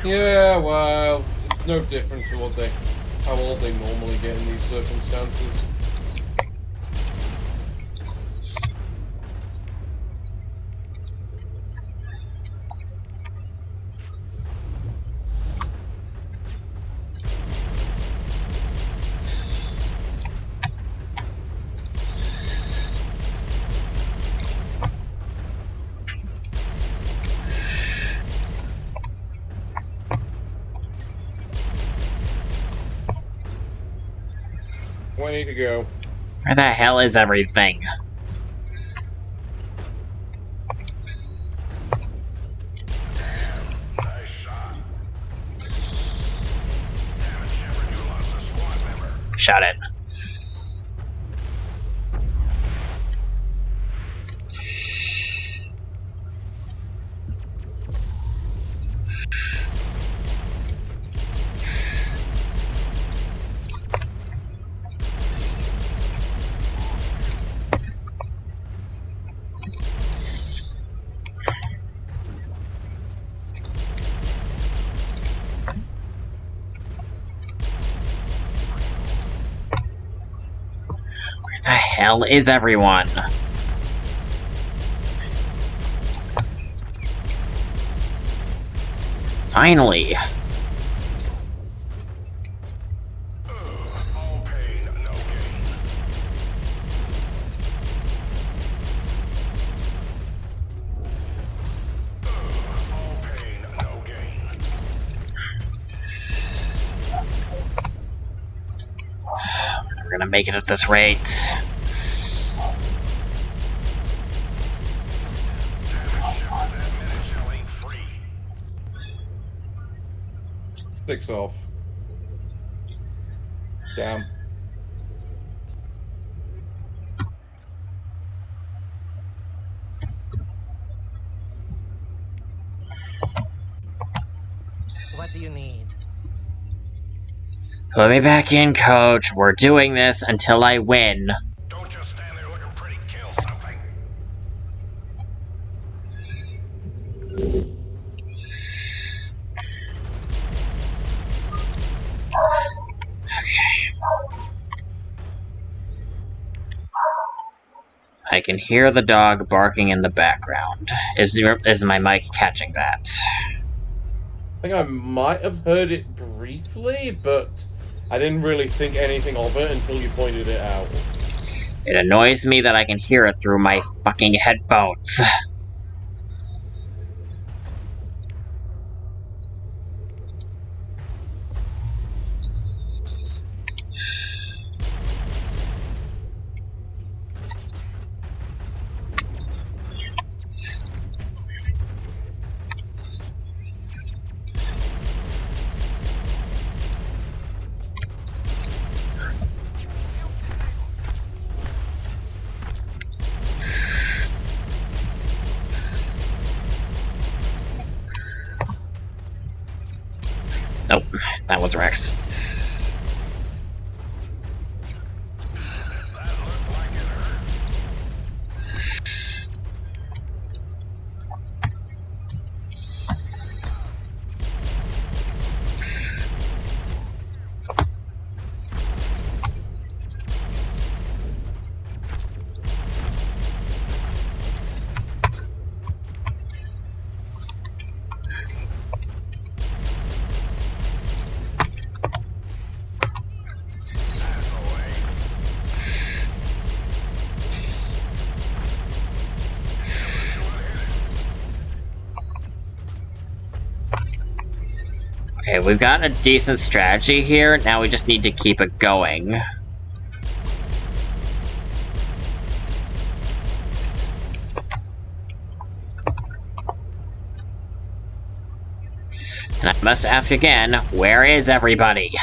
Yeah, well, it's no different to how old they normally get in these circumstances. I need to go. Where the hell is everything? Nice shot. Damn it, Shepard, you lost a squad member. Shot it. Where the hell is everyone? Finally. All pain, no gain. All pain, no gain. We're gonna make it at this rate. Damn it, Shepard, that minute shell ain't free. 6 off. Damn. What do you need? Put me back in, coach. We're doing this until I win. Don't just stand there looking pretty, kill something. I can hear the dog barking in the background. Is my mic catching that? I think I might have heard it briefly, but I didn't really think anything of it until you pointed it out. It annoys me that I can hear it through my fucking headphones. Nope, that was Rex. That looked like it hurt. Pass away. Okay, we've got a decent strategy here. Now we just need to keep it going. And I must ask again, where is everybody?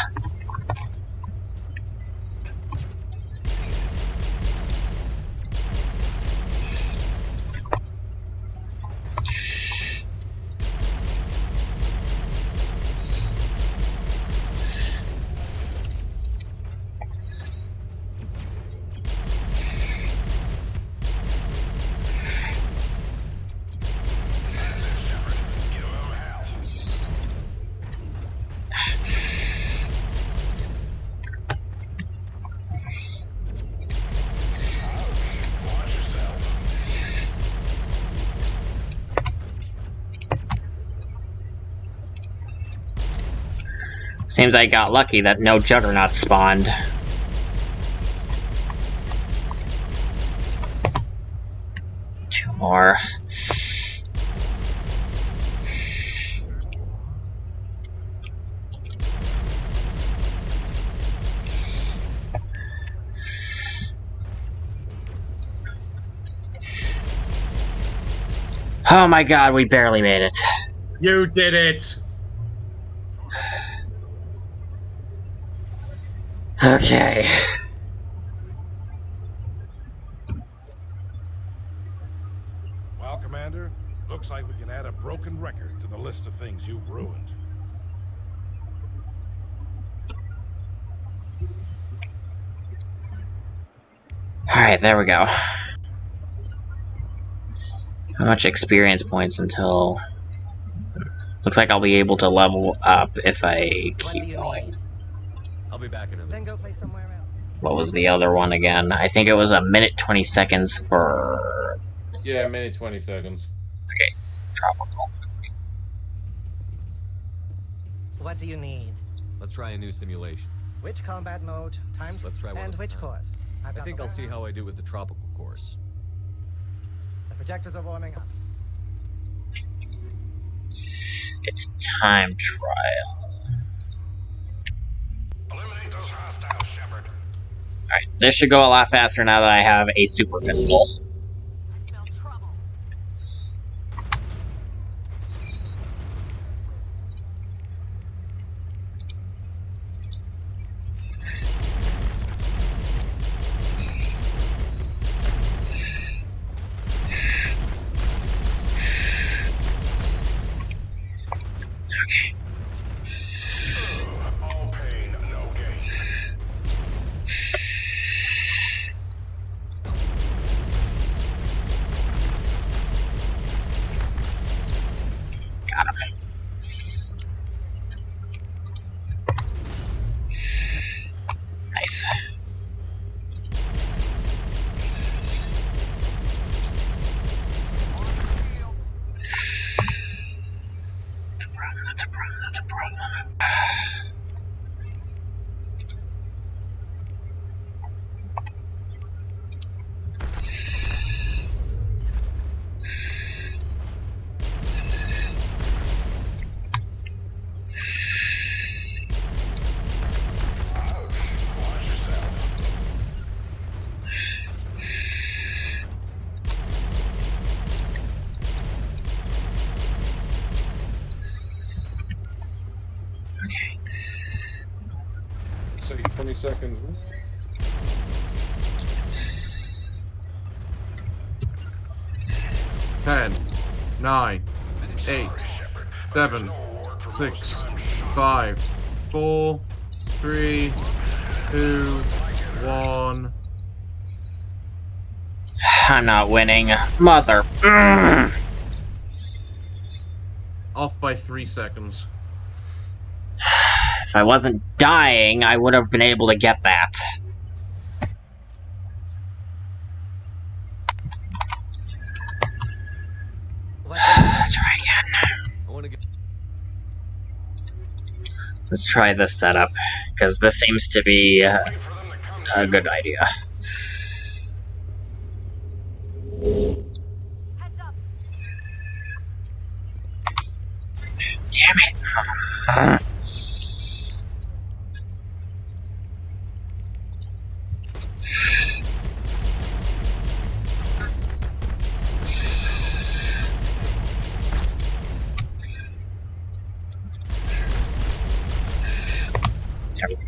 Seems I got lucky that no juggernauts spawned. Two more. Oh my god, we barely made it. You did it! Okay. Well, Commander, looks like we can add a broken record to the list of things you've ruined. Alright, there we go. How much experience points until... Looks like I'll be able to level up if I keep going. I'll be back in a Then minute. go play somewhere else. What was the other one again? I think it was a minute 20 seconds for... Yeah, minute 20 seconds. Okay, tropical. What do you need? Let's try a new simulation. Which combat mode, times, Let's try one and at a which time. course? I've I got think the I'll see warehouse. how I do with the tropical course. The projectors are warming up. It's time trial. Eliminate those hostiles, Shepard. Alright, this should go a lot faster now that I have a super pistol. I smell trouble. Okay. All pain, no gain. Got him. Nice. That's a problem, that's a problem. Watch yourself. Okay. So 20 seconds. 10, 9, 8, 7, 6, 5, 4, 3, 2, 1. I'm not winning. Mother. Off by 3 seconds. If I wasn't dying, I would have been able to get that. What do you need? Try again. I want to get. Let's try this setup, because this seems to be a good idea. Heads up. Damn it. There we go.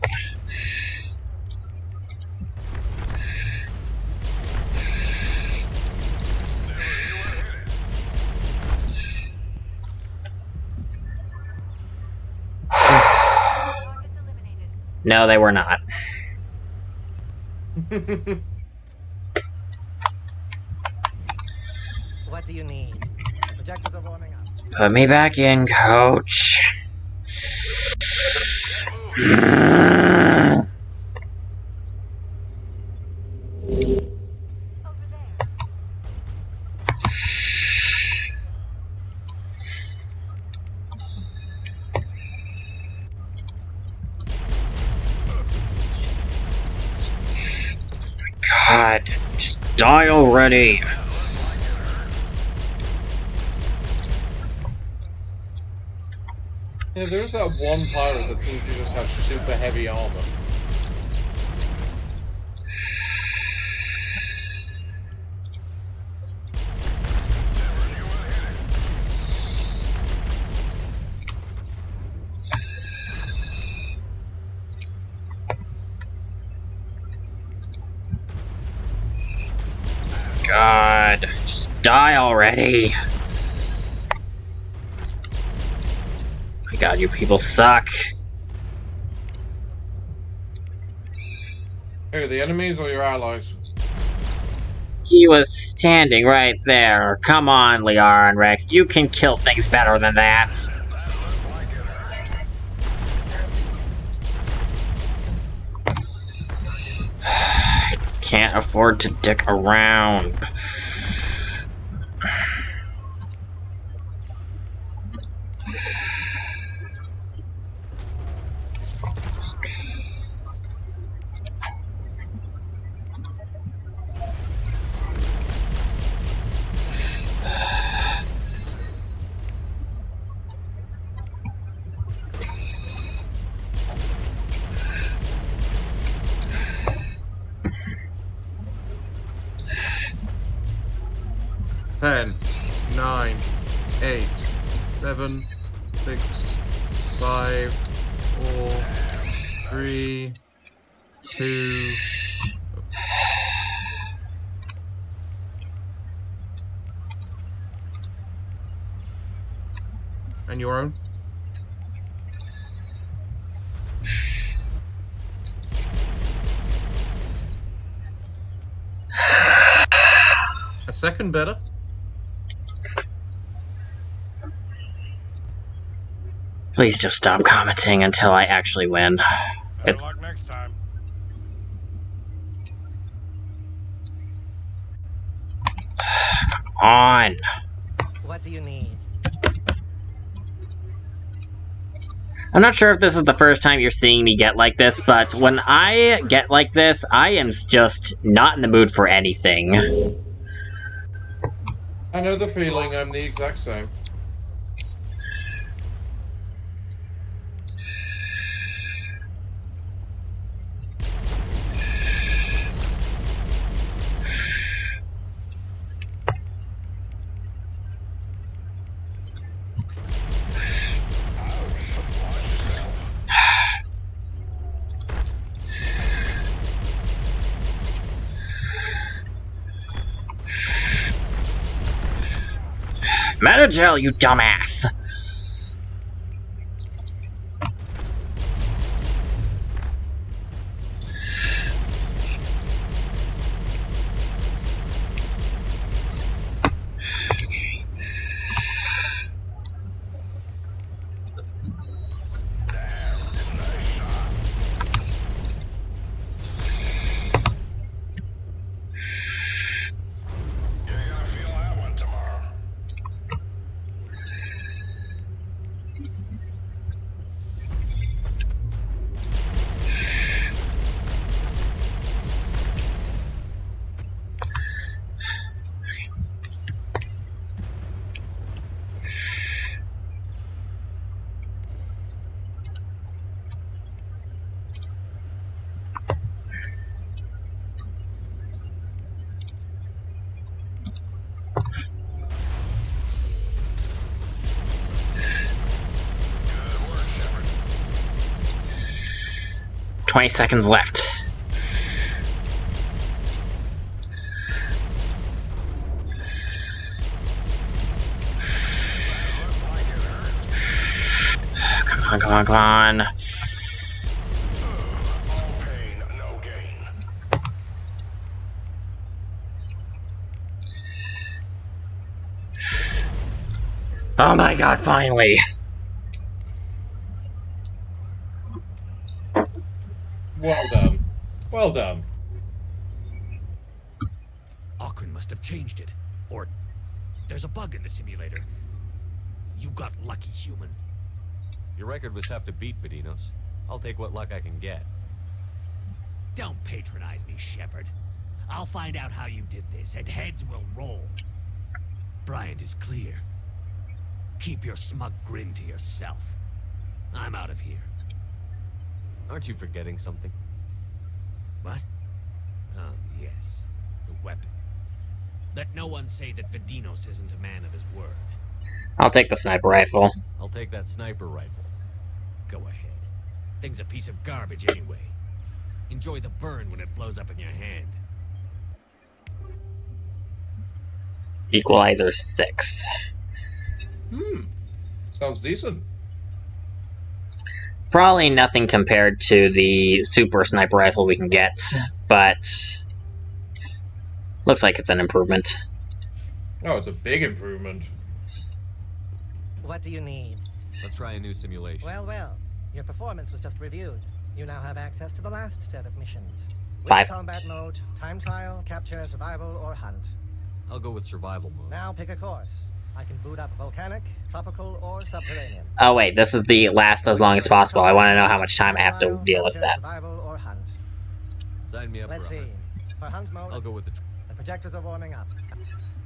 Targets eliminated. No, they were not. What do you need? The projectors are warming up. Put me back in, coach. Over there. Die already! Yeah, there's that one pirate that seems to just have super heavy armor. God, just die already! My God, you people suck. Who, the enemies or your allies? He was standing right there. Come on, Liara and Rex, you can kill things better than that. Can't afford to dick around. Ten, 9, 8, 7, 6, 5, 4, 3, 2. And your own? A second better? Please just stop commenting until I actually win. Better luck next time. On. What do you need? I'm not sure if this is the first time you're seeing me get like this, but when I get like this, I am just not in the mood for anything. I know the feeling, I'm the exact same. Metagel, you dumbass! You're gonna feel that one tomorrow. 20 seconds left. Come on, come on, come on. Oh my God, finally. Well done. Well done. Akron must have changed it. Or there's a bug in the simulator. You got lucky, human. Your record was tough to beat, Vidinos. I'll take what luck I can get. Don't patronize me, Shepard. I'll find out how you did this, and heads will roll. Bryant is clear. Keep your smug grin to yourself. I'm out of here. Aren't you forgetting something? What? Oh, yes. The weapon. Let no one say that Vidinos isn't a man of his word. I'll take the sniper rifle. I'll take that sniper rifle. Go ahead. Thing's a piece of garbage anyway. Enjoy the burn when it blows up in your hand. Equalizer 6. Sounds decent. Probably nothing compared to the super sniper rifle we can get, but looks like it's an improvement. Oh, it's a big improvement. What do you need? Let's try a new simulation. Well. Your performance was just reviewed. You now have access to the last set of missions. Which 5. combat mode, time trial, capture, survival, or hunt? I'll go with survival mode. Now pick a course. I can boot up volcanic, tropical, or subterranean. Oh wait, this is the last as long as possible. I want to know how much time I have to deal with that. Survival or hunt. Sign me up. Let's see. For hunt mode, I'll go with the projectors are warming up.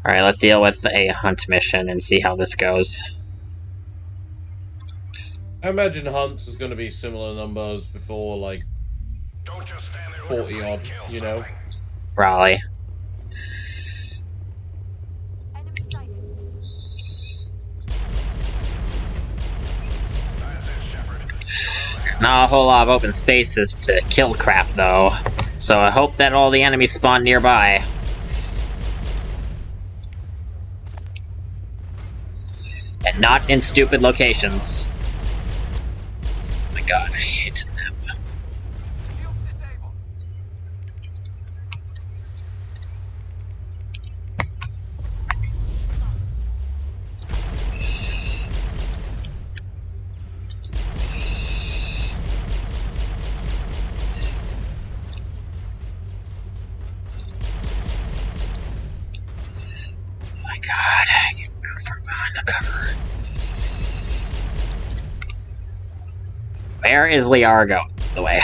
Alright, let's deal with a hunt mission and see how this goes. I imagine hunts is going to be similar numbers before, like, 40 odd, you know? Probably. Not a whole lot of open spaces to kill crap, though. So I hope that all the enemies spawn nearby. And not in stupid locations. Oh my god, I hate them. Where is Liara going, by the way?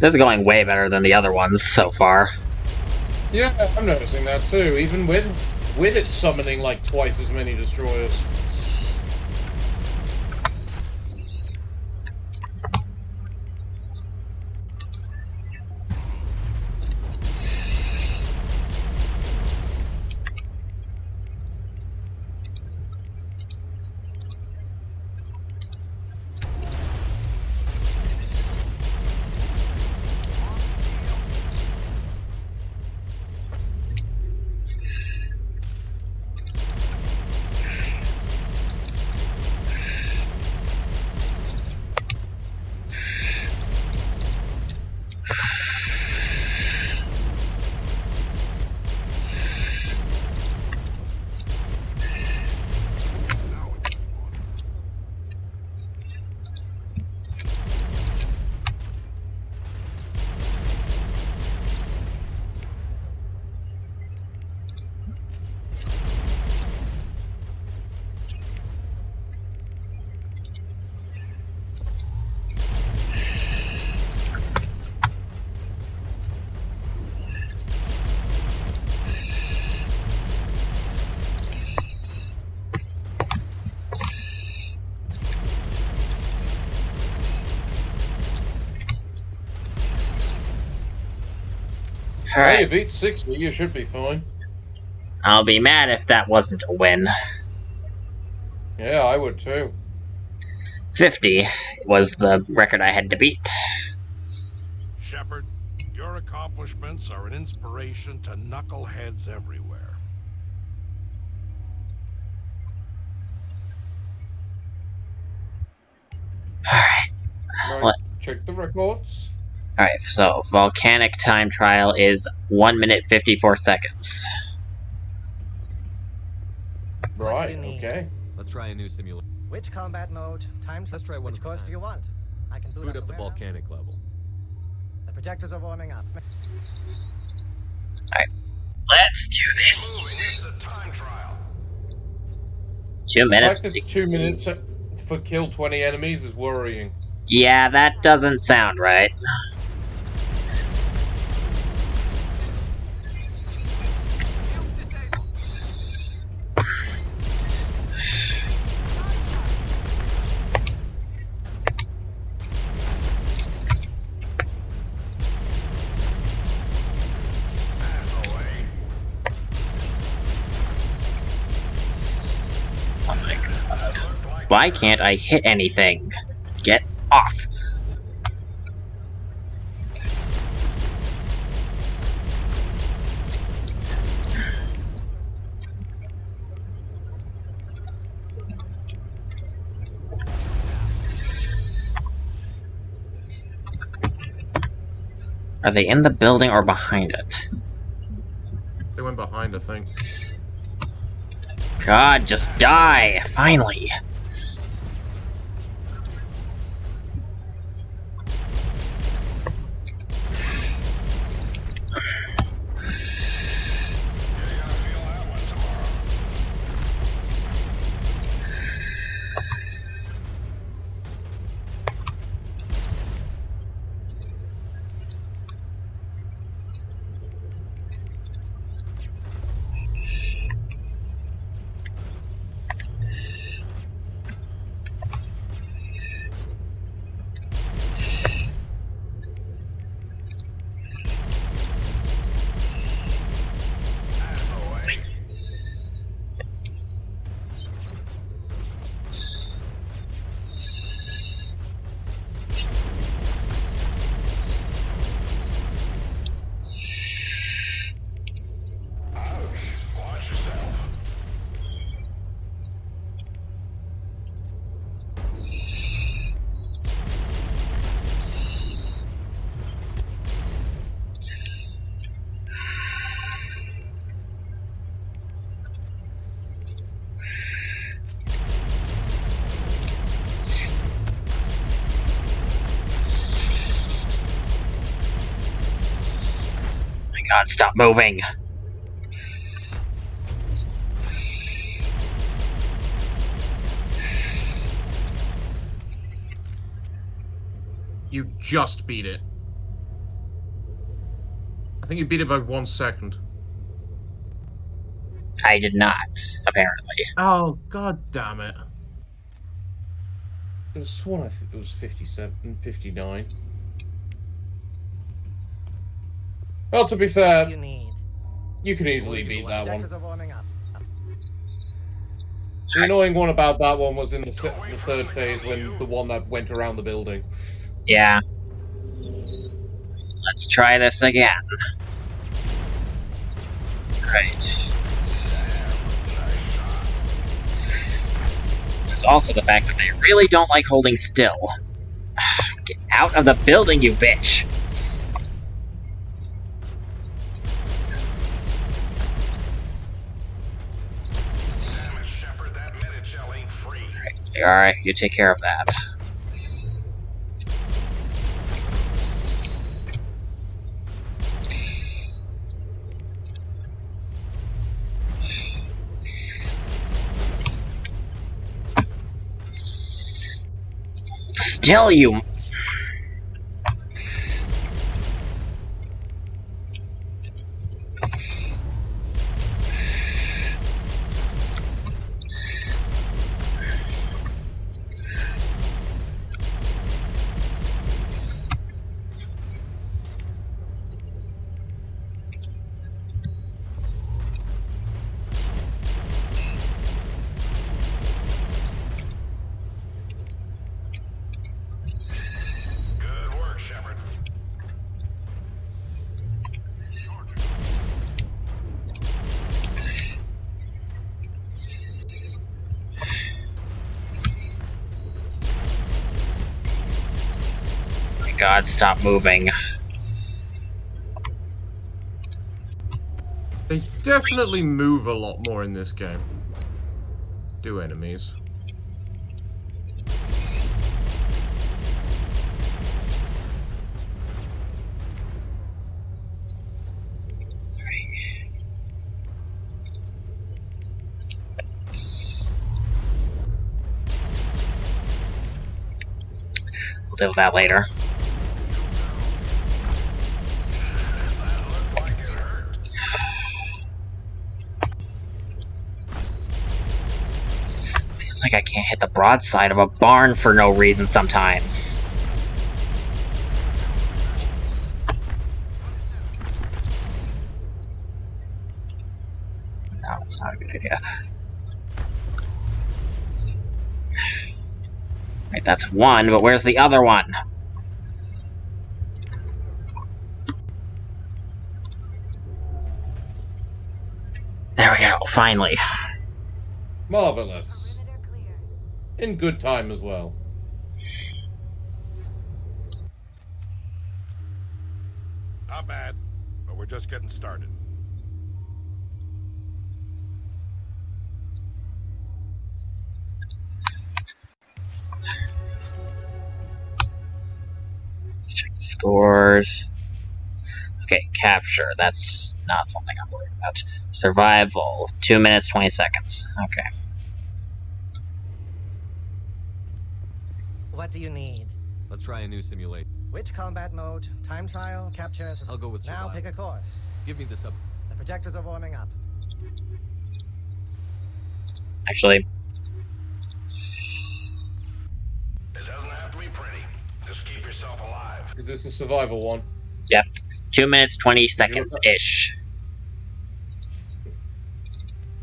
This is going way better than the other ones so far. Yeah, I'm noticing that too, even with it summoning like twice as many destroyers. Hey, you Alright. beat 60, you should be fine. I'll be mad if that wasn't a win. Yeah, I would too. 50 was the record I had to beat. Shepard, your accomplishments are an inspiration to knuckleheads everywhere. Alright. Right, check the records. Alright, so volcanic time trial is 1 minute 54 seconds. Right, okay. Let's try a new simulation. Which combat mode? Let's try one Which at a course time. do you want? I can boot Boot up the warehouse. volcanic level. The projectors are warming up. Alright. Let's do this! Moving, this is a time trial. 2 The minutes. fact it's 2 minutes for kill 20 enemies is worrying. Yeah, that doesn't sound right. Oh my god. Why can't I hit anything? Get off. Are they in the building or behind it? They went behind, I think. God, just die! Finally! Watch yourself. My god, stop moving! You just beat it. I think you beat it by 1 second. I did not, apparently. Oh, god damn it. It was sworn it was 57, 59. Well, to be fair, You need. you can easily beat that one. Projectors are warming up. The annoying one about that one was in the third phase, when the one that went around the building. Yeah. Let's try this again. Right. There's also the fact that they really don't like holding still. Get out of the building, you bitch! Damn it, Shepard, that minute shell ain't free. Alright, you take care of that. Still, you... God, stop moving. They definitely move a lot more in this game. Do enemies. We'll deal with that later. Feels like I can't hit the broadside of a barn for no reason sometimes. No, that's not a good idea. Right, that's one, but where's the other one? There we go, finally. Marvelous. In good time as well. Not bad, but we're just getting started. Let's check the scores. Okay, capture. That's not something I'm worried about. Survival. 2 minutes, 20 seconds. Okay. What do you need? Let's try a new simulation. Which combat mode? Time trial? Capture? I'll go with Now survival. pick a course. Give me the sub. The projectors are warming up. Actually, It doesn't have to be pretty. Just keep yourself alive. Is this a survival one? yep. 2 minutes, 20 seconds-ish.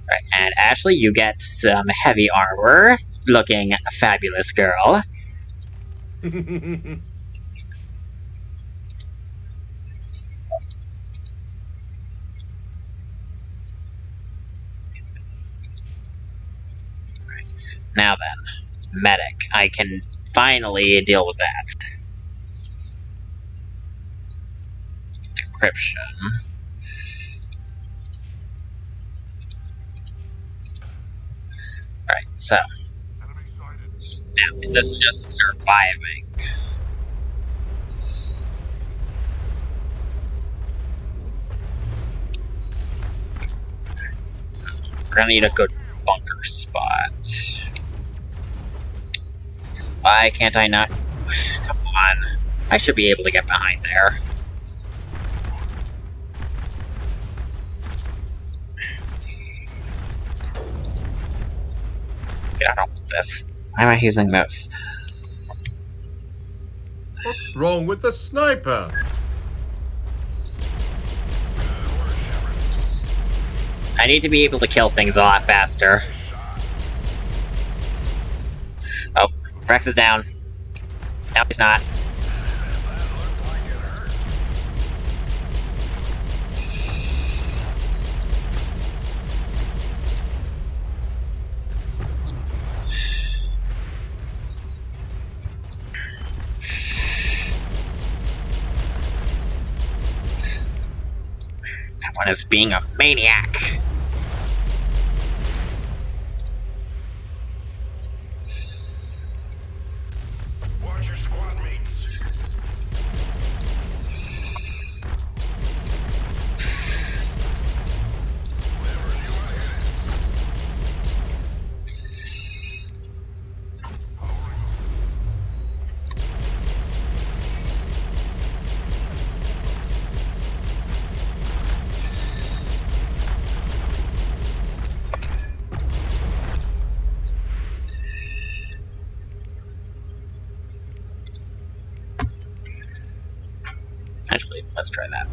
Right, and Ashley, you get some heavy armor. Looking fabulous, girl. Now then, medic. I can finally deal with that. Decryption. Alright, so. Now, this is just surviving. We're gonna need a good bunker spot. Why can't I not? Come on. I should be able to get behind there. I don't want this. Why am I using this? What's wrong with the sniper? I need to be able to kill things a lot faster. Oh, Rex is down. No, he's not. That one is being a maniac. Watch your squad mates. Actually, let's try that.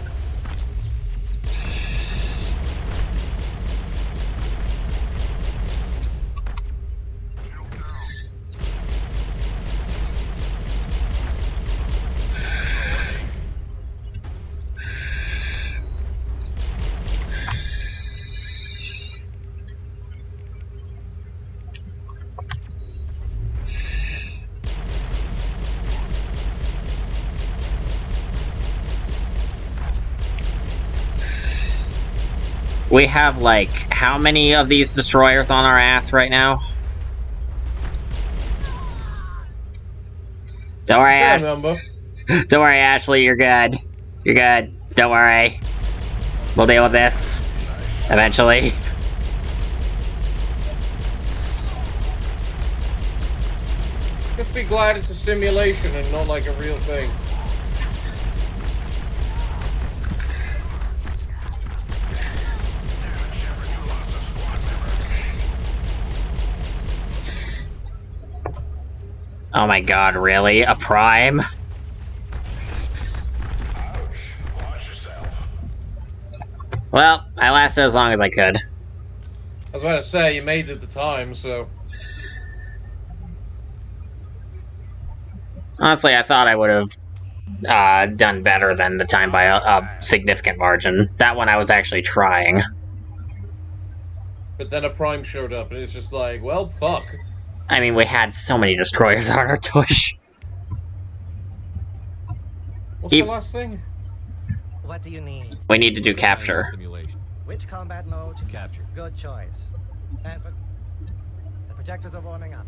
We have, like, how many of these destroyers on our ass right now? Don't worry, Fair Ash. number. Don't worry, Ashley, you're good. You're good. Don't worry. We'll deal with this. Eventually. Just be glad it's a simulation and not like a real thing. Oh my god, really? A prime? Watch yourself. Well, I lasted as long as I could. I was about to say, you made it at the time, so... Honestly, I thought I would have done better than the time by a significant margin. That one I was actually trying. But then a prime showed up, and it's just like, well, fuck. I mean, we had so many destroyers on our tush. What's the last thing? What do you need? We need to do capture. Simulation. Which combat mode? Capture. Good choice. And for... The projectors are warming up.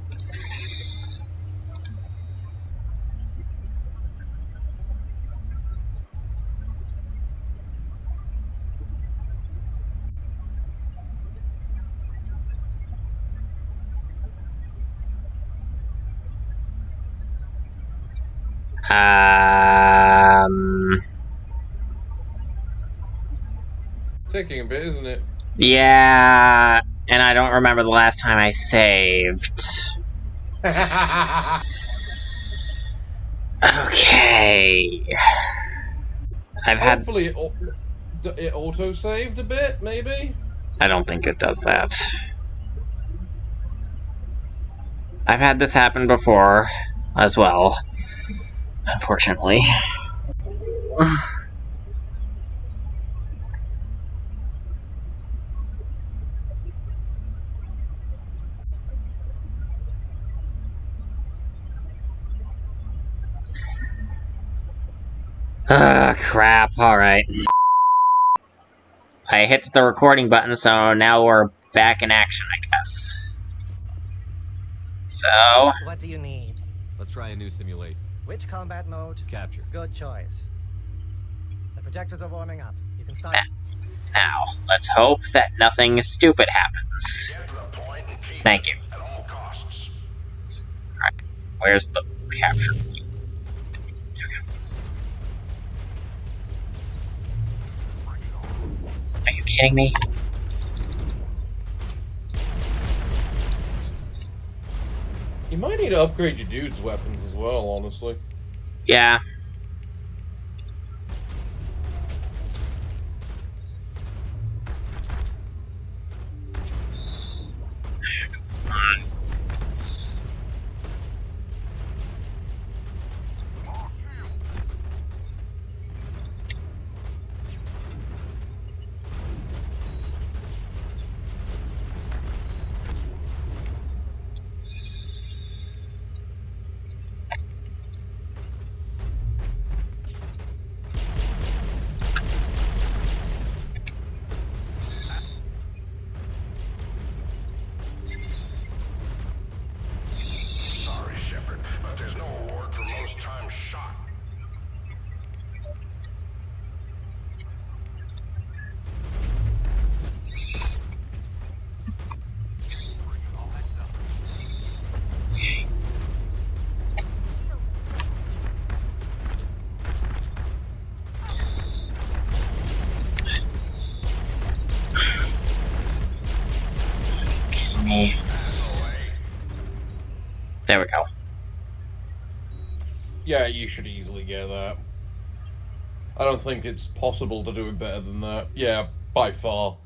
Taking a bit, isn't it? Yeah, and I don't remember the last time I saved. Okay. Hopefully it auto-saved a bit, maybe? I don't think it does that. I've had this happen before, as well. Unfortunately. Crap. Alright. I hit the recording button, so now we're back in action, I guess. So... What do you need? Let's try a new simulation. Which combat mode? Capture. Good choice. The projectors are warming up. You can start... Now, let's hope that nothing stupid happens. Thank you. Alright, where's the capture? Are you kidding me? You might need to upgrade your dude's weapons as well, honestly. Yeah. There we go. Yeah, you should easily get that. I don't think it's possible to do it better than that. Yeah, by far.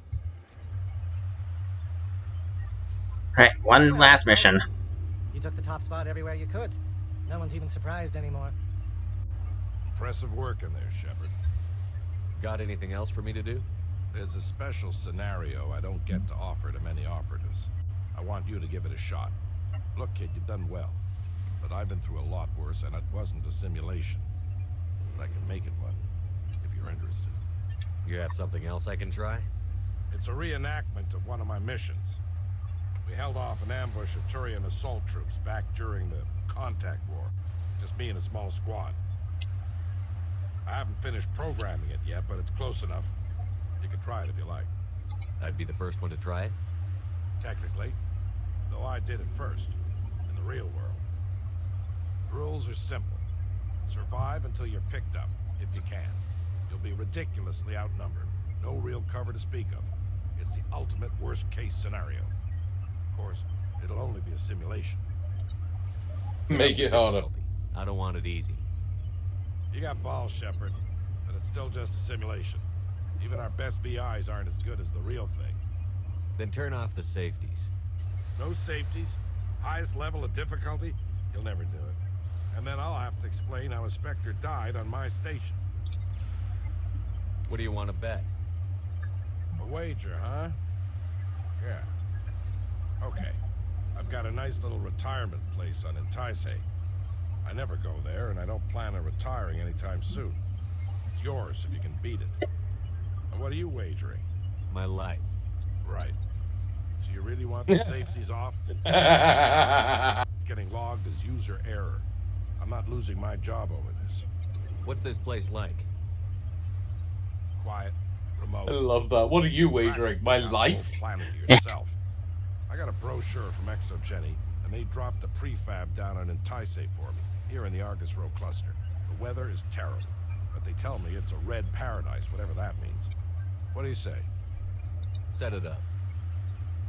Right, one last mission. You took the top spot everywhere you could. No one's even surprised anymore. Impressive work in there, Shepard. Got anything else for me to do? There's a special scenario I don't get to offer to many operatives. I want you to give it a shot. Look, kid, you've done well. But I've been through a lot worse, and it wasn't a simulation. But I can make it one, if you're interested. You have something else I can try? It's a reenactment of one of my missions. We held off an ambush of Turian assault troops back during the Contact War. Just me and a small squad. I haven't finished programming it yet, but it's close enough. You can try it if you like. I'd be the first one to try it? Technically. Though I did it first. In the real world. The rules are simple. Survive until you're picked up, if you can. You'll be ridiculously outnumbered. No real cover to speak of. It's the ultimate worst-case scenario. Of course, it'll only be a simulation. Make it harder. I don't want it easy. You got balls, Shepard, but it's still just a simulation. Even our best VIs aren't as good as the real thing. Then turn off the safeties. No safeties, highest level of difficulty, you'll never do it. And then I'll have to explain how a Spectre died on my station. What do you want to bet? A wager, huh? Yeah. Okay. I've got a nice little retirement place on Entaise. I never go there, and I don't plan on retiring anytime soon. It's yours if you can beat it. And what are you wagering? My life. Right. So you really want the safeties off? It's getting logged as user error. I'm not losing my job over this. What's this place like? Quiet, remote. I love that. What are you wagering? My life? Plan it yourself. I got a brochure from Exogeny, and they dropped a prefab down on Entaise for me, here in the Argus Row cluster. The weather is terrible, but they tell me it's a red paradise, whatever that means. What do you say? Set it up.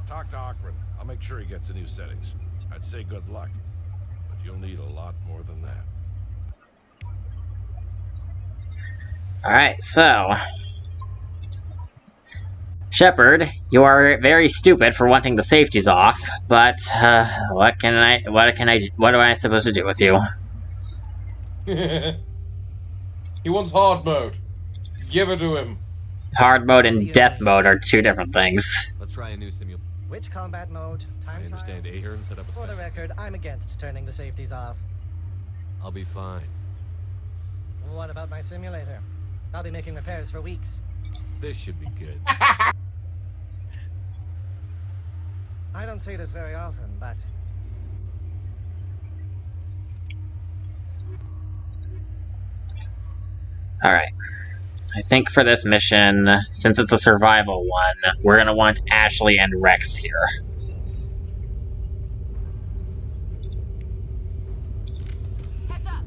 Talk to Akron. I'll make sure he gets the new settings. I'd say good luck, but you'll need a lot more than that. Alright, so... Shepard, you are very stupid for wanting the safeties off, but, what am I supposed to do with you? He wants hard mode. Give it to him. Hard mode and death mode are two different things. Let's try a new simulation. Which combat mode? Time I understand trial? Ahern set up a For the special... record, I'm against turning the safeties off. I'll be fine. What about my simulator? I'll be making repairs for weeks. This should be good. I don't say this very often, but... Alright. I think for this mission, since it's a survival one, we're gonna want Ashley and Rex here. Heads up!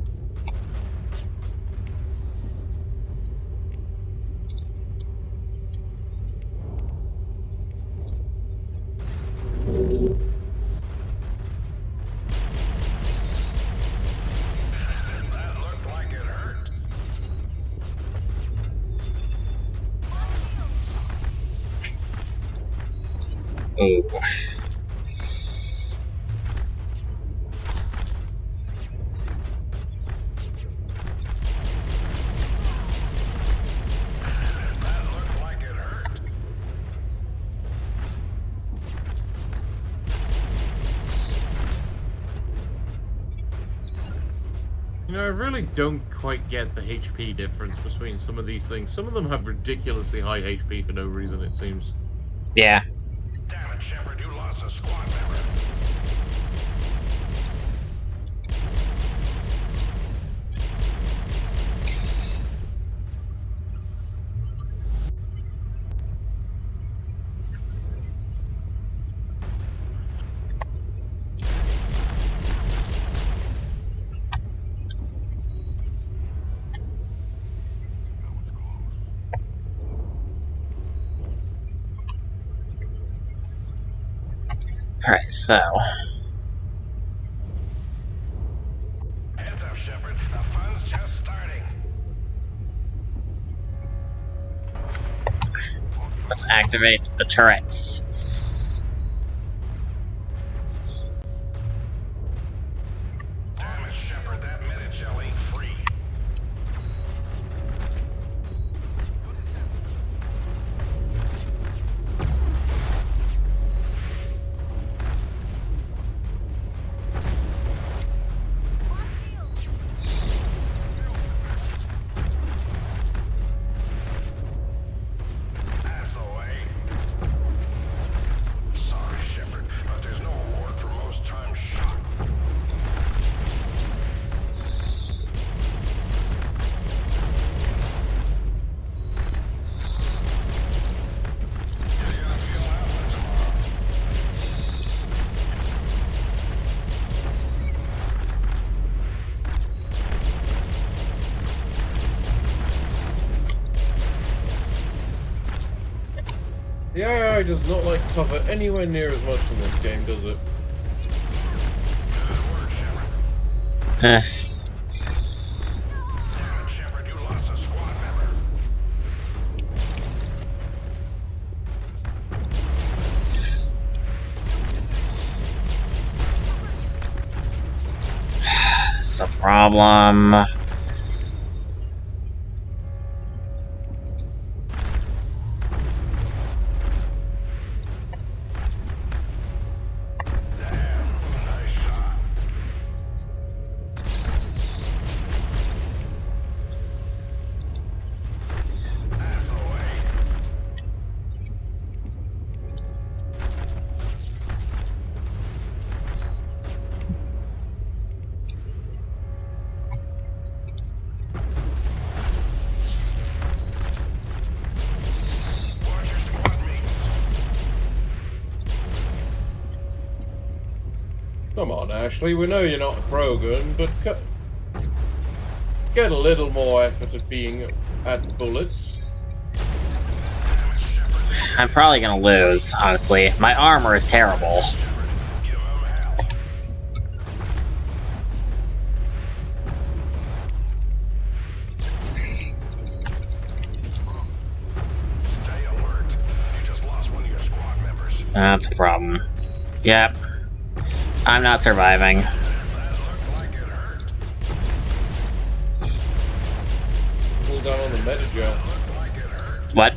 That looked like it hurt. Ooh. That looked like it hurt. You know, I really don't quite get the HP difference between some of these things. Some of them have ridiculously high HP for no reason, it seems. Yeah. Damn it, Shepard, you lost a squad member. That was close. Alright, so... Heads up, Shepard. The fun's just starting. Let's activate the turrets. Damn it, Shepard, that Minichel ain't free. That's the way. The AI does not like cover anywhere near as much in this game, does it? Shepard, you lost a squad member. It's a problem. Come on, Ashley, we know you're not a Krogan, but get a little more effort at being at bullets. I'm probably gonna lose, honestly. My armor is terrible. Stay alert. You just lost one of your squad members. That's a problem. Yep. I'm not surviving. Cooldown on the Metagel. What?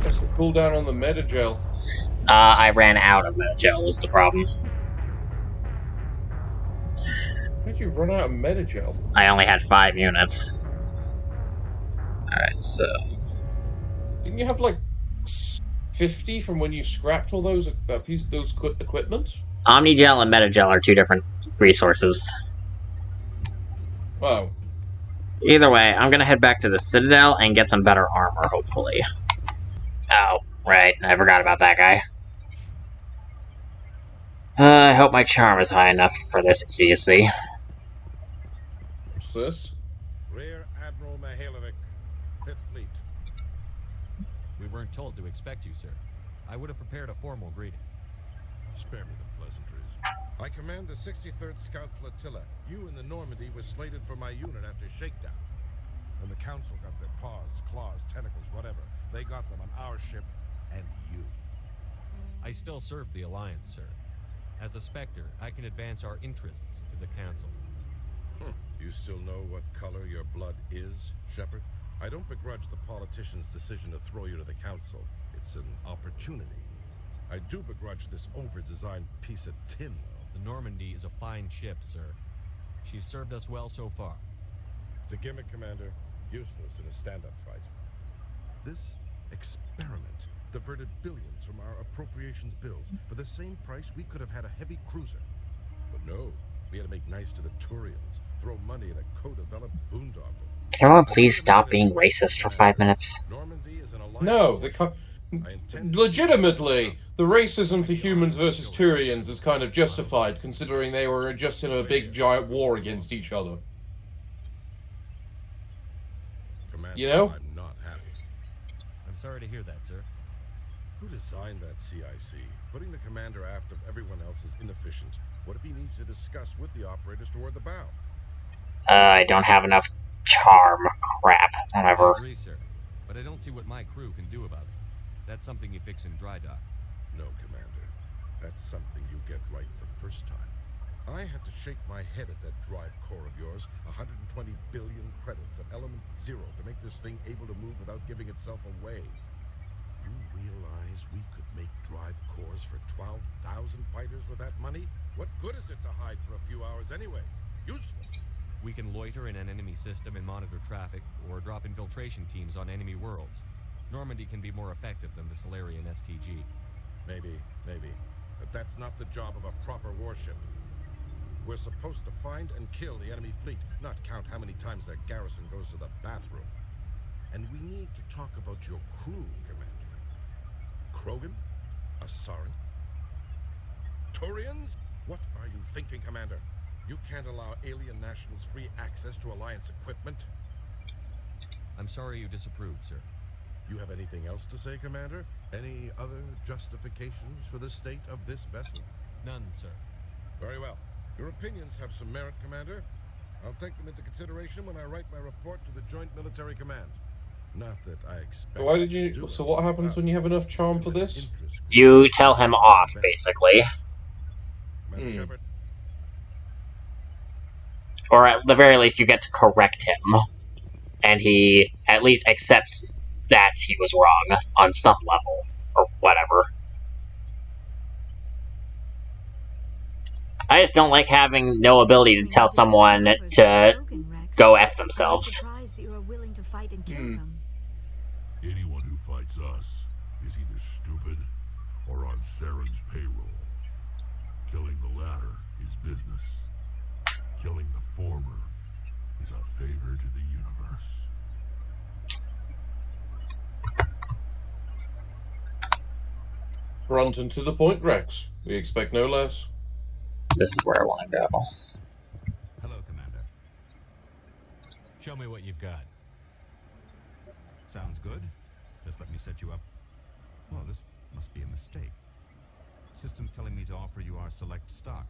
What's the cooldown on the Metagel? I ran out of Metagel was the problem. How did you run out of Metagel? I only had 5 units. Alright, so... Didn't you have like 50 from when you scrapped all those equipment? Omnigel and Metagel are 2 different resources. Oh. Either way, I'm gonna head back to the Citadel and get some better armor, hopefully. Oh, right, I forgot about that guy. I hope my charm is high enough for this idiocy. What's this? Rear Admiral Mihailovic, 5th Fleet. We weren't told to expect you, sir. I would have prepared a formal greeting. Spare me the pleasantries. I command the 63rd Scout Flotilla. You and the Normandy were slated for my unit after shakedown. When the Council got their paws, claws, tentacles, whatever, they got them on our ship and you. I still serve the Alliance, sir. As a Spectre, I can advance our interests to the Council. You still know what color your blood is, Shepard? I don't begrudge the politician's decision to throw you to the Council. It's an opportunity. I do begrudge this over-designed piece of tin, though. The Normandy is a fine ship, sir. She's served us well so far. It's a gimmick, Commander. Useless in a stand-up fight. This experiment diverted billions from our appropriations bills. For the same price, we could have had a heavy cruiser. But no, we had to make nice to the Turians, throw money at a co-developed boondoggle. Can everyone please stop being racist for 5 minutes? No, legitimately, the racism for humans versus Turians is kind of justified, considering they were just in a big giant war against each other. Commander, You know? I'm not happy. I'm sorry to hear that, sir. Who designed that CIC? Putting the commander aft of everyone else is inefficient. What if he needs to discuss with the operators toward the bow? I don't have enough charm. Crap. I Whatever. agree, sir. But I don't see what my crew can do about it. That's something you fix in dry dock. No, Commander. That's something you get right the first time. I had to shake my head at that drive core of yours. 120 billion credits of element 0 to make this thing able to move without giving itself away. You realize we could make drive cores for 12,000 fighters with that money? What good is it to hide for a few hours anyway? Useless. We can loiter in an enemy system and monitor traffic, or drop infiltration teams on enemy worlds. Normandy can be more effective than the Solarian STG. Maybe. But that's not the job of a proper warship. We're supposed to find and kill the enemy fleet, not count how many times their garrison goes to the bathroom. And we need to talk about your crew, Commander. Krogan? Asari? Turians? What are you thinking, Commander? You can't allow alien nationals free access to Alliance equipment? I'm sorry you disapprove, sir. You have anything else to say, Commander? Any other justifications for the state of this vessel? None, sir. Very well. Your opinions have some merit, Commander. I'll take them into consideration when I write my report to the Joint Military Command. Not that I expect... Why did you... So what happens when you have enough charm for this? You tell him off, basically. Shepard. Or at the very least, you get to correct him. And he at least accepts that he was wrong on some level. Or whatever. I just don't like having no ability to tell someone to go F themselves. Surprised that you are willing to fight and kill them. Anyone who fights us is either stupid or on Saren's payroll. Killing the latter is business. Killing the former is a favor to the universe. Blunt and to the point, Rex. We expect no less. This is where I want to go. Hello, Commander. Show me what you've got. Sounds good. Just let me set you up. Well, this must be a mistake. System's telling me to offer you our select stock.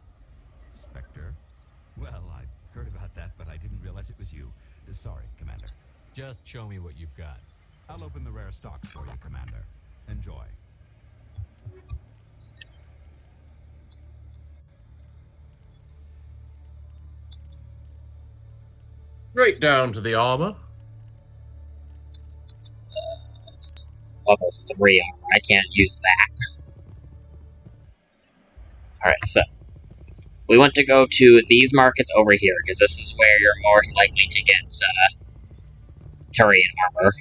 Spectre? Well, I heard about that, but I didn't realize it was you. Sorry, Commander. Just show me what you've got. I'll open the rare stocks for you, Commander. Enjoy. Straight down to the armor. Level 3 armor. I can't use that. Alright, so we want to go to these markets over here, because this is where you're more likely to get Turian armor.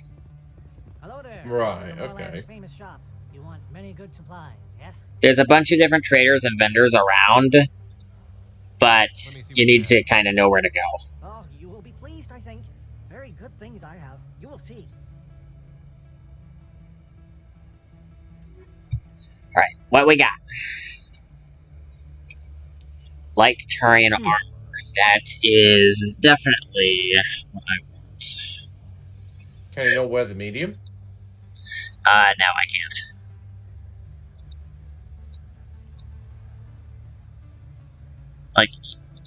Hello there. Right, okay. Famous shop. You want many good supplies, yes? There's a bunch of different traders and vendors around, but you need to kind of know where to go. Oh, you will be pleased, I think. Very good things I have. You will see. Alright, what we got? Light Turian armor. That is definitely what I want. Can you not wear the medium? No, I can't. Like,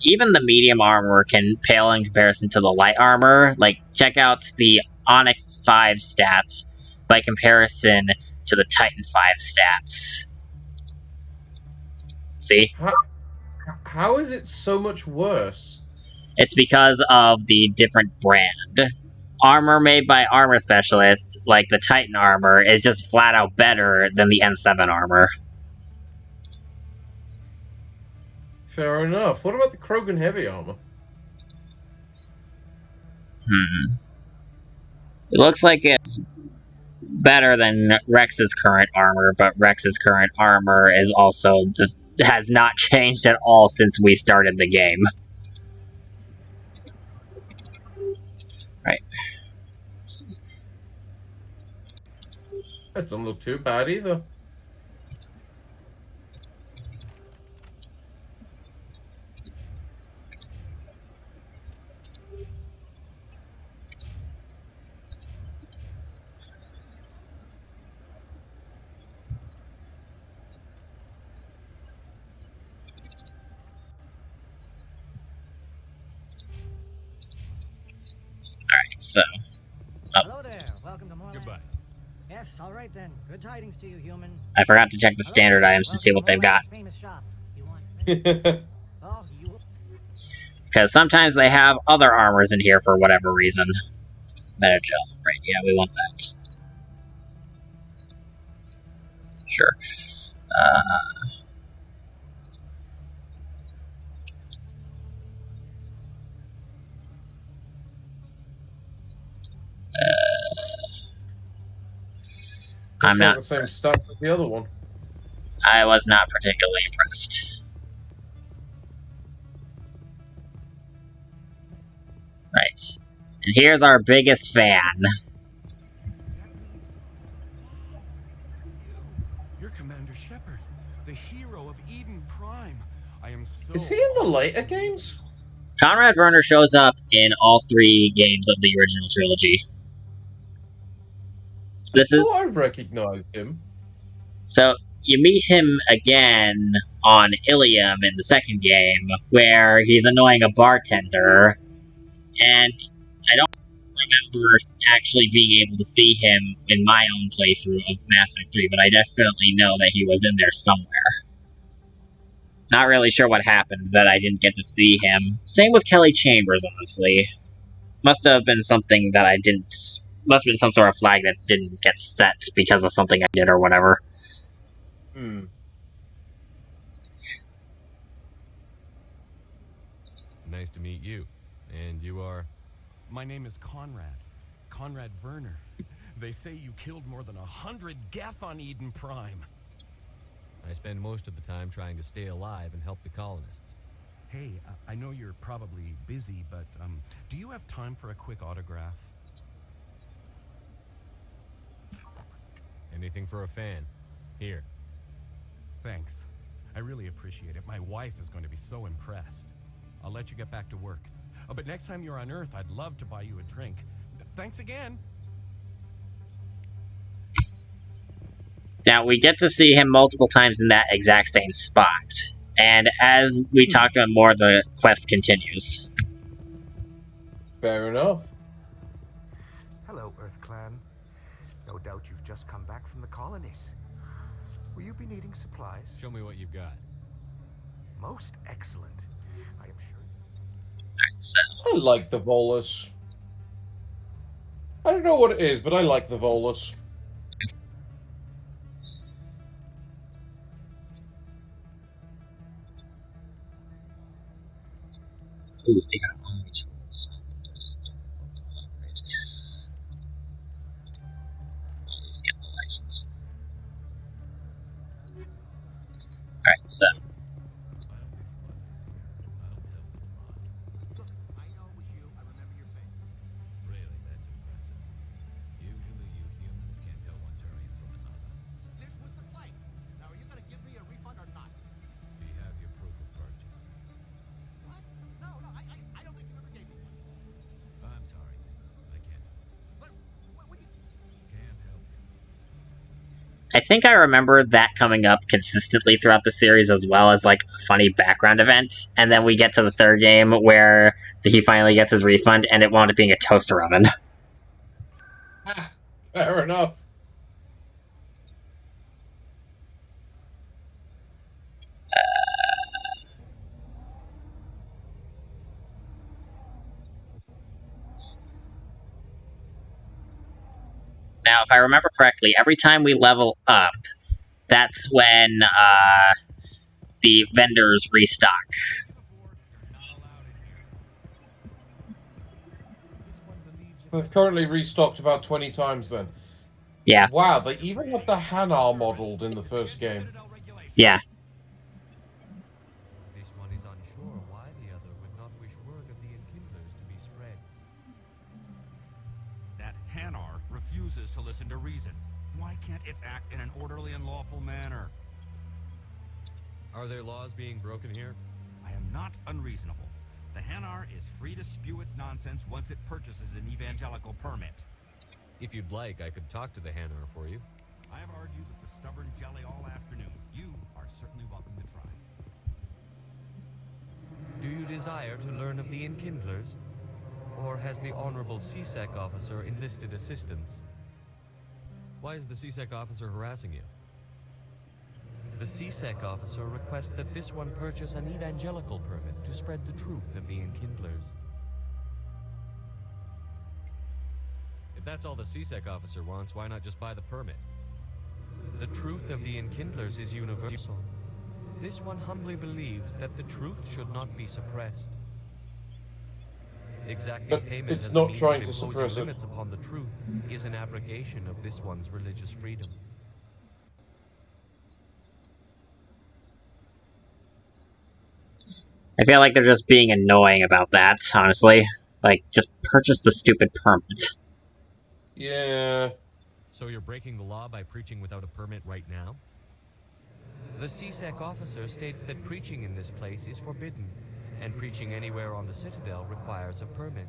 even the medium armor can pale in comparison to the light armor. Like, check out the Onyx 5 stats by comparison to the Titan 5 stats. See? How is it so much worse? It's because of the different brand. Armor made by armor specialists, like the Titan armor, is just flat out better than the N7 armor. Fair enough. What about the Krogan heavy armor? It looks like it's better than Rex's current armor, but Rex's current armor is also has not changed at all since we started the game. Right. That doesn't look too bad either. So, Hello there. Welcome to Moorland. Goodbye. Yes, all right then. Good tidings to you, human. I forgot to check the standard items to see what they've got. Famous shop. You want oh, you Because sometimes they have other armors in here for whatever reason. Metagel. Right, yeah, we want that. Sure. I'm not the same stats as the other one. I was not particularly impressed. Right. And here's our biggest fan. You're Commander Shepard, the hero of Eden Prime. I am so... Is he in the later games? Conrad Werner shows up in all 3 games of the original trilogy. This is thought I recognized him. so you meet him again on Ilium in the second game, where he's annoying a bartender, and I don't remember actually being able to see him in my own playthrough of Mass Effect 3, but I definitely know that he was in there somewhere. Not really sure what happened that I didn't get to see him. Same with Kelly Chambers, honestly. Must have been something that I didn't... Must have been some sort of flag that didn't get set because of something I did or whatever. Nice to meet you. And you are? My name is Conrad. Conrad Werner. They say you killed more than 100 Geth on Eden Prime. I spend most of the time trying to stay alive and help the colonists. Hey, I know you're probably busy, but do you have time for a quick autograph? Anything for a fan. Here. Thanks. I really appreciate it. My wife is going to be so impressed. I'll let you get back to work. But next time you're on Earth, I'd love to buy you a drink. Thanks again. Now, we get to see him multiple times in that exact same spot. And as we talk to him more, the quest continues. Fair enough. Hello, Earth Clan. No doubt you've just come back from the colonies. Will you be needing supplies? Show me what you've got. Most excellent. I am sure. So, I like the Volus. I don't know what it is, but I like the Volus. ooh, they got all the tools. Always get the license. Alright, so. Really, that's impressive. Usually you humans can't tell one Turian from another. This was the place. Now, are you going to give me a refund or not? Do you have your proof of purchase? What? No, I don't think you ever gave me one. I'm sorry, I can't. But what do you... Can't help you. I think I remember that coming up consistently throughout the series as well as like a funny background event. And then we get to the third game where he finally gets his refund and it wound up being a toaster oven. Fair enough. Now, if I remember correctly, every time we level up, that's when the vendors restock. They've currently restocked about 20 times then. Yeah. Wow, they even had the Hanar modeled in the first game. Yeah. This one is unsure why the other would not wish word of the enkindlers to be spread. That Hanar refuses to listen to reason. Why can't it act in an orderly and lawful manner? Are there laws being broken here? I am not unreasonable. The Hanar is free to spew its nonsense once it purchases an evangelical permit. If you'd like, I could talk to the Hanar for you. I have argued with the stubborn jelly all afternoon. You are certainly welcome to try. Do you desire to learn of the enkindlers? Or has the Honorable CSEC officer enlisted assistance? Why is the CSEC officer harassing you? The CSEC officer requests that this one purchase an evangelical permit to spread the truth of the enkindlers. If that's all the CSEC officer wants, why not just buy the permit? The truth of the enkindlers is universal. This one humbly believes that the truth should not be suppressed. Exacting But payment it's as not a means trying of to imposing suppress it. limits upon the truth is an abrogation of this one's religious freedom. I feel like they're just being annoying about that, honestly. Like, just purchase the stupid permit. Yeah. So you're breaking the law by preaching without a permit right now? The CSEC officer states that preaching in this place is forbidden, and preaching anywhere on the Citadel requires a permit.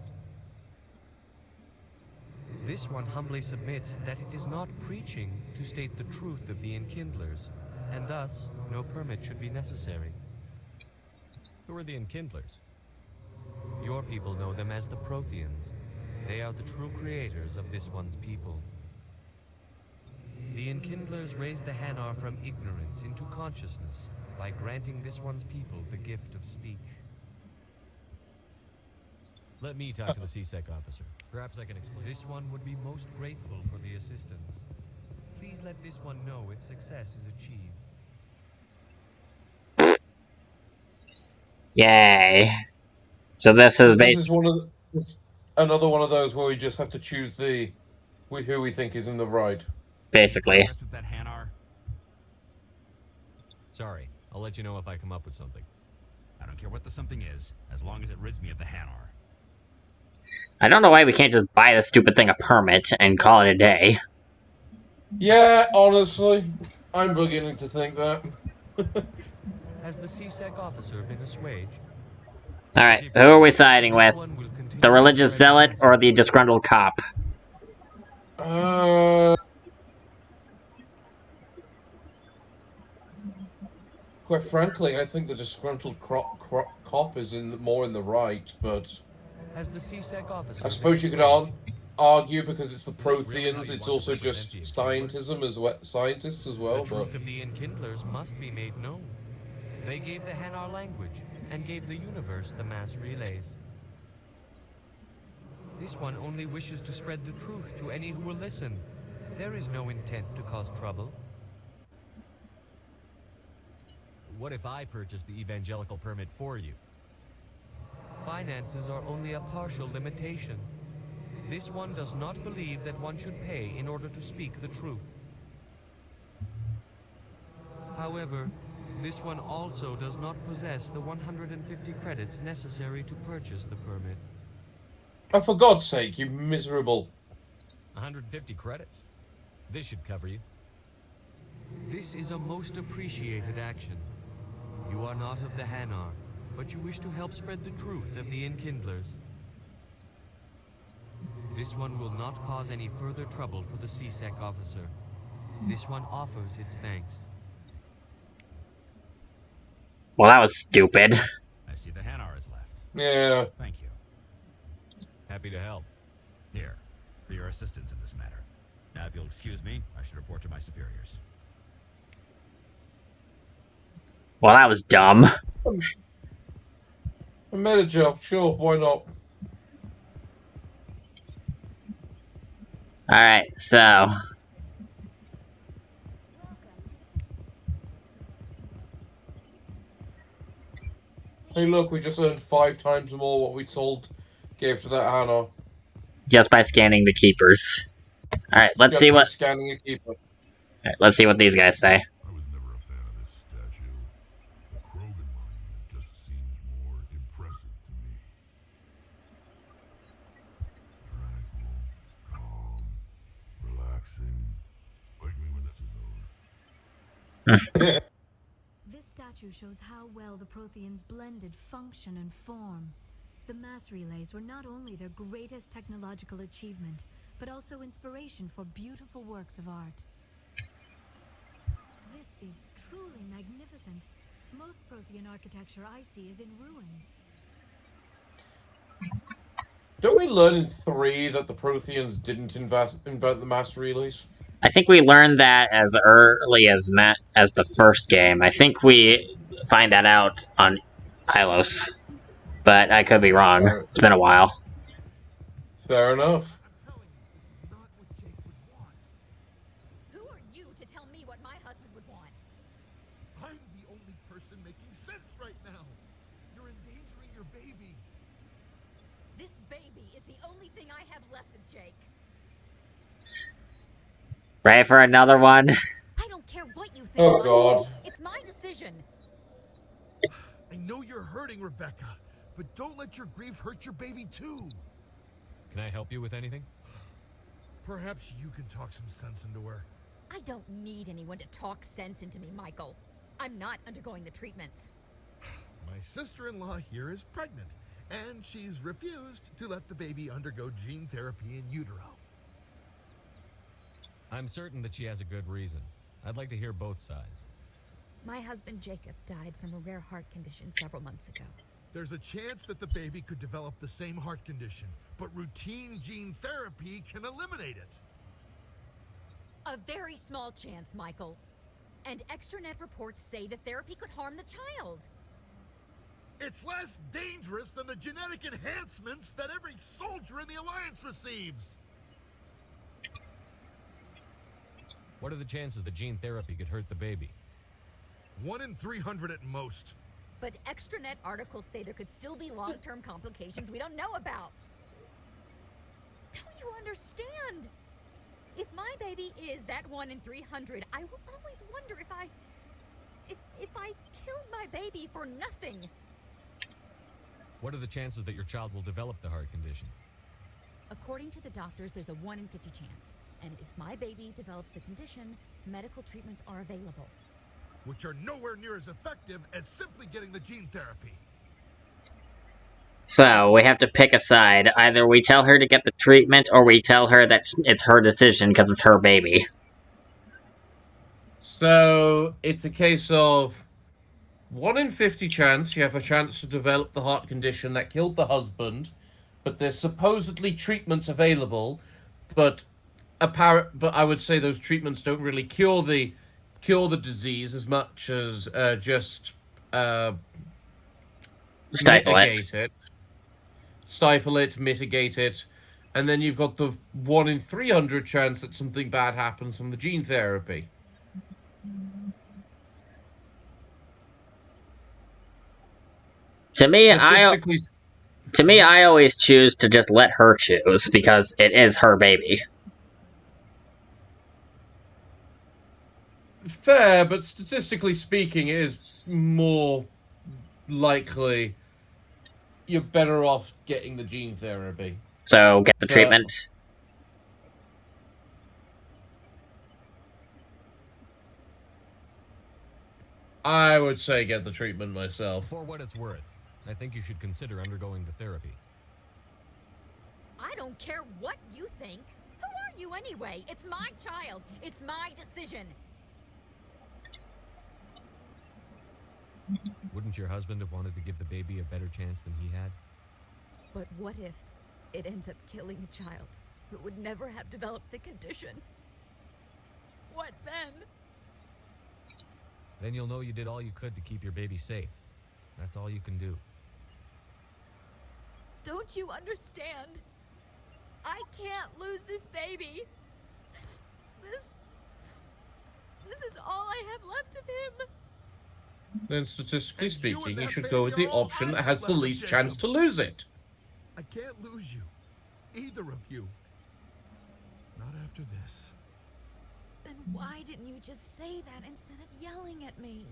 This one humbly submits that it is not preaching to state the truth of the Enkindlers, and thus no permit should be necessary. Who are the Enkindlers? Your people know them as the Protheans. They are the true creators of this one's people. The Enkindlers raised the Hanar from ignorance into consciousness by granting this one's people the gift of speech. Let me talk to the CSEC officer. Perhaps I can explain. This one would be most grateful for the assistance. Please let this one know if success is achieved. Yay. So this is This is another one of those where we just have to choose who we think is in the right. Basically. With that Hanar? Sorry, I'll let you know if I come up with something. I don't care what the something is, as long as it rids me of the Hanar. I don't know why we can't just buy the stupid thing a permit and call it a day. Yeah, honestly, I'm beginning to think that. Has the CSEC officer been assuaged? Alright, who are we siding with? The religious zealot or the disgruntled cop? Quite frankly, I think the disgruntled cop is more in the right, but Has the CSEC officer I suppose you could argue because it's the Protheans, it's also just scientism as well, scientists as well. The truth of the Enkindlers must be made known. They gave the Hanar language and gave the universe the mass relays. This one only wishes to spread the truth to any who will listen. There is no intent to cause trouble. What if I purchase the evangelical permit for you? Finances are only a partial limitation. This one does not believe that one should pay in order to speak the truth. However, this one also does not possess the 150 credits necessary to purchase the permit. Oh, for God's sake, you miserable. 150 credits? This should cover you. This is a most appreciated action. You are not of the Hanar, but you wish to help spread the truth of the Enkindlers. This one will not cause any further trouble for the CSEC officer. This one offers its thanks. Well, that was stupid. I see the Hanar is left. Yeah. Thank you. Happy to help. Here, for your assistance in this matter. Now, if you'll excuse me, I should report to my superiors. Well, that was dumb. I made a joke, sure, why not? Alright, so... Hey look, we just earned 5 times more what we gave to that Hanar. Just by scanning the keepers. Alright, let's see what... Scanning a keeper. Alright, let's see what these guys say. I was never a fan of this statue. The Krogan monument just seems more impressive to me. Tranquil, calm, relaxing. Wake me when this is over. This statue shows how well the Protheans blended function and form. The mass relays were not only their greatest technological achievement, but also inspiration for beautiful works of art. This is truly magnificent. Most Prothean architecture I see is in ruins. Don't we learn in 3 that the Protheans didn't invent the mass relays? I think we learned that as early as the first game. I think we find that out on Ilos. But I could be wrong. It's been a while. Fair enough. Who are you to tell me what my husband would want? I'm the only person making sense right now. You're endangering your baby. This baby is the only thing I have left of Jake. Ready for another one? I don't care what you think. Oh, God. It's my decision. I know you're hurting, Rebecca, but don't let your grief hurt your baby too. Can I help you with anything? Perhaps you can talk some sense into her. I don't need anyone to talk sense into me, Michael. I'm not undergoing the treatments. My sister-in-law here is pregnant, and she's refused to let the baby undergo gene therapy in utero. I'm certain that she has a good reason. I'd like to hear both sides. My husband Jacob died from a rare heart condition several months ago. There's a chance that the baby could develop the same heart condition, but routine gene therapy can eliminate it. A very small chance, Michael. And extranet reports say the therapy could harm the child. It's less dangerous than the genetic enhancements that every soldier in the Alliance receives. What are the chances that gene therapy could hurt the baby? 1 in 300 at most. But extranet articles say there could still be long-term complications we don't know about. Don't you understand? If my baby is that 1 in 300, I will always wonder if I killed my baby for nothing. What are the chances that your child will develop the heart condition? According to the doctors, there's a 1 in 50 chance. And if my baby develops the condition, medical treatments are available. Which are nowhere near as effective as simply getting the gene therapy. So, we have to pick a side. Either we tell her to get the treatment, or we tell her that it's her decision because it's her baby. So, it's a case of 1 in 50 chance you have a chance to develop the heart condition that killed the husband, but there's supposedly treatments available, but I would say those treatments don't really cure the disease as much as just mitigate it. Stifle it, mitigate it, and then you've got the 1 in 300 chance that something bad happens from the gene therapy. To me, I always choose to just let her choose, because it is her baby. Fair, but statistically speaking, it is more likely you're better off getting the gene therapy. So, get the treatment. I would say get the treatment myself. For what it's worth, I think you should consider undergoing the therapy. I don't care what you think. Who are you anyway? It's my child. It's my decision. Wouldn't your husband have wanted to give the baby a better chance than he had? But what if it ends up killing a child who would never have developed the condition? What then? Then you'll know you did all you could to keep your baby safe. That's all you can do. Don't you understand? I can't lose this baby. This is all I have left of him. Then statistically speaking, you should go with the option that has the least chance to lose it. I can't lose you. Either of you. Not after this. Then why didn't you just say that instead of yelling at me?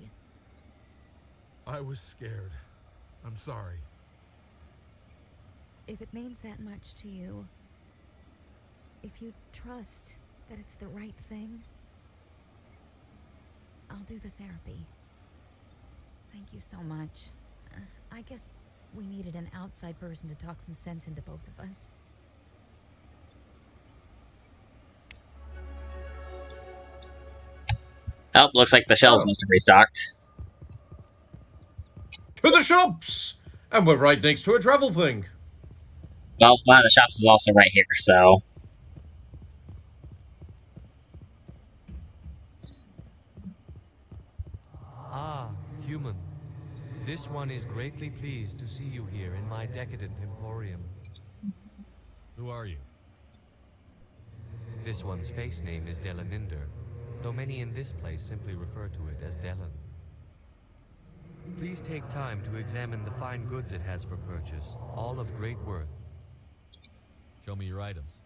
I was scared. I'm sorry. If it means that much to you, if you trust that it's the right thing, I'll do the therapy. Thank you so much. I guess we needed an outside person to talk some sense into both of us. Oh, looks like the shelves must have restocked. To the shops! And we're right next to a travel thing. Well, one of the shops is also right here, so... Ah, human. This one is greatly pleased to see you here in my decadent emporium. Who are you? This one's face name is Delaninder, though many in this place simply refer to it as Delan. Please take time to examine the fine goods it has for purchase, all of great worth. Show me your items.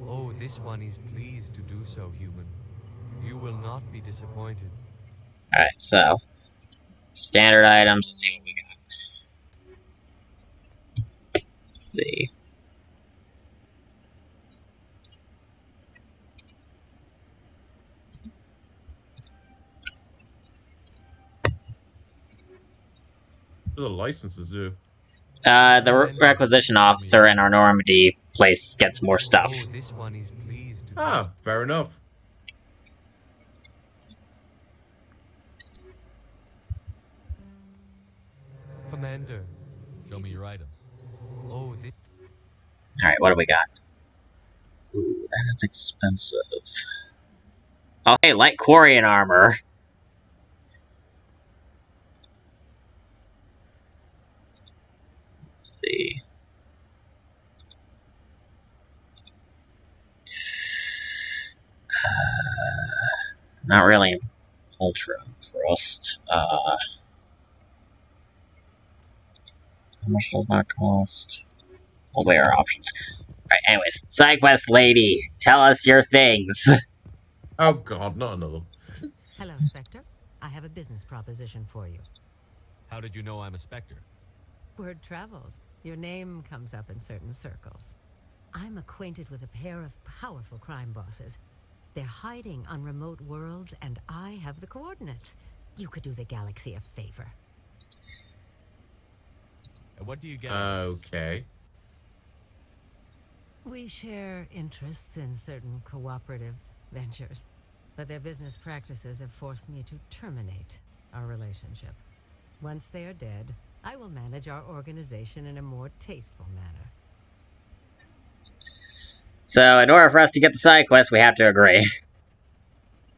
Oh, this one is pleased to do so, human. You will not be disappointed. Alright, so... standard items, let's see what we got. Let's see. What do the licenses do? The requisition officer in our Normandy place gets more stuff. Oh, this one is pleased to Ah, fair enough. Commander. Show me your items. Oh, this... Alright, what do we got? Ooh, that is expensive. Oh, hey, light Quarian armor. Let's see. Not really ultra thrust. How much does that cost? We'll weigh our options. Alright, anyways. Side quest lady, tell us your things. Oh god, not another. Hello, Spectre. I have a business proposition for you. How did you know I'm a Spectre? Word travels. Your name comes up in certain circles. I'm acquainted with a pair of powerful crime bosses. They're hiding on remote worlds, and I have the coordinates. You could do the galaxy a favor. And what do you get? Okay. We share interests in certain cooperative ventures, but their business practices have forced me to terminate our relationship. Once they are dead, I will manage our organization in a more tasteful manner. So, in order for us to get the side quest, we have to agree.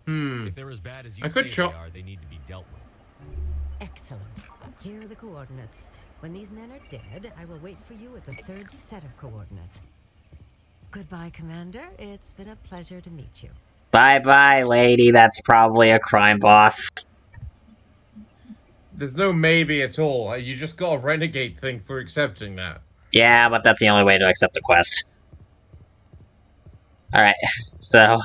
If they're as bad as you say they are, they need to be dealt with. Excellent. Here are the coordinates. When these men are dead, I will wait for you at the third set of coordinates. Goodbye, Commander. It's been a pleasure to meet you. Bye-bye, lady. That's probably a crime boss. There's no maybe at all. You just got a renegade thing for accepting that. Yeah, but that's the only way to accept the quest. Alright, so...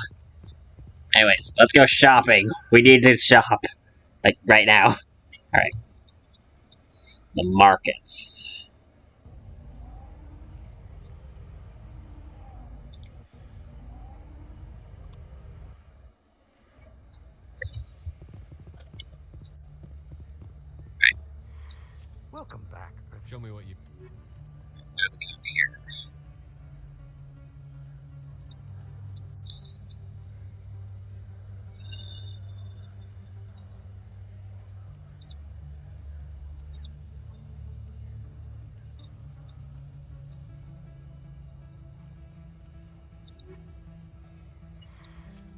Anyways, let's go shopping. We need to shop. Like, right now. Alright. The markets. Welcome back. Show me what you... What do we got here?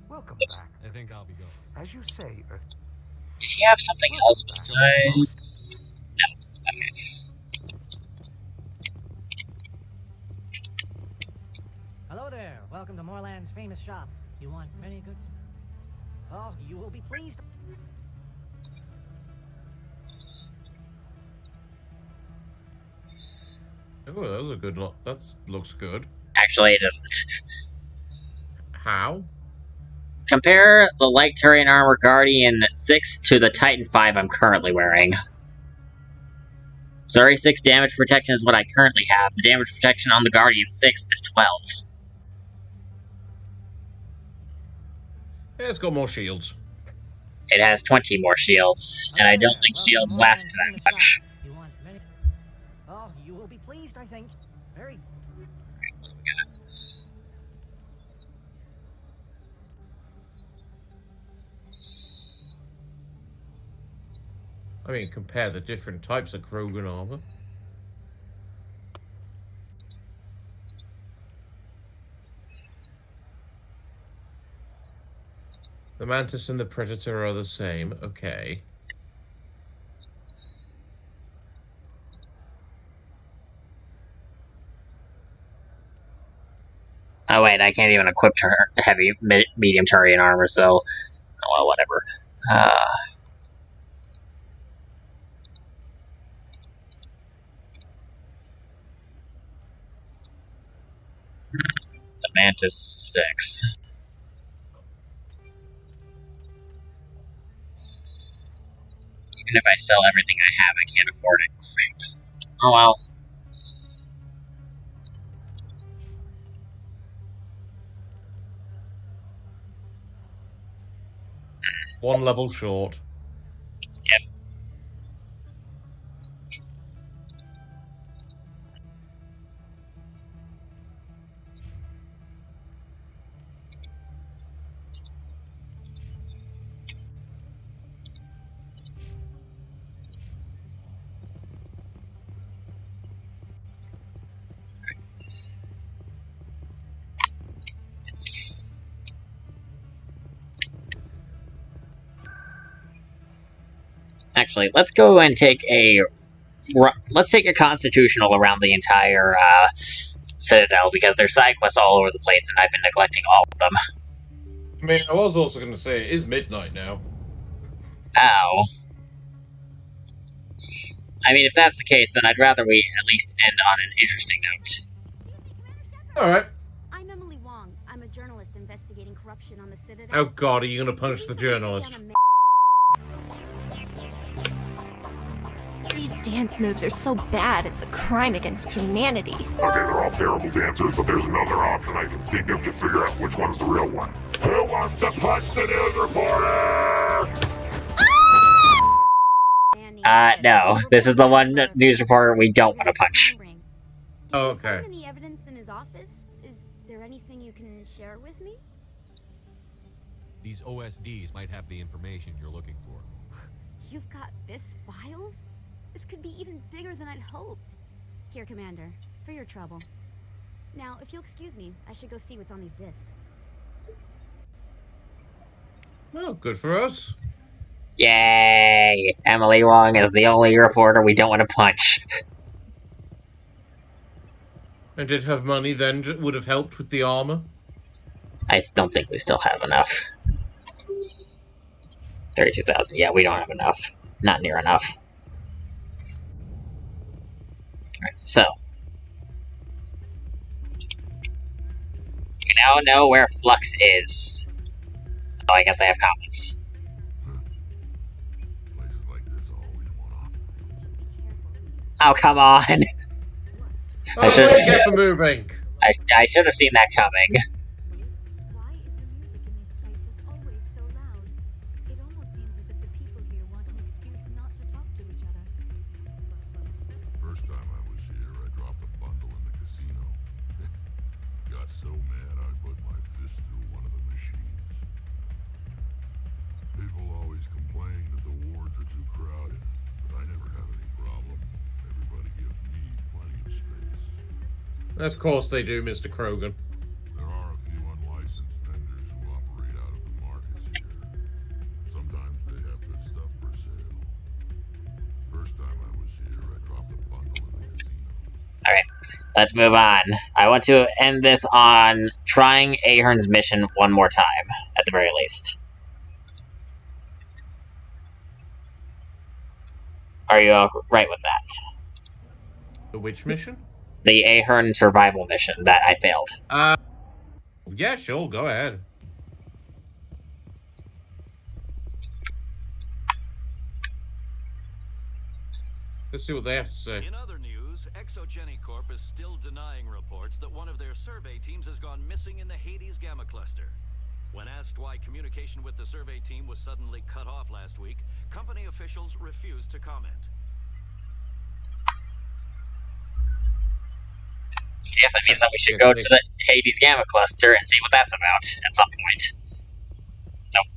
Welcome Oops. back. I think I'll be going. As you say, Earth. Did he have something else besides... No. Okay. Hello there. Welcome to Moorland's famous shop. You want many goods? Oh, you will be pleased. Oh, that was a good lot. That looks good. Actually, it doesn't. How? Compare the Light Turian Armor Guardian 6 to the Titan 5 I'm currently wearing. 36 damage protection is what I currently have. The damage protection on the Guardian 6 is 12. Yeah, it's got more shields. It has 20 more shields, and I don't think shields last that much. You want many? Oh, you will be pleased, I think. Very. What do we got? I mean, compare the different types of Krogan armor. The Mantis and the Predator are the same. Okay. Oh wait, I can't even equip heavy, medium Turian armor, so... Oh well, whatever. The Mantis 6. Even if I sell everything I have, I can't afford it. Crap. Oh well. One level short. Yep. actually, let's go and take a constitutional around the entire Citadel, because there's side quests all over the place, and I've been neglecting all of them. I mean, I was also going to say, it is midnight now. Ow. I mean, if that's the case, then I'd rather we at least end on an interesting note. Alright. I'm Emily Wong. I'm a journalist investigating corruption on the Citadel. Oh god, are you going to punish the journalist? These dance moves are so bad, it's a crime against humanity. Okay, they're all terrible dancers, but there's another option I can think of to figure out which one's the real one. Who wants to punch the news reporter? No. This is the one news reporter we don't want to punch. Oh, okay. Find any evidence in his office? Is there anything you can share with me? These OSDs might have the information you're looking for. You've got this files? This could be even bigger than I'd hoped. Here, Commander, for your trouble. Now, if you'll excuse me, I should go see what's on these discs. Well, good for us. Yay! Emily Wong is the only reporter we don't want to punch. And did have money then would have helped with the armor? I don't think we still have enough. 32,000. Yeah, we don't have enough. Not near enough. Alright, so. We now know where Flux is. Oh, I guess I have comments. Oh, come on! Oh, what do you get for moving? I should have seen that coming. Why is the music in these places always so loud? It almost seems as if the people here want an excuse not to talk to each other. First time I was here, I dropped a bundle in the casino. Got so mad I put my fist through one of the machines. People always complain that the wards are too crowded, but I never have any problem. Everybody gives me plenty of space. Of course they do, Mr. Krogan. There are a few unlicensed vendors who operate out of the markets here. Sometimes they have good stuff for sale. First time I was here, I dropped a bundle in the casino. Alright, let's move on. I want to end this on trying Ahern's mission one more time, at the very least. Are you alright with that? The which mission? The Ahern survival mission that I failed. Yeah, sure, go ahead. Let's see what they have to say. In other news, ExoGeniCorp is still denying reports that one of their survey teams has gone missing in the Hades Gamma Cluster. When asked why communication with the survey team was suddenly cut off last week, company officials refused to comment. I guess that means that we should go to the Hades Gamma Cluster and see what that's about at some point. Nope.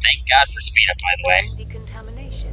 Thank God for speed up, by the way. Decontamination.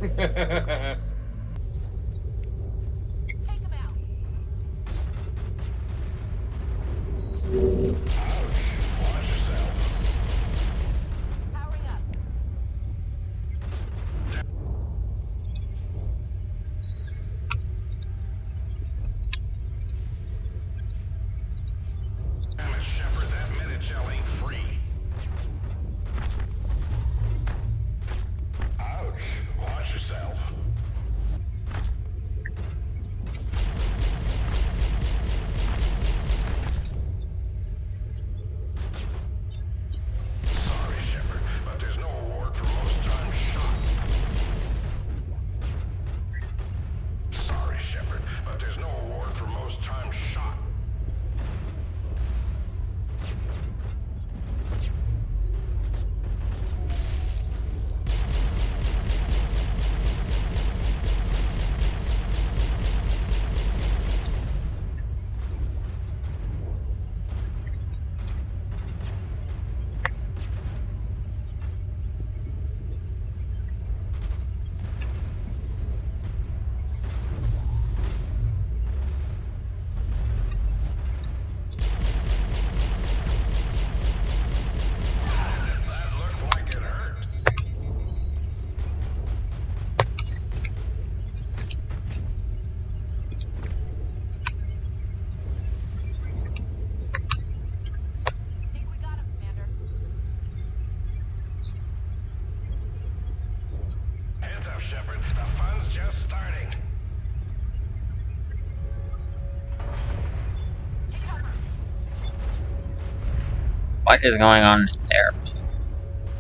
Shepard. The fun's just starting. What is going on there?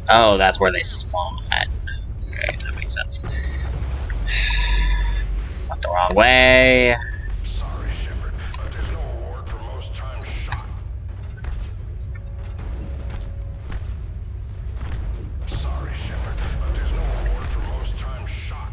Oh, that's where they spawn at. Okay, that makes sense. Went the wrong way. Sorry, Shepard, but there's no reward for most times shot. Sorry, Shepard, but there's no reward for most times shot.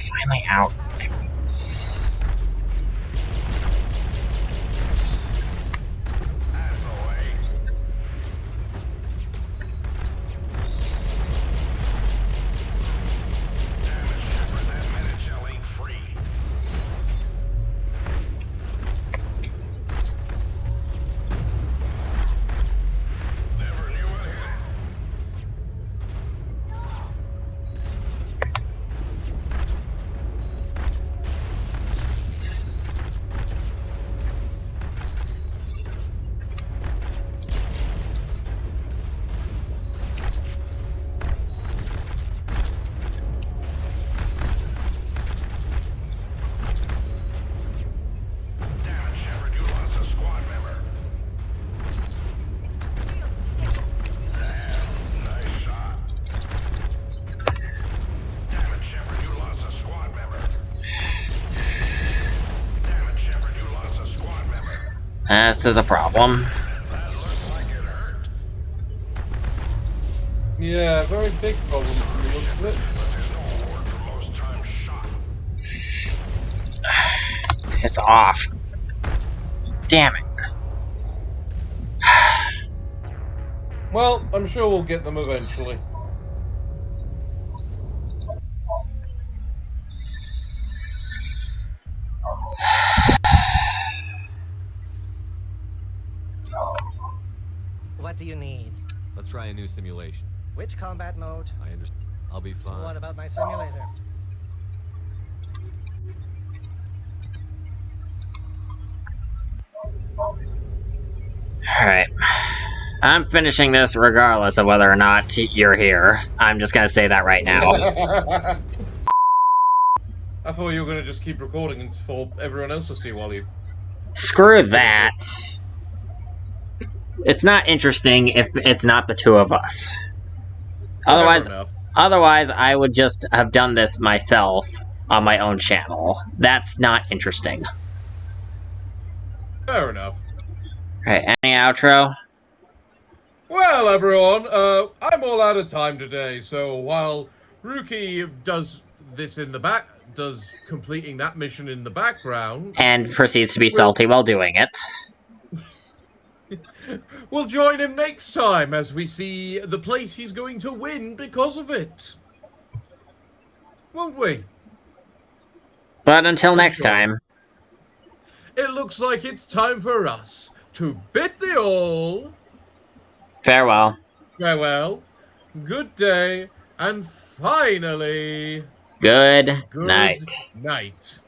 Finally out. This is a problem. Yeah, very big problem from the looks of it. It's off. Damn it. Well, I'm sure we'll get them eventually. What do you need? Let's try a new simulation. Which combat mode? I understand. I'll be fine. What about my simulator? Alright. I'm finishing this regardless of whether or not you're here. I'm just gonna say that right now. I thought you were gonna just keep recording for everyone else to see while you... Screw that. It's not interesting if it's not the two of us. Otherwise, I would just have done this myself on my own channel. That's not interesting. Fair enough. Alright, any outro? Well, everyone, I'm all out of time today, so while Rookie does this in the back, does completing that mission in the background... And proceeds to be salty while doing it. We'll join him next time as we see the place he's going to win because of it. Won't we? But until next time. It looks like it's time for us to bid thee all... Farewell. Farewell. Good day. And finally... Good night. Night.